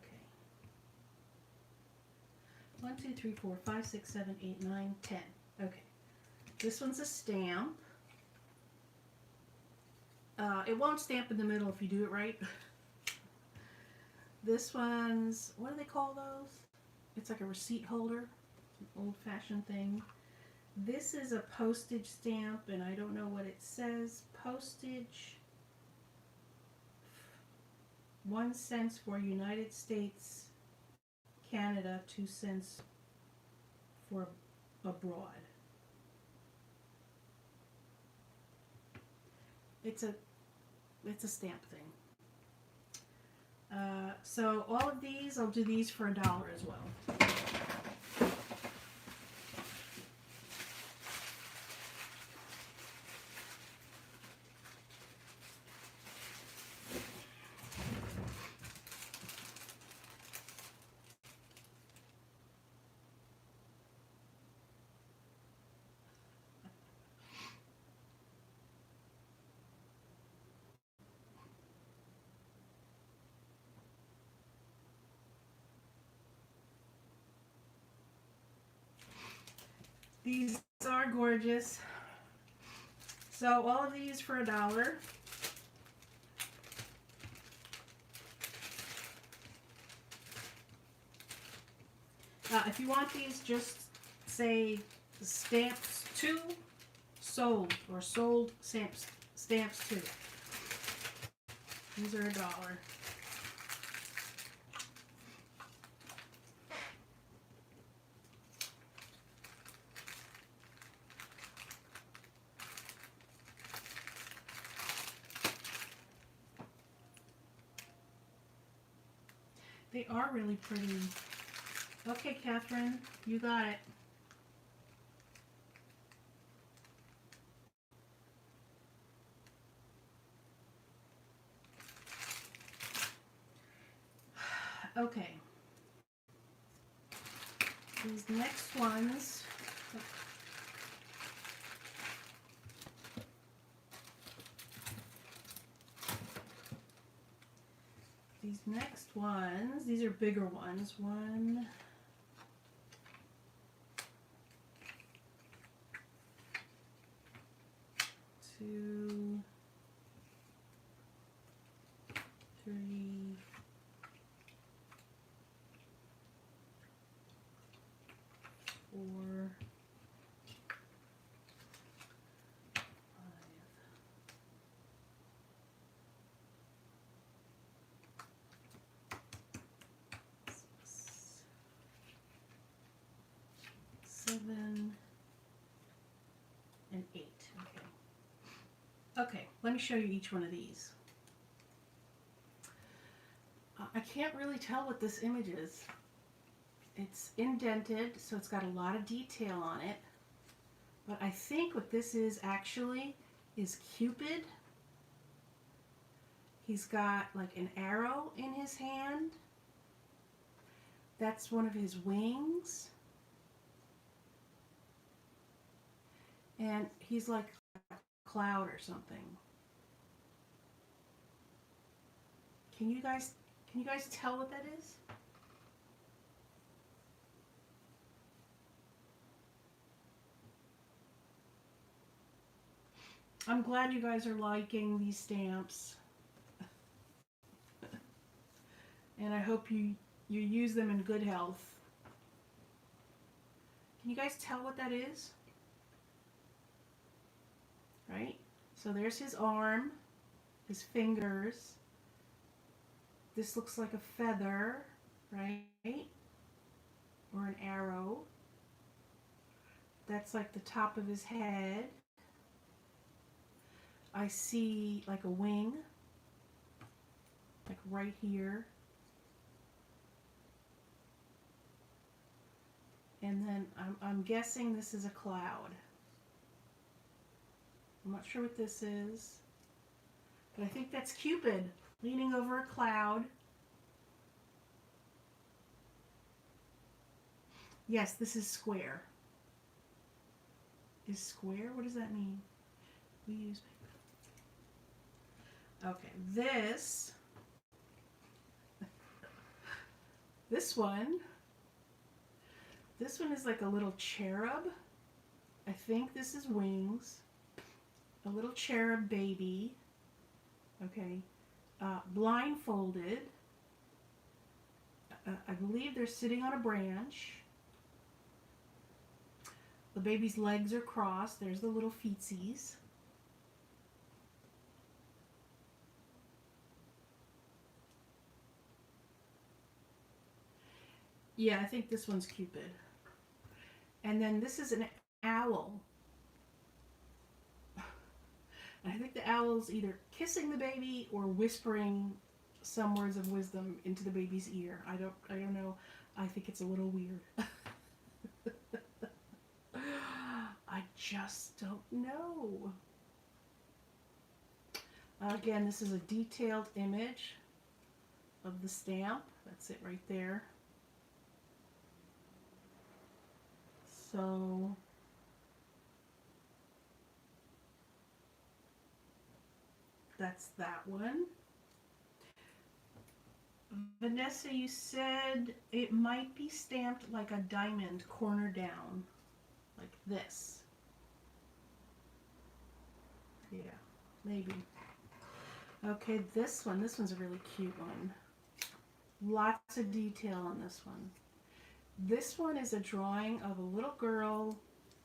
1, 2, 3, 4, 5, 6, 7, 8, 9, 10. Okay. This one's a stamp. It won't stamp in the middle if you do it right. This one's, what do they call those? It's like a receipt holder. It's an old-fashioned thing. This is a postage stamp, and I don't know what it says. Postage, 1 cent for United States, Canada, 2 cents for abroad. It's a stamp thing. So all of these, I'll do these for $1 as well. These are gorgeous. So all of these for $1. If you want these, just say stamps 2 sold, or sold stamps 2. These are $1. They are really pretty. Okay, Catherine, you got it. Okay. These next ones. These next ones, these are bigger ones. 1, 2, 3, 4, 5, 6, 7, and 8. Okay. Okay, let me show you each one of these. I can't really tell what this image is. It's indented, so it's got a lot of detail on it. But I think what this is actually is Cupid. He's got like an arrow in his hand. That's one of his wings. And he's like a cloud or something. Can you guys tell what that is? I'm glad you guys are liking these stamps. And I hope you use them in good health. Can you guys tell what that is? Right? So there's his arm, his fingers. This looks like a feather, right? Or an arrow. That's like the top of his head. I see like a wing, like right here. And then I'm guessing this is a cloud. I'm not sure what this is, but I think that's Cupid leaning over a cloud. Yes, this is square. Is square? What does that mean? We use paper. Okay, this one is like a little cherub. I think this is wings. A little cherub baby. Okay, blindfolded. I believe they're sitting on a branch. The baby's legs are crossed. There's the little feetsies. Yeah, I think this one's Cupid. And then this is an owl. I think the owl's either kissing the baby or whispering some words of wisdom into the baby's ear. I don't know. I think it's a little weird. I just don't know. Again, this is a detailed image of the stamp. That's it right there. So that's that one. Vanessa, you said it might be stamped like a diamond, corner down, like this. Yeah, maybe. Okay, this one's a really cute one. Lots of detail on this one. This one is a drawing of a little girl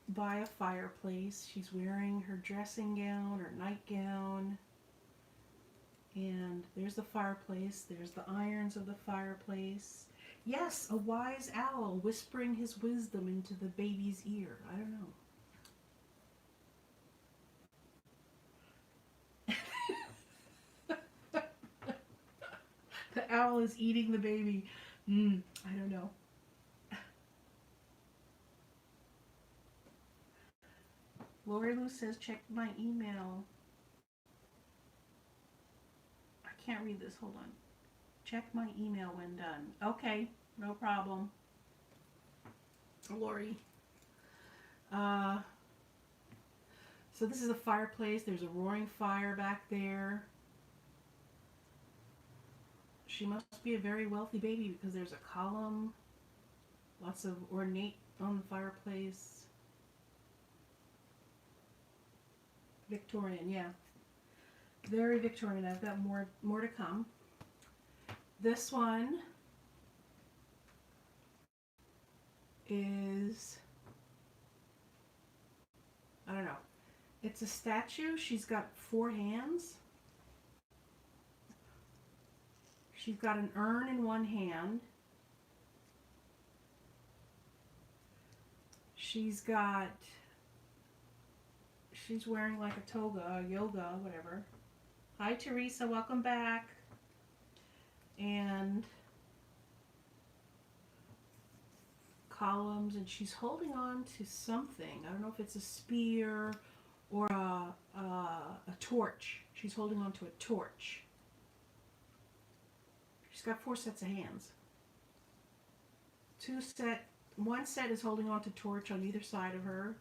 by a fireplace. She's wearing her dressing gown or nightgown. And there's the fireplace. There's the irons of the fireplace. Yes, a wise owl whispering his wisdom into the baby's ear. I don't know. The owl is eating the baby. I don't know. Lori Lou says, check my email. I can't read this. Hold on. Check my email when done. Okay, no problem. Lori. So this is a fireplace. There's a roaring fire back there. She must be a very wealthy baby because there's a column. Lots of ornate on the fireplace. Victorian, yeah. Very Victorian. I've got more to come. This one is, I don't know. It's a statue. She's got 4 hands. She's got an urn in one hand. She's wearing like a toga, yoga, whatever. Hi Teresa, welcome back. And columns, and she's holding on to something. I don't know if it's a spear or a torch. She's holding on to a torch. She's got 4 sets of hands. One set is holding on to torch on either side of her.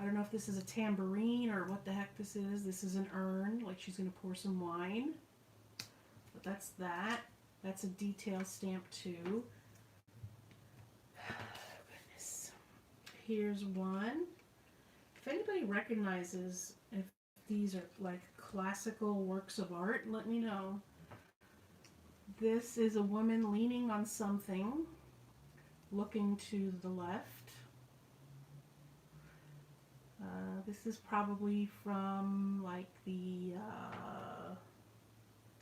I don't know if this is a tambourine or what the heck this is. This is an urn, like she's going to pour some wine. But that's that. That's a detail stamp too. Goodness. Here's one. If anybody recognizes if these are like classical works of art, let me know. This is a woman leaning on something, looking to the left. This is probably from like the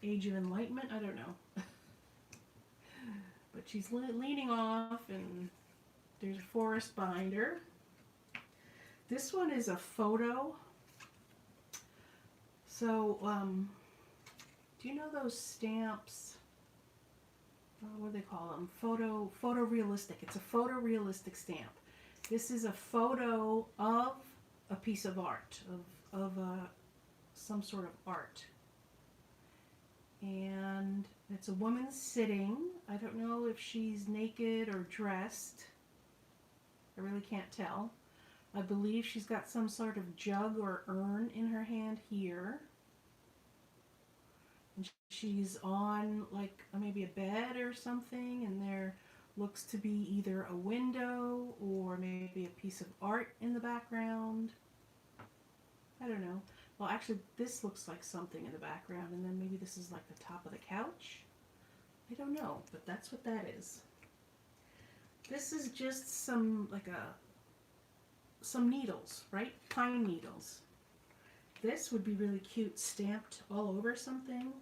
Age of Enlightenment. I don't know. But she's leaning off and there's a forest behind her. This one is a photo. So, do you know those stamps? What do they call them? Photorealistic. It's a photorealistic stamp. This is a photo of a piece of art, of some sort of art. And it's a woman sitting. I don't know if she's naked or dressed. I really can't tell. I believe she's got some sort of jug or urn in her hand here. And she's on like maybe a bed or something, and there looks to be either a window or maybe a piece of art in the background. I don't know. Well, actually, this looks like something in the background, and then maybe this is like the top of the couch. I don't know, but that's what that is. This is just some needles, right? Pine needles. This would be really cute stamped all over something.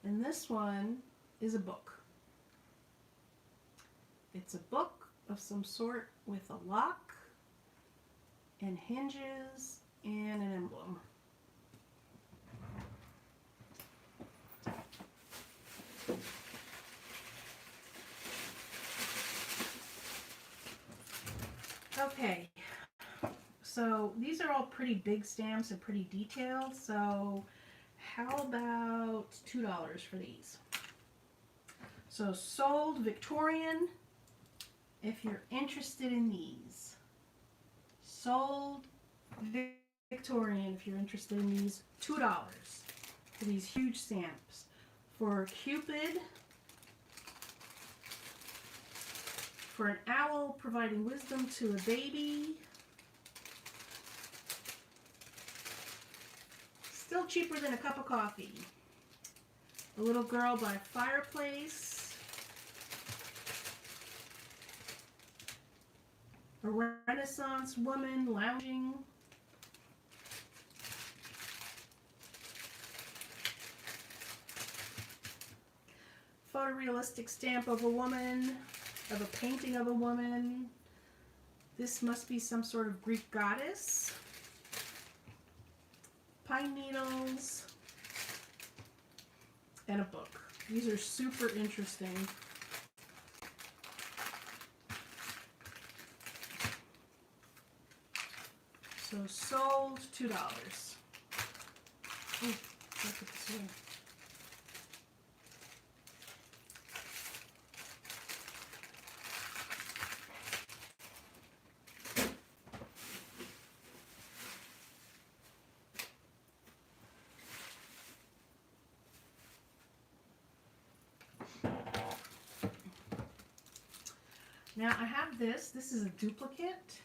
And this one is a book. It's a book of some sort with a lock and hinges and an emblem. Okay, so these are all pretty big stamps and pretty detailed, so how about $2 for these? So sold Victorian, if you're interested in these. Sold Victorian, if you're interested in these, $2 for these huge stamps. For Cupid, for an owl providing wisdom to a baby. Still cheaper than a cup of coffee. A little girl by a fireplace. A Renaissance woman lounging. Photorealistic stamp of a woman, of a painting of a woman. This must be some sort of Greek goddess. Pine needles. And a book. These are super interesting. So sold $2. Oh, look at this one. Now I have this. This is a duplicate.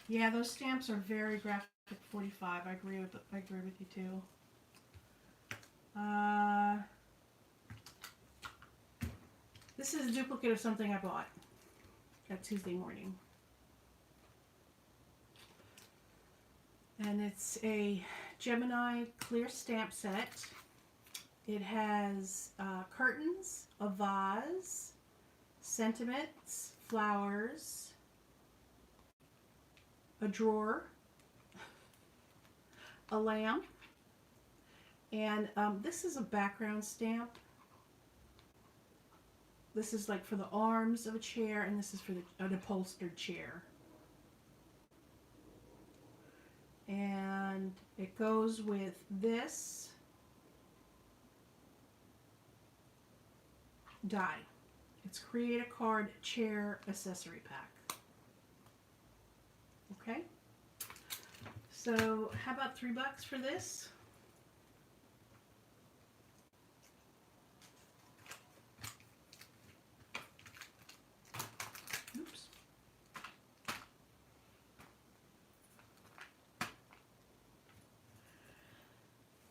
Yeah, those stamps are very graphic 45. I agree with you too. This is a duplicate of something I bought that Tuesday morning. And it's a Gemini clear stamp set. It has curtains, a vase, sentiments, flowers, a drawer, a lamp, and this is a background stamp. This is like for the arms of a chair, and this is for an upholstered chair. And it goes with this die. It's Create a Card Chair Accessory Pack. Okay? So, how about $3 for this? Oops.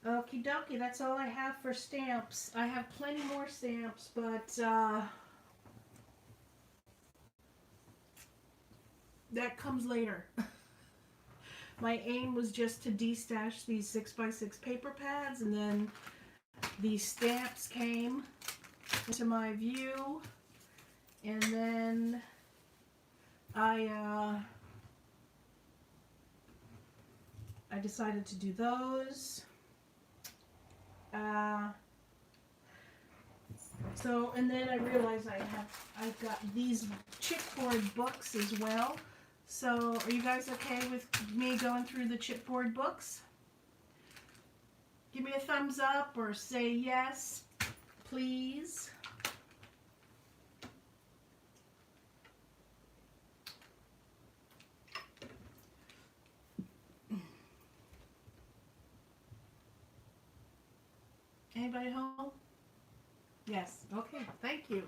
Okie dokie, that's all I have for stamps. I have plenty more stamps, but that comes later. My aim was just to destash these 6x6 paper pads, and then these stamps came into my view, and then I decided to do those. And then I realized I've got these chipboard books as well. So, are you guys okay with me going through the chipboard books? Give me a thumbs up or say yes, please. Anybody home? Yes. Okay. Thank you.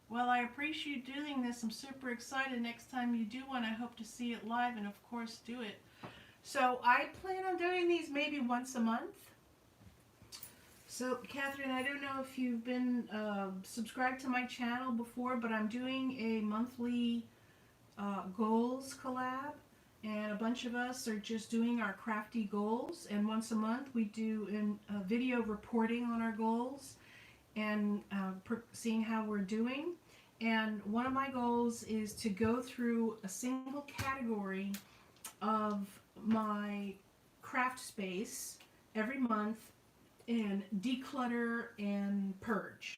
Well, I appreciate you doing this. I'm super excited. Next time you do one, I hope to see it live and, of course, do it. So I plan on doing these maybe once a month. So, Catherine, I don't know if you've been subscribed to my channel before, but I'm doing a monthly goals collab. And a bunch of us are just doing our crafty goals. And once a month, we do a video reporting on our goals and seeing how we're doing. And one of my goals is to go through a single category of my craft space every month and declutter and purge.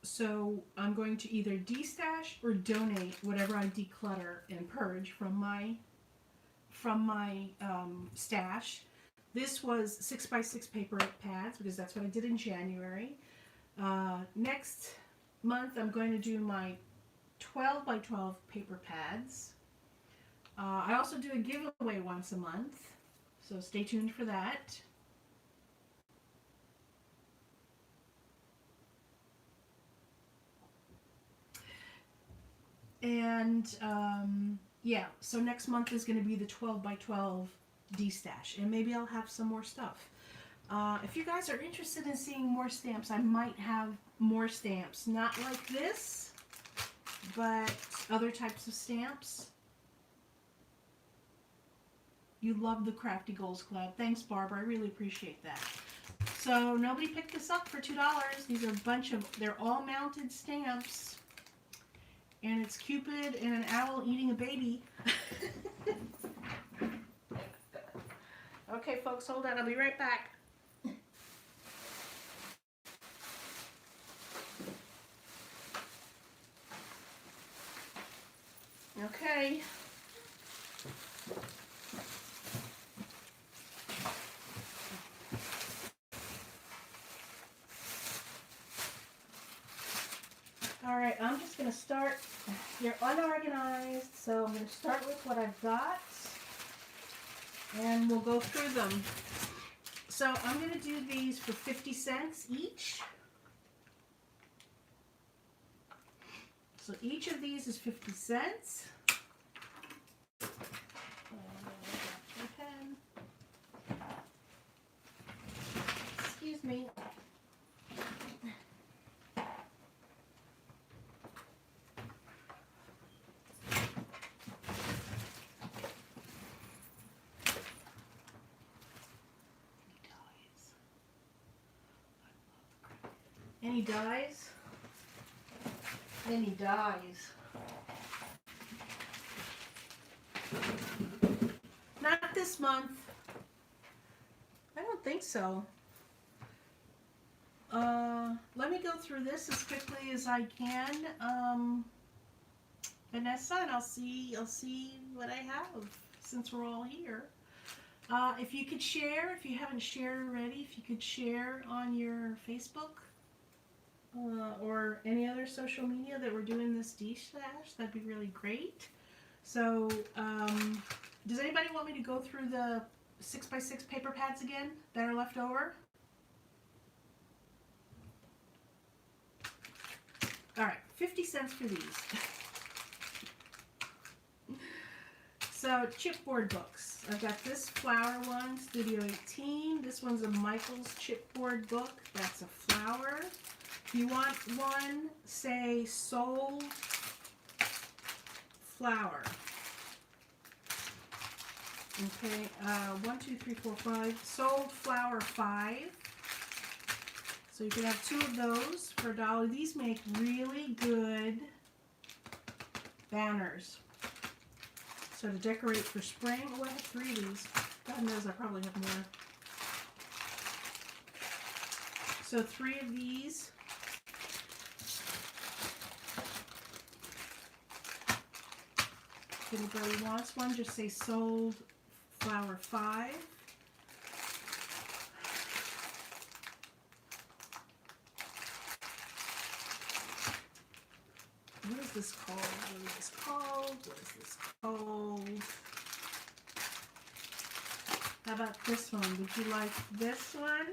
So I'm going to either destash or donate whatever I declutter and purge from my stash. This was 6x6 paper pads because that's what I did in January. Next month I'm going to do my 12x12 paper pads. I also do a giveaway once a month, so stay tuned for that. And yeah, so next month is going to be the 12x12 destash, and maybe I'll have some more stuff. If you guys are interested in seeing more stamps, I might have more stamps. Not like this, but other types of stamps. You love the Crafty Goals Club. Thanks, Barbara. I really appreciate that. So nobody picked this up for $2. These are a bunch of, they're all mounted stamps. And it's Cupid and an owl eating a baby. Okay, folks, hold on. I'll be right back. Okay. All right, I'm just going to start. You're unorganized, so I'm going to start with what I've got, and we'll go through them. So I'm going to do these for 50 cents each. So each of these is 50 cents. Excuse me. Any dies? Any dies? Not this month. I don't think so. Let me go through this as quickly as I can, Vanessa, and I'll see what I have since we're all here. If you could share, if you haven't shared already, if you could share on your Facebook or any other social media that we're doing this Destash, that'd be really great. So, does anybody want me to go through the 6x6 paper pads again that are left over? All right, 50 cents for these. So, chipboard books. I've got this flower one, Studio 18. This one's a Michael's chipboard book. That's a flower. If you want one, say sold flower. Okay, 1, 2, 3, 4, 5. Sold flower 5. So you can have 2 of those for $1. These make really good banners. So to decorate for spring. Oh, I have 3 of these. God knows I probably have more. So 3 of these. If anybody wants one, just say sold flower 5. What is this called? What is this called? What is this called? How about this one? Would you like this one?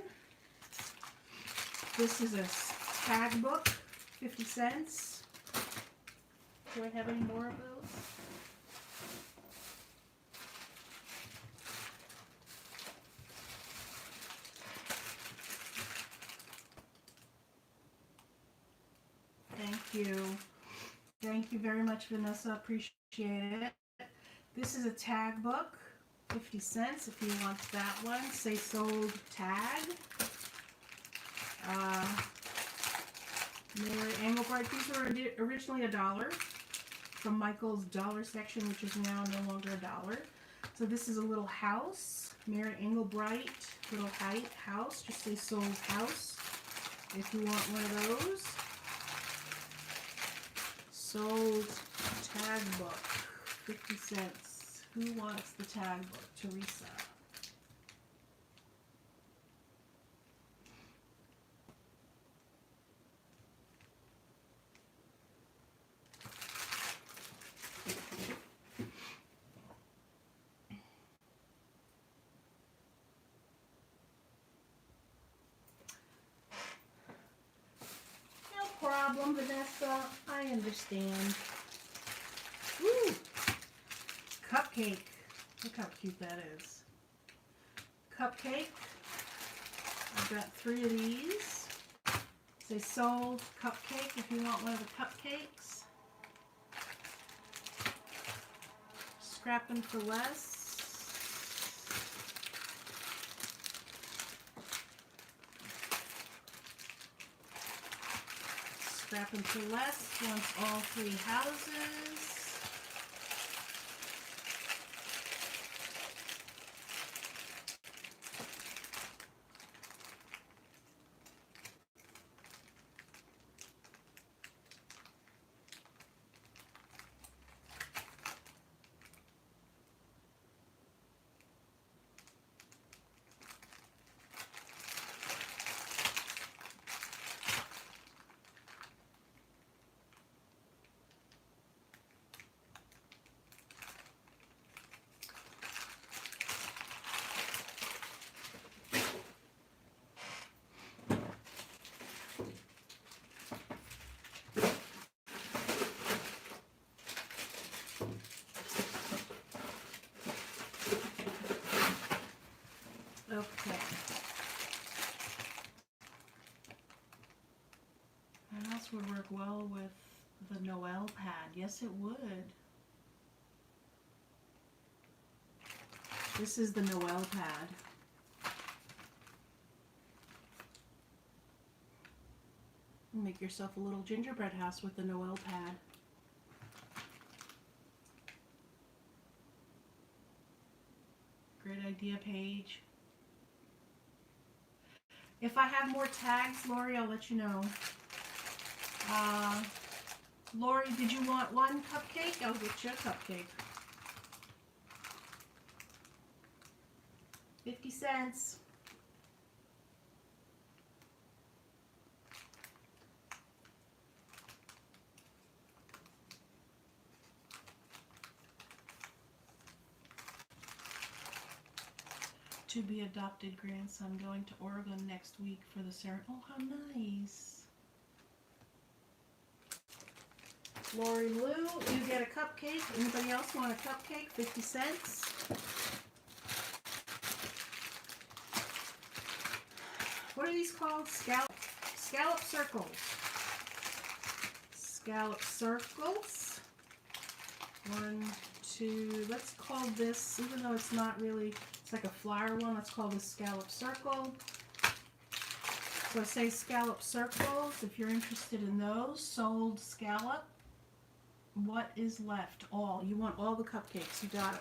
This is a tag book, 50 cents. Do I have any more of those? Thank you. Thank you very much, Vanessa. Appreciate it. This is a tag book, 50 cents. If you want that one, say sold tag. Mary Engelbright. These were originally $1 from Michael's dollar section, which is now no longer $1. So this is a little house. Mary Engelbright, little house. Just say sold house if you want one of those. Sold tag book, 50 cents. Who wants the tag book? Teresa. No problem, Vanessa. I understand. Woo! Cupcake. Look how cute that is. Cupcake. I've got 3 of these. Say sold cupcake if you want one of the cupcakes. Scrapping for less. Scrapping for less wants all 3 houses. well with the Noel pad. Yes, it would. This is the Noel pad. Make yourself a little gingerbread house with the Noel pad. Great idea, Paige. If I have more tags, Lori, I'll let you know. Lori, did you want one cupcake? I'll get you a cupcake. 50 cents. To be adopted grandson going to Oregon next week for the ceremony. Oh, how nice. Lori Lou, you get a cupcake. Anybody else want a cupcake? 50 cents. What are these called? Scallop circles. Scallop circles. 1, 2, let's call this, even though it's not really, it's like a flower one, let's call this scallop circle. So I say scallop circles, if you're interested in those, sold scallop. What is left? All. You want all the cupcakes, you got it.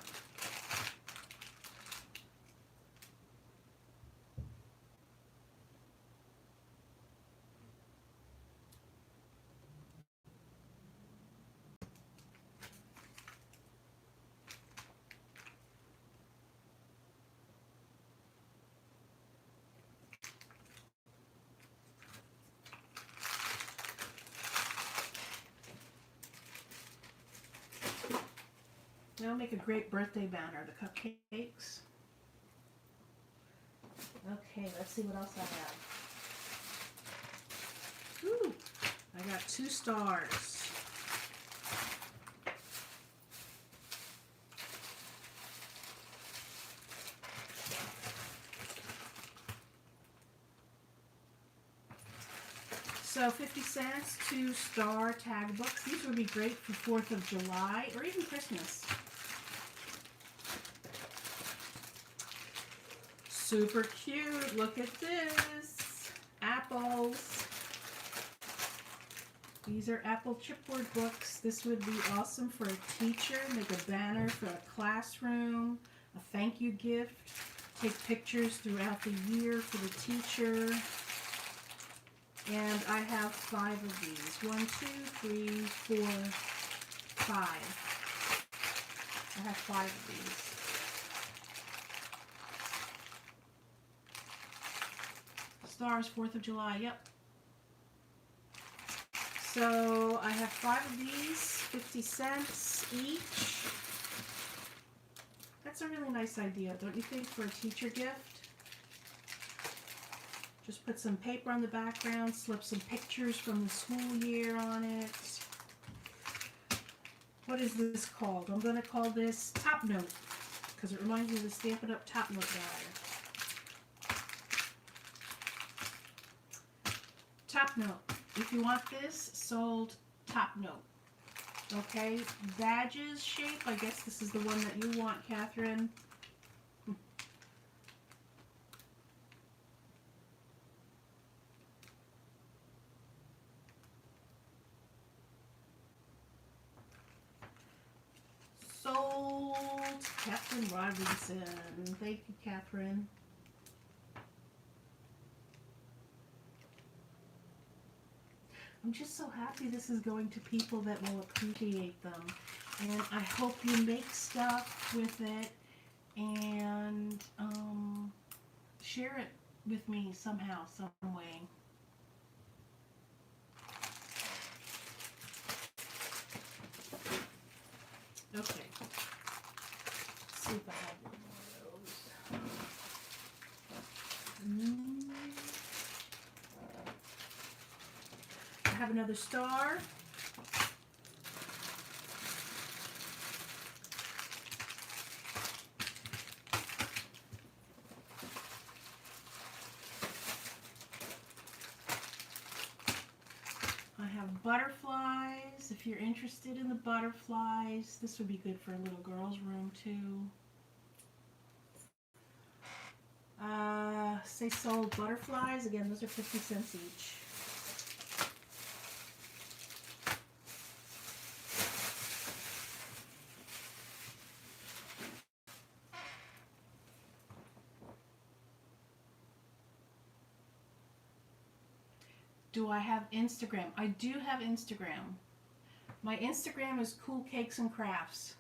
That'll make a great birthday banner, the cupcakes. Okay, let's see what else I have. Ooh, I got 2 stars. So 50 cents, 2 star tag books. These would be great for 4th of July or even Christmas. Super cute. Look at this. Apples. These are apple chipboard books. This would be awesome for a teacher. Make a banner for a classroom, a thank you gift. Take pictures throughout the year for the teacher. And I have 5 of these. 1, 2, 3, 4, 5. I have 5 of these. Stars, 4th of July, yep. So I have 5 of these, 50 cents each. That's a really nice idea, don't you think, for a teacher gift? Just put some paper on the background, slip some pictures from the school year on it. What is this called? I'm going to call this Top Note, because it reminds me of the Stampin' Up! Top Note guy. Top Note. If you want this, sold Top Note. Okay, badges shape. I guess this is the one that you want, Catherine. Sold Catherine Robinson. Thank you, Catherine. I'm just so happy this is going to people that will appreciate them. And I hope you make stuff with it and share it with me somehow, some way. Okay. Let's see if I have one more of those. I have another star. I have butterflies. If you're interested in the butterflies, this would be good for a little girl's room too. Say sold butterflies. Again, those are 50 cents each. Do I have Instagram? I do have Instagram. My Instagram is Cool Cakes and Crafts.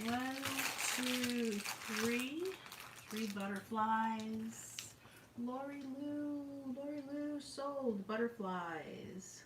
One, two, three. Three butterflies. Lori Lou sold butterflies.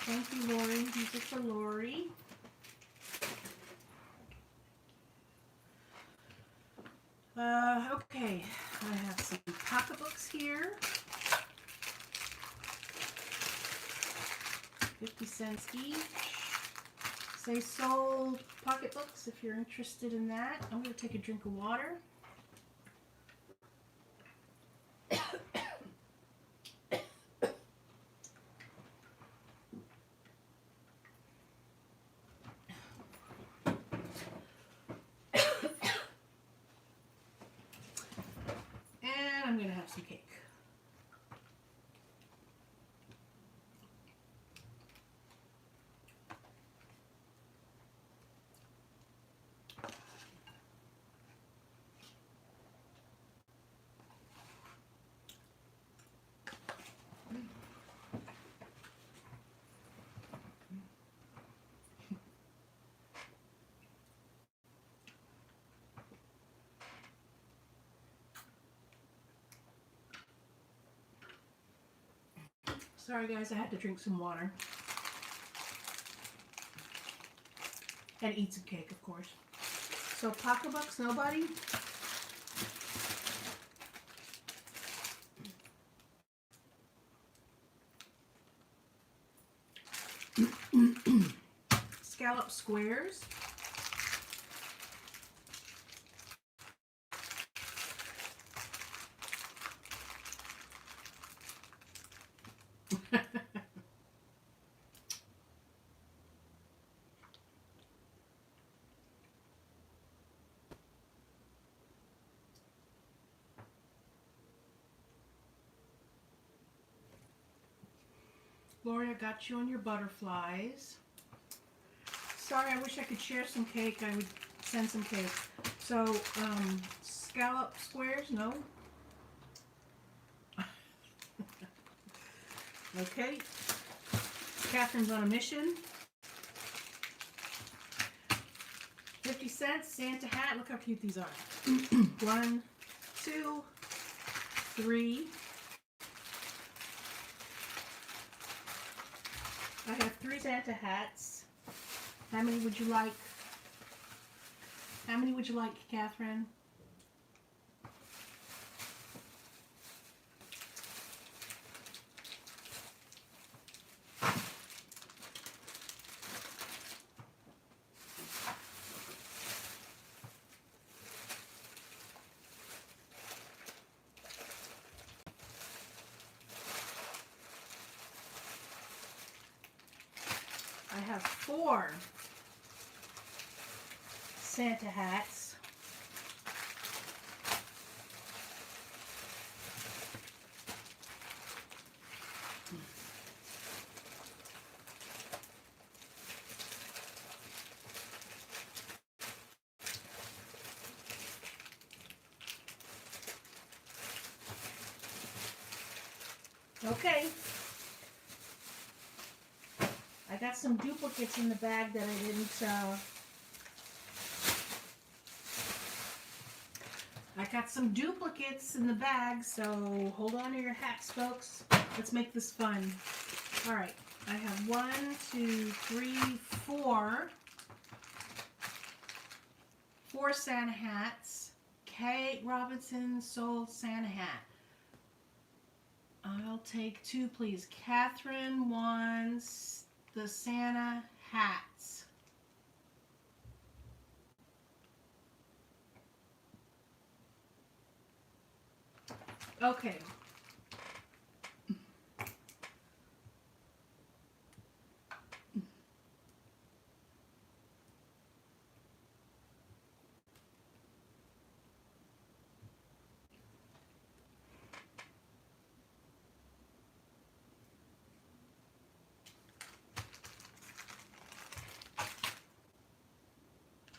Thank you, Lori. These are for Lori. Okay, I have some pocketbooks here. 50 cents each. Say sold pocketbooks if you're interested in that. I'm going to take a drink of water. And I'm going to have some cake. Sorry guys, I had to drink some water. And eat some cake, of course. So pocketbooks, nobody? Scallop squares. Gloria, got you on your butterflies. Sorry, I wish I could share some cake. I would send some cake. So, scallop squares, no? Okay. Catherine's on a mission. 50 cents, Santa hat. Look how cute these are. 1, 2, 3. I have 3 Santa hats. How many would you like? How many would you like, Catherine? I have 4. Santa hats. Okay. I got some duplicates in the bag that I didn't, so hold on to your hats, folks. Let's make this fun. All right, I have 1, 2, 3, 4 Santa hats. Kate Robinson sold Santa hat. I'll take 2, please. Catherine wants the Santa hats. Okay.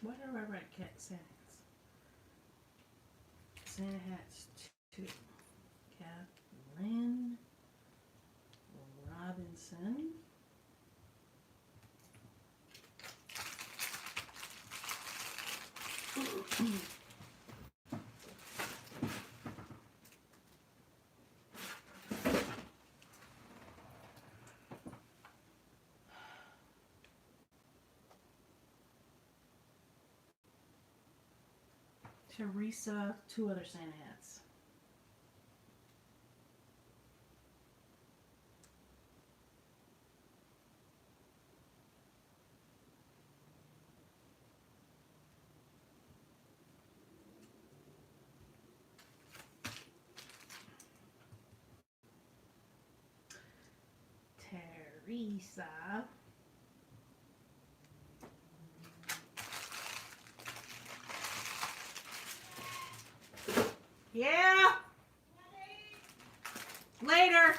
What are I write? Santa hats. Santa hats 2. Kathleen Robinson. Teresa, 2 other Santa hats. Teresa. Yeah. Later.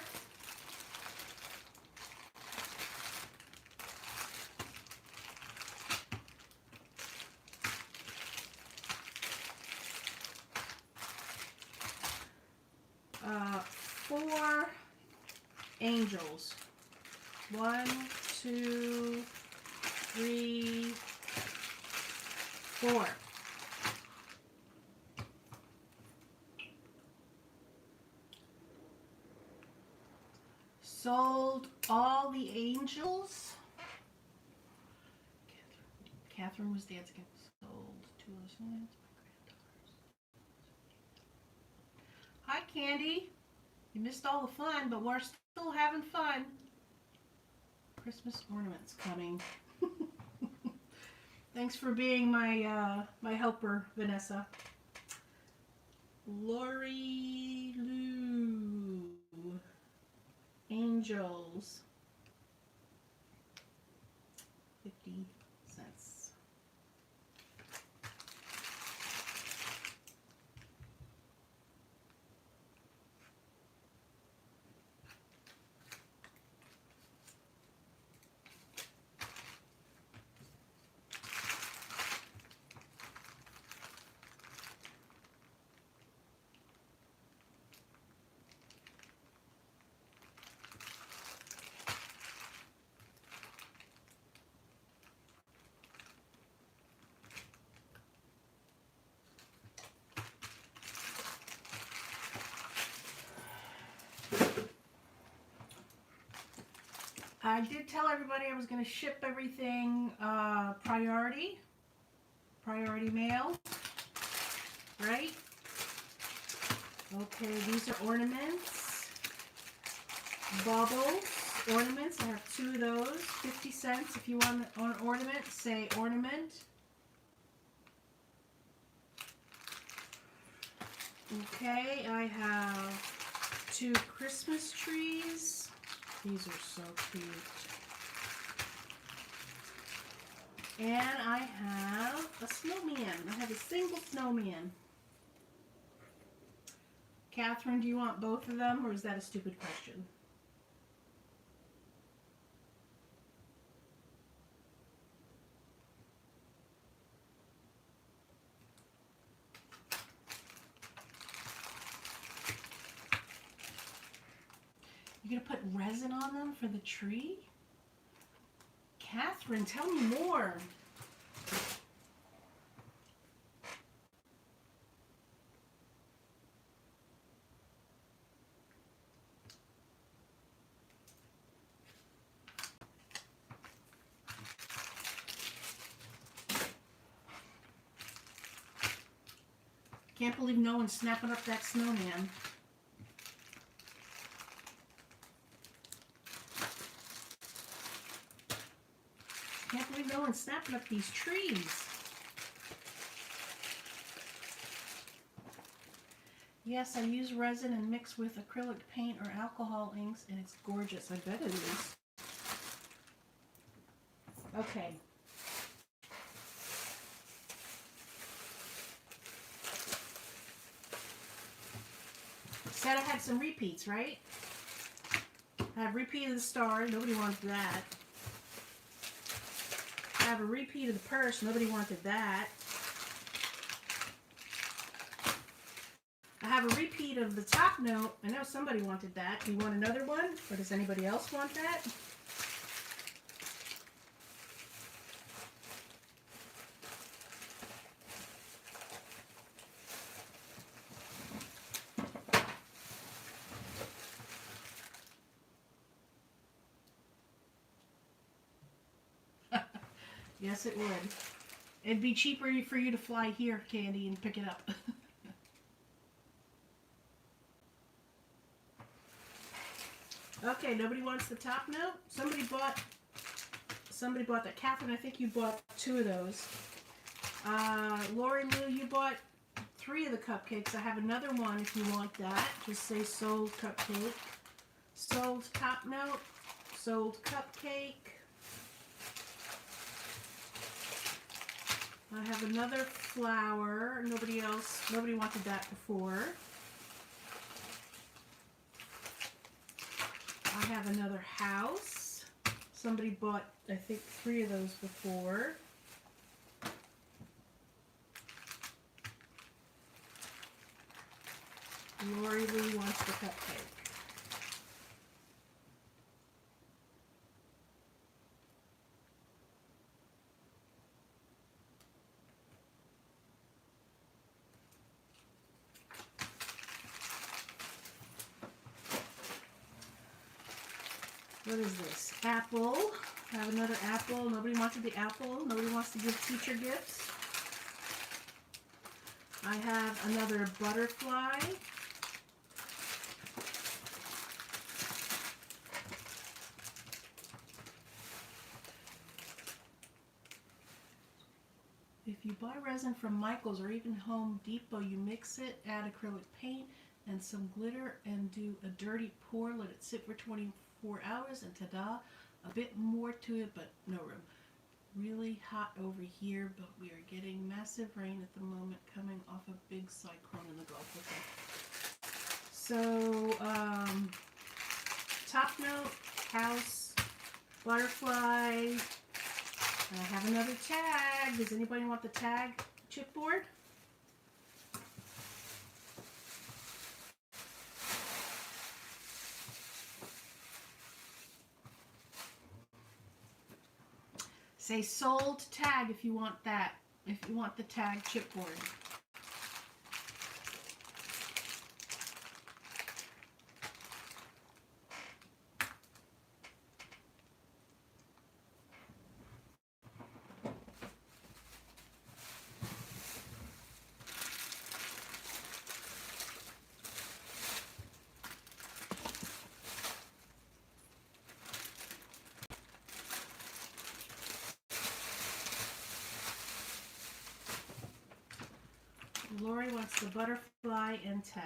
Uh, 4 angels. 1, 2, 3, 4. Sold all the angels. Catherine was dancing. Sold 2 of those. Hi, Candy. You missed all the fun, but we're still having fun. Christmas ornaments coming. Thanks for being my my helper, Vanessa. Lori Lou. Angels. 50 cents. I did tell everybody I was going to ship everything priority mail, right? Okay, these are ornaments, baubles, ornaments. I have 2 of those, 50 cents. If you want an ornament, say ornament. Okay, I have 2 Christmas trees. These are so cute. And I have a snowman. I have a single snowman. Catherine, do you want both of them, or is that a stupid question? You're going to put resin on them for the tree? Catherine, tell me more. Can't believe no one's snapping up that snowman. Can't believe no one's snapping up these trees. Yes, I use resin and mix with acrylic paint or alcohol inks, and it's gorgeous. I bet it is. Okay. Said I had some repeats, right? I have repeat of the star. Nobody wanted that. I have a repeat of the purse. Nobody wanted that. I have a repeat of the top note. I know somebody wanted that. Do you want another one? Or does anybody else want that? Yes, it would. It'd be cheaper for you to fly here, Candy, and pick it up. Okay, nobody wants the top note? Somebody bought that. Catherine, I think you bought 2 of those. Lori Lou, you bought 3 of the cupcakes. I have another one if you want that. Just say sold cupcake. Sold top note. Sold cupcake. I have another flower. Nobody wanted that before. I have another house. Somebody bought, I think, 3 of those before. Lori Lee wants the cupcake. What is this? Apple. I have another apple. Nobody wanted the apple. Nobody wants to give teacher gifts. I have another butterfly. If you buy resin from Michael's or even Home Depot, you mix it, add acrylic paint and some glitter and do a dirty pour. Let it sit for 24 hours and ta-da, a bit more to it, but no room. Really hot over here, but we are getting massive rain at the moment coming off a big cyclone in the Gulf. Okay. So, top note, house, butterfly. I have another tag. Does anybody want the tag chipboard? Say sold tag if you want that. If you want the tag chipboard. Lori wants the butterfly and tag.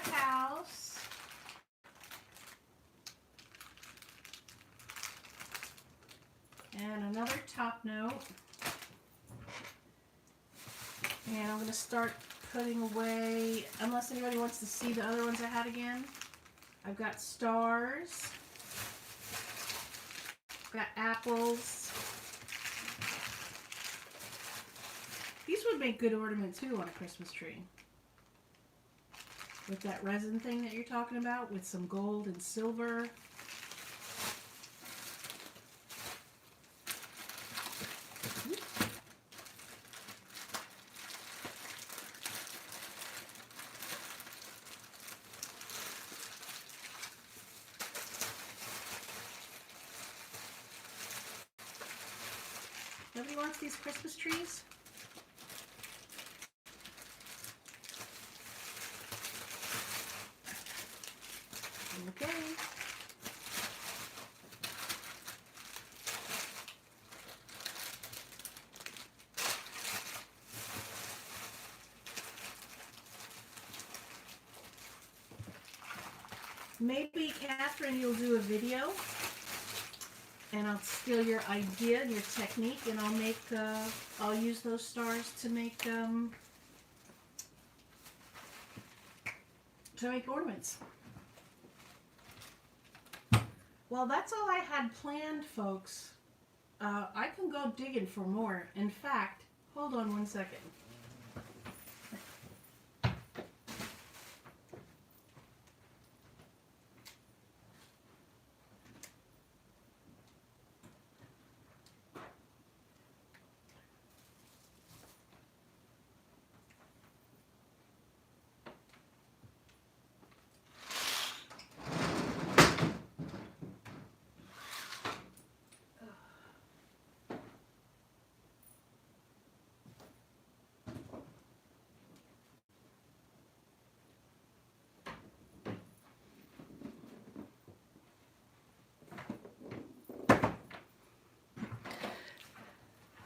house. And another top note. And I'm going to start putting away, unless anybody wants to see the other ones I had again. I've got stars. Got apples. These would make good ornament too on a Christmas tree. With that resin thing that you're talking about, with some gold and silver. Nobody wants these Christmas trees? Okay. Maybe, Catherine, you'll do a video and I'll steal your idea, your technique, and I'll use those stars to make ornaments. Well, that's all I had planned, folks. I can go digging for more. In fact, hold on one second.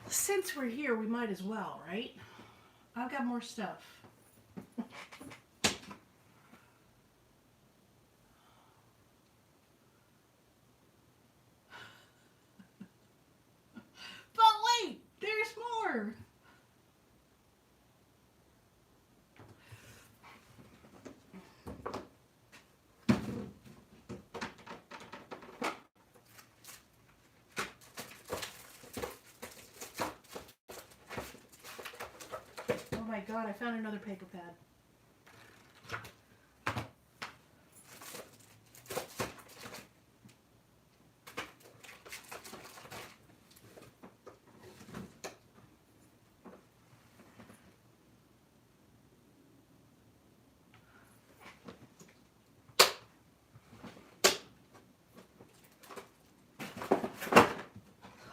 Since we're here, we might as well, right? I've got more stuff. But wait, there's more. Oh my God, I found another paper pad.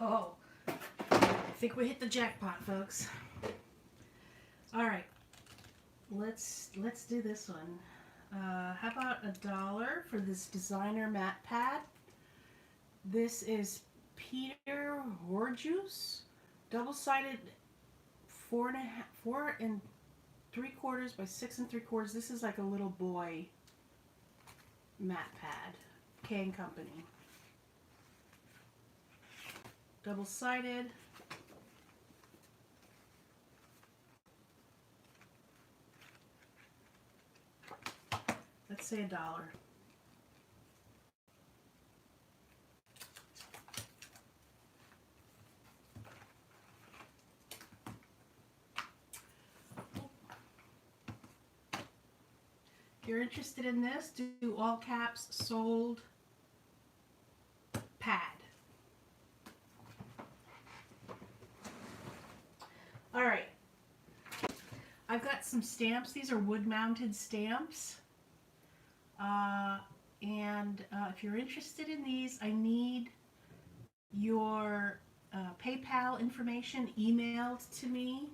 Oh, I think we hit the jackpot, folks. All right, let's do this one. How about $1 for this designer matte pad? This is Peter Horjuice, double-sided 4 3/4 by 6 3/4. This is like a little boy matte pad, K & Company. Double-sided. Let's say $1. If you're interested in this, do all caps sold pad. All right. I've got some stamps. These are wood-mounted stamps. If you're interested in these, I need your PayPal information emailed to me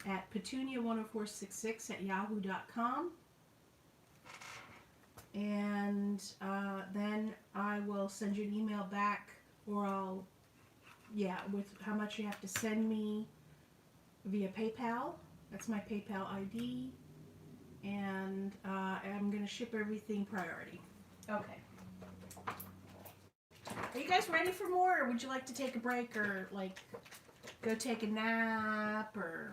at petunia10466@yahoo.com. And then I will send you an email back, or with how much you have to send me via PayPal. That's my PayPal ID. and I'm going to ship everything priority. Okay. Are you guys ready for more, or would you like to take a break, or like go take a nap, or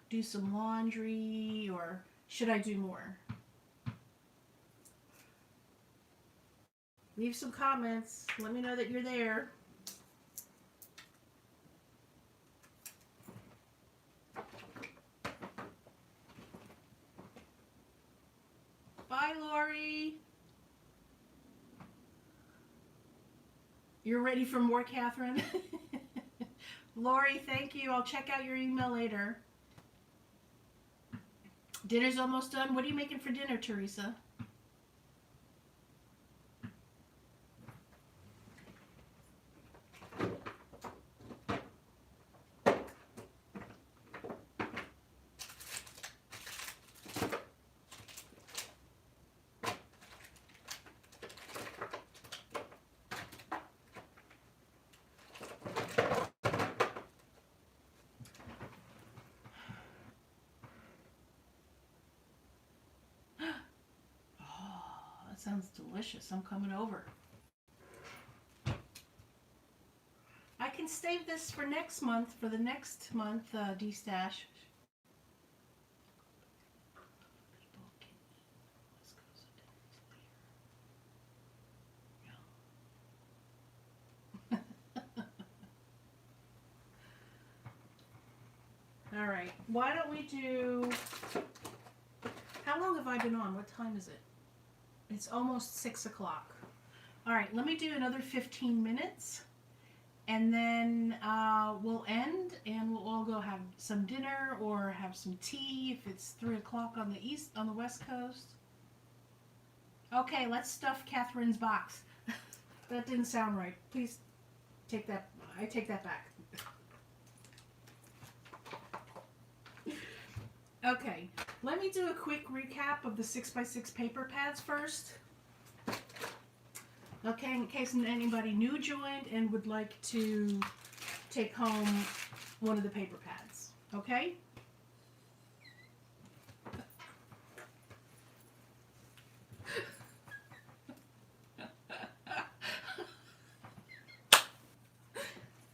do some laundry, or should I do more? Leave some comments. Let me know that you're there. Bye, Lori. You're ready for more, Catherine? Lori, thank you. I'll check out your email later. Dinner's almost done. What are you making for dinner, Teresa? Sounds delicious. I'm coming over. I can save this for next month, for the next month, Destash. All right. Why don't we do... How long have I been on? What time is it? It's almost 6 o'clock. All right, let me do another 15 minutes, and then we'll end, and we'll all go have some dinner or have some tea if it's 3 o'clock on the West Coast. Okay, let's stuff Catherine's box. That didn't sound right. Please take that. I take that back. Okay, let me do a quick recap of the 6x6 paper pads first. Okay, in case anybody new joined and would like to take home one of the paper pads. Okay?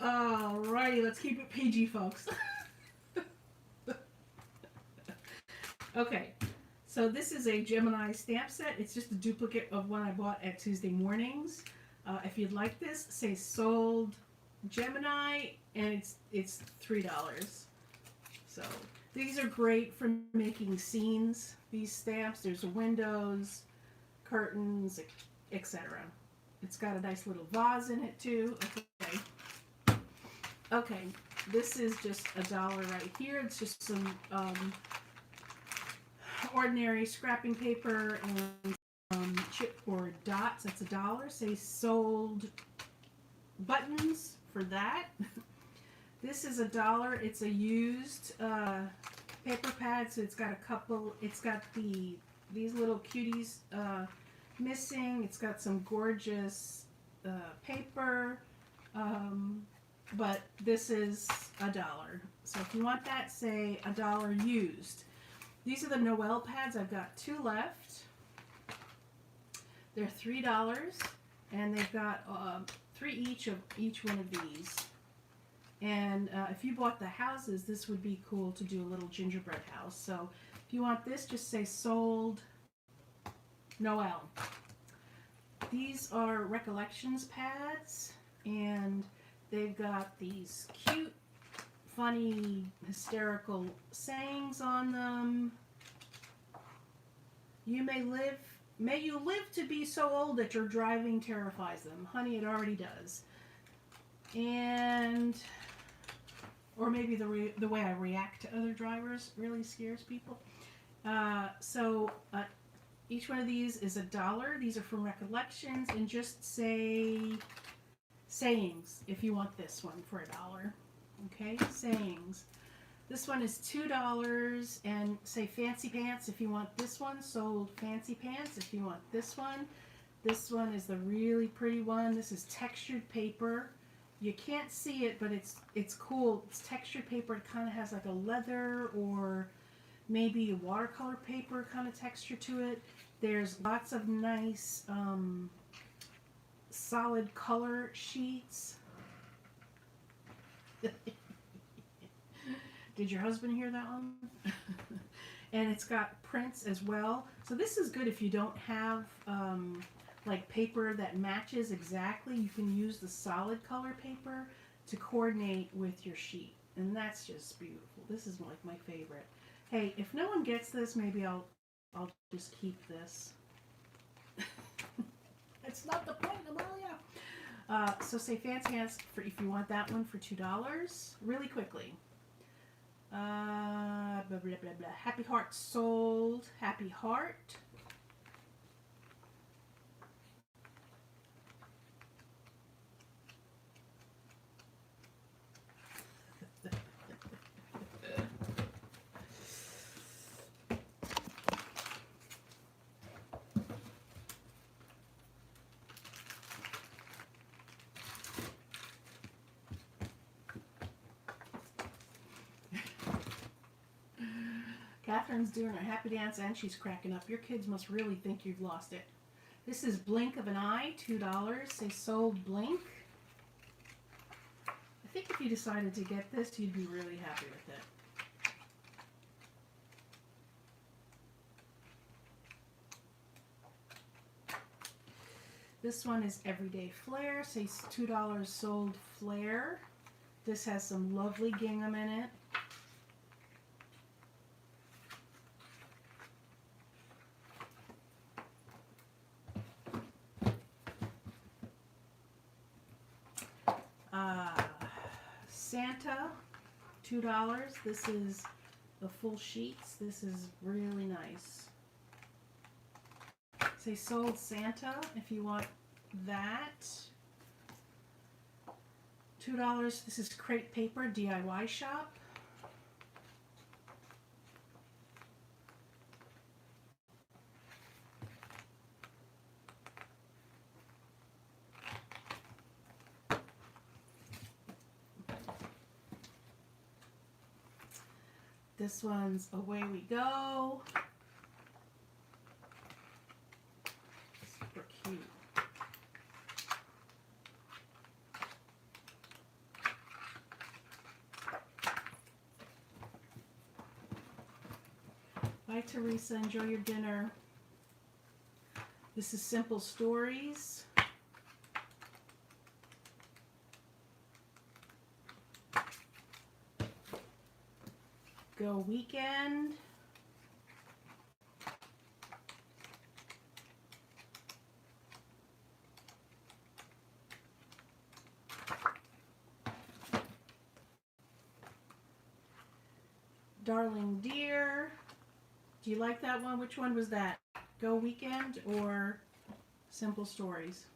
Alrighty, let's keep it PG, folks. Okay, so this is a Gemini stamp set. It's just a duplicate of one I bought at Tuesday Mornings. If you'd like this, say sold Gemini, and it's $3. So these are great for making scenes. These stamps, there's windows, curtains, etc. It's got a nice little vase in it too. Okay. Okay, this is just $1 right here. It's just some ordinary scrapping paper and chipboard dots. That's $1. Say sold buttons for that. This is $1. It's a used paper pad, so it's got a couple. It's got these little cuties missing. It's got some gorgeous paper, but this is $1. So if you want that, say $1 used. These are the Noel pads. I've got 2 left. They're $3, and they've got 3 each of each one of these. And if you bought the houses, this would be cool to do a little gingerbread house. So if you want this, just say sold Noel. These are Recollections pads, and they've got these cute, funny, hysterical sayings on them. May you live to be so old that your driving terrifies them. Honey, it already does. And, or maybe the way I react to other drivers really scares people. Each one of these is $1. These are from Recollections, and just say sayings if you want this one for $1. Okay, sayings. This one is $2, and say fancy pants if you want this one. Sold fancy pants if you want this one. This one is the really pretty one. This is textured paper. You can't see it, but it's cool. It's textured paper. It kind of has like a leather or maybe a watercolor paper kind of texture to it. There's lots of nice solid color sheets. Did your husband hear that one? And it's got prints as well. So this is good if you don't have like paper that matches exactly. You can use the solid color paper to coordinate with your sheet. And that's just beautiful. This is like my favorite. Hey, if no one gets this, maybe I'll just keep this. It's not the point, Amalia. So say fancy hands for if you want that one for $2. Really quickly. Blah, blah, blah, blah. Happy Heart sold. Happy Heart. Catherine's doing her happy dance and she's cracking up. Your kids must really think you've lost it. This is Blink of an Eye, $2. They sold Blink. I think if you decided to get this, you'd be really happy with it. This one is Everyday Flare. Say $2 sold Flare. This has some lovely gingham in it. Santa, $2. This is the full sheets. This is really nice. Say sold Santa if you want that. $2. This is crepe paper, DIY shop. This one's Away We Go. Super cute. Bye, Teresa. Enjoy your dinner. This is Simple Stories. Go Weekend. Darling Dear. Do you like that one? Which one was that? Go Weekend or Simple Stories?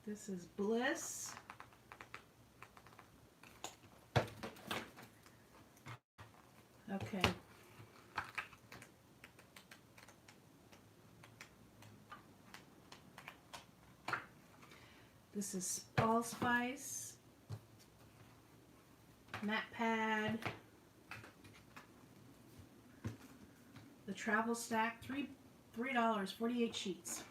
This is Bliss. Okay. This is Allspice. Matte Pad. The Travel Stack, $3, 48 sheets.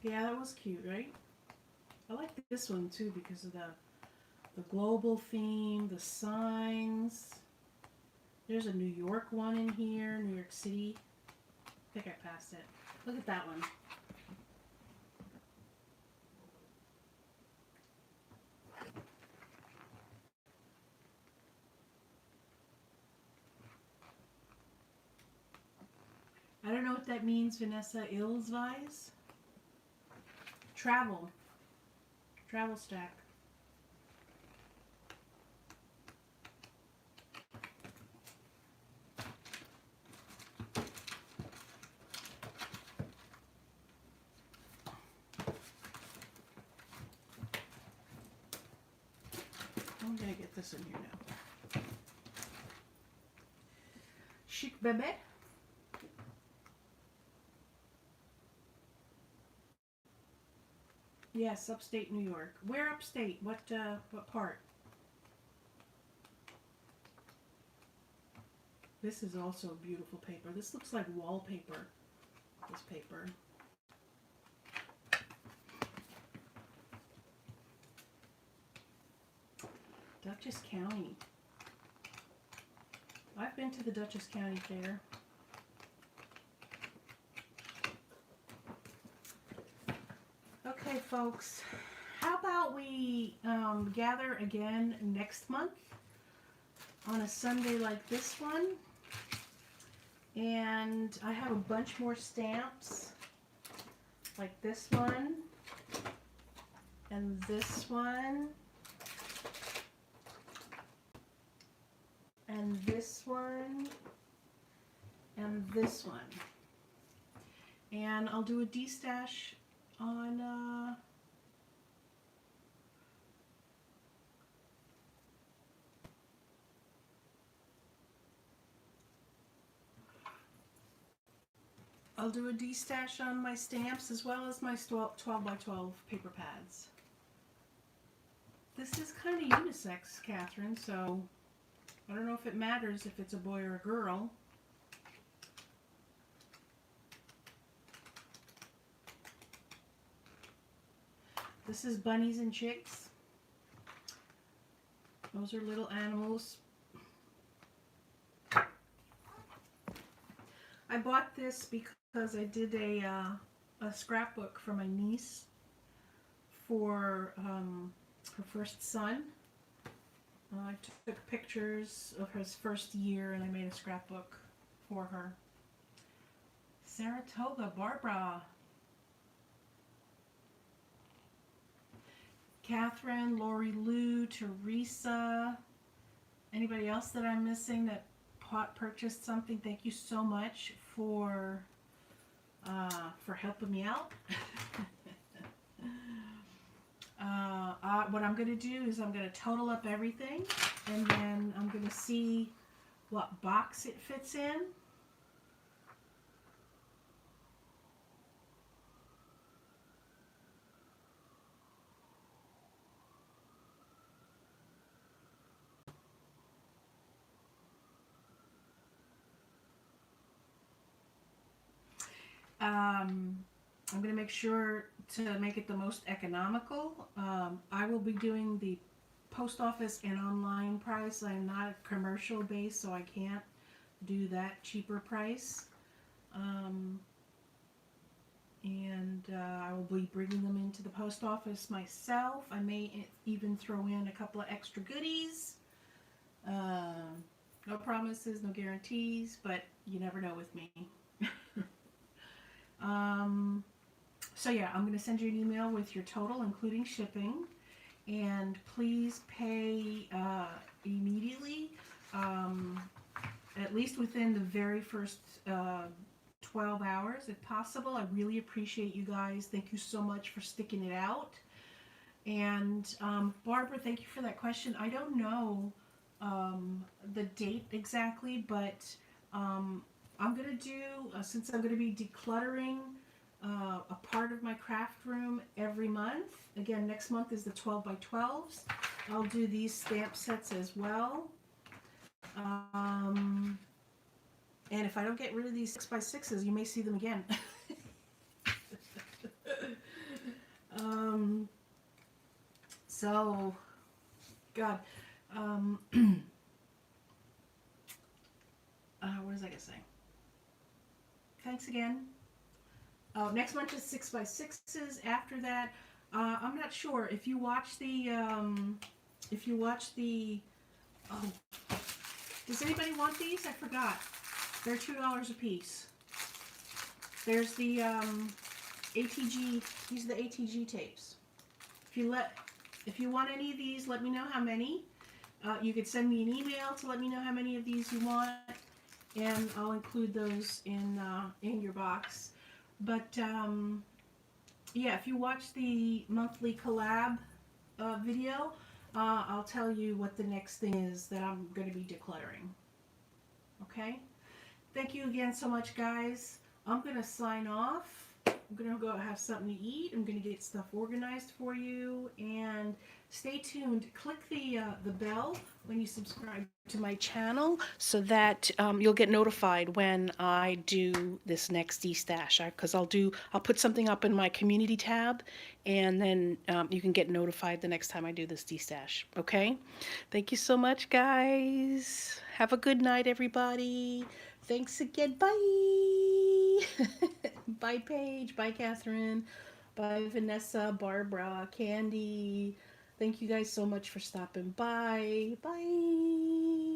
Yeah, that was cute, right? I like this one too because of the global theme, the signs. There's a New York one in here, New York City. I think I passed it. Look at that one. I don't know what that means, Vanessa. Ilsweiss? Travel. Travel stack. I'm going to get this in here now. Bebe? Yes, upstate New York. Where upstate? What part? This is also a beautiful paper. This looks like wallpaper, this paper. Dutchess County. I've been to the Dutchess County Fair. Okay, folks, how about we gather again next month on a Sunday like this one? And I have a bunch more stamps, like this one, and this one, and this one, and this one. And I'll do a destash on I'll do a destash on my stamps as well as my 12 by 12 paper pads. This is kind of unisex, Catherine, so I don't know if it matters if it's a boy or a girl. This is bunnies and chicks. Those are little animals. I bought this because I did a scrapbook for my niece for her first son. I took pictures of his first year and I made a scrapbook for her. Saratoga, Barbara. Catherine, Lori Lou, Teresa. Anybody else that I'm missing that purchased something? Thank you so much for helping me out. What I'm going to do is I'm going to total up everything and then I'm going to see what box it fits in. I'm going to make sure to make it the most economical. I will be doing the post office and online price. I'm not a commercial base, so I can't do that cheaper price. I will be bringing them into the post office myself. I may even throw in a couple of extra goodies. No promises, no guarantees, but you never know with me. So yeah, I'm going to send you an email with your total, including shipping, and please pay immediately, at least within the very first 12 hours, if possible. I really appreciate you guys. Thank you so much for sticking it out. And Barbara, thank you for that question. I don't know the date exactly, but I'm going to do, since I'm going to be decluttering a part of my craft room every month. Again, next month is the 12 by 12s. I'll do these stamp sets as well. And if I don't get rid of these 6 by 6s, you may see them again. So, God, what was I going to say? Thanks again. Next month is 6 by 6s. After that, I'm not sure if you watch the, oh, does anybody want these? I forgot. They're $2 a piece. There's the ATG. These are the ATG tapes. If you want any of these, let me know how many. You could send me an email to let me know how many of these you want, and I'll include those in your box. But yeah, if you watch the monthly collab video, I'll tell you what the next thing is that I'm going to be decluttering. Okay? Thank you again so much, guys. I'm going to sign off. I'm going to go have something to eat. I'm going to get stuff organized for you. And stay tuned. Click the bell when you subscribe to my channel so that you'll get notified when I do this next Destash. Because I'll put something up in my community tab, and then you can get notified the next time I do this Destash. Okay? Thank you so much, guys. Have a good night, everybody. Thanks again. Bye. Bye, Paige. Bye, Catherine. Bye, Vanessa, Barbara, Candy. Thank you guys so much for stopping by. Bye.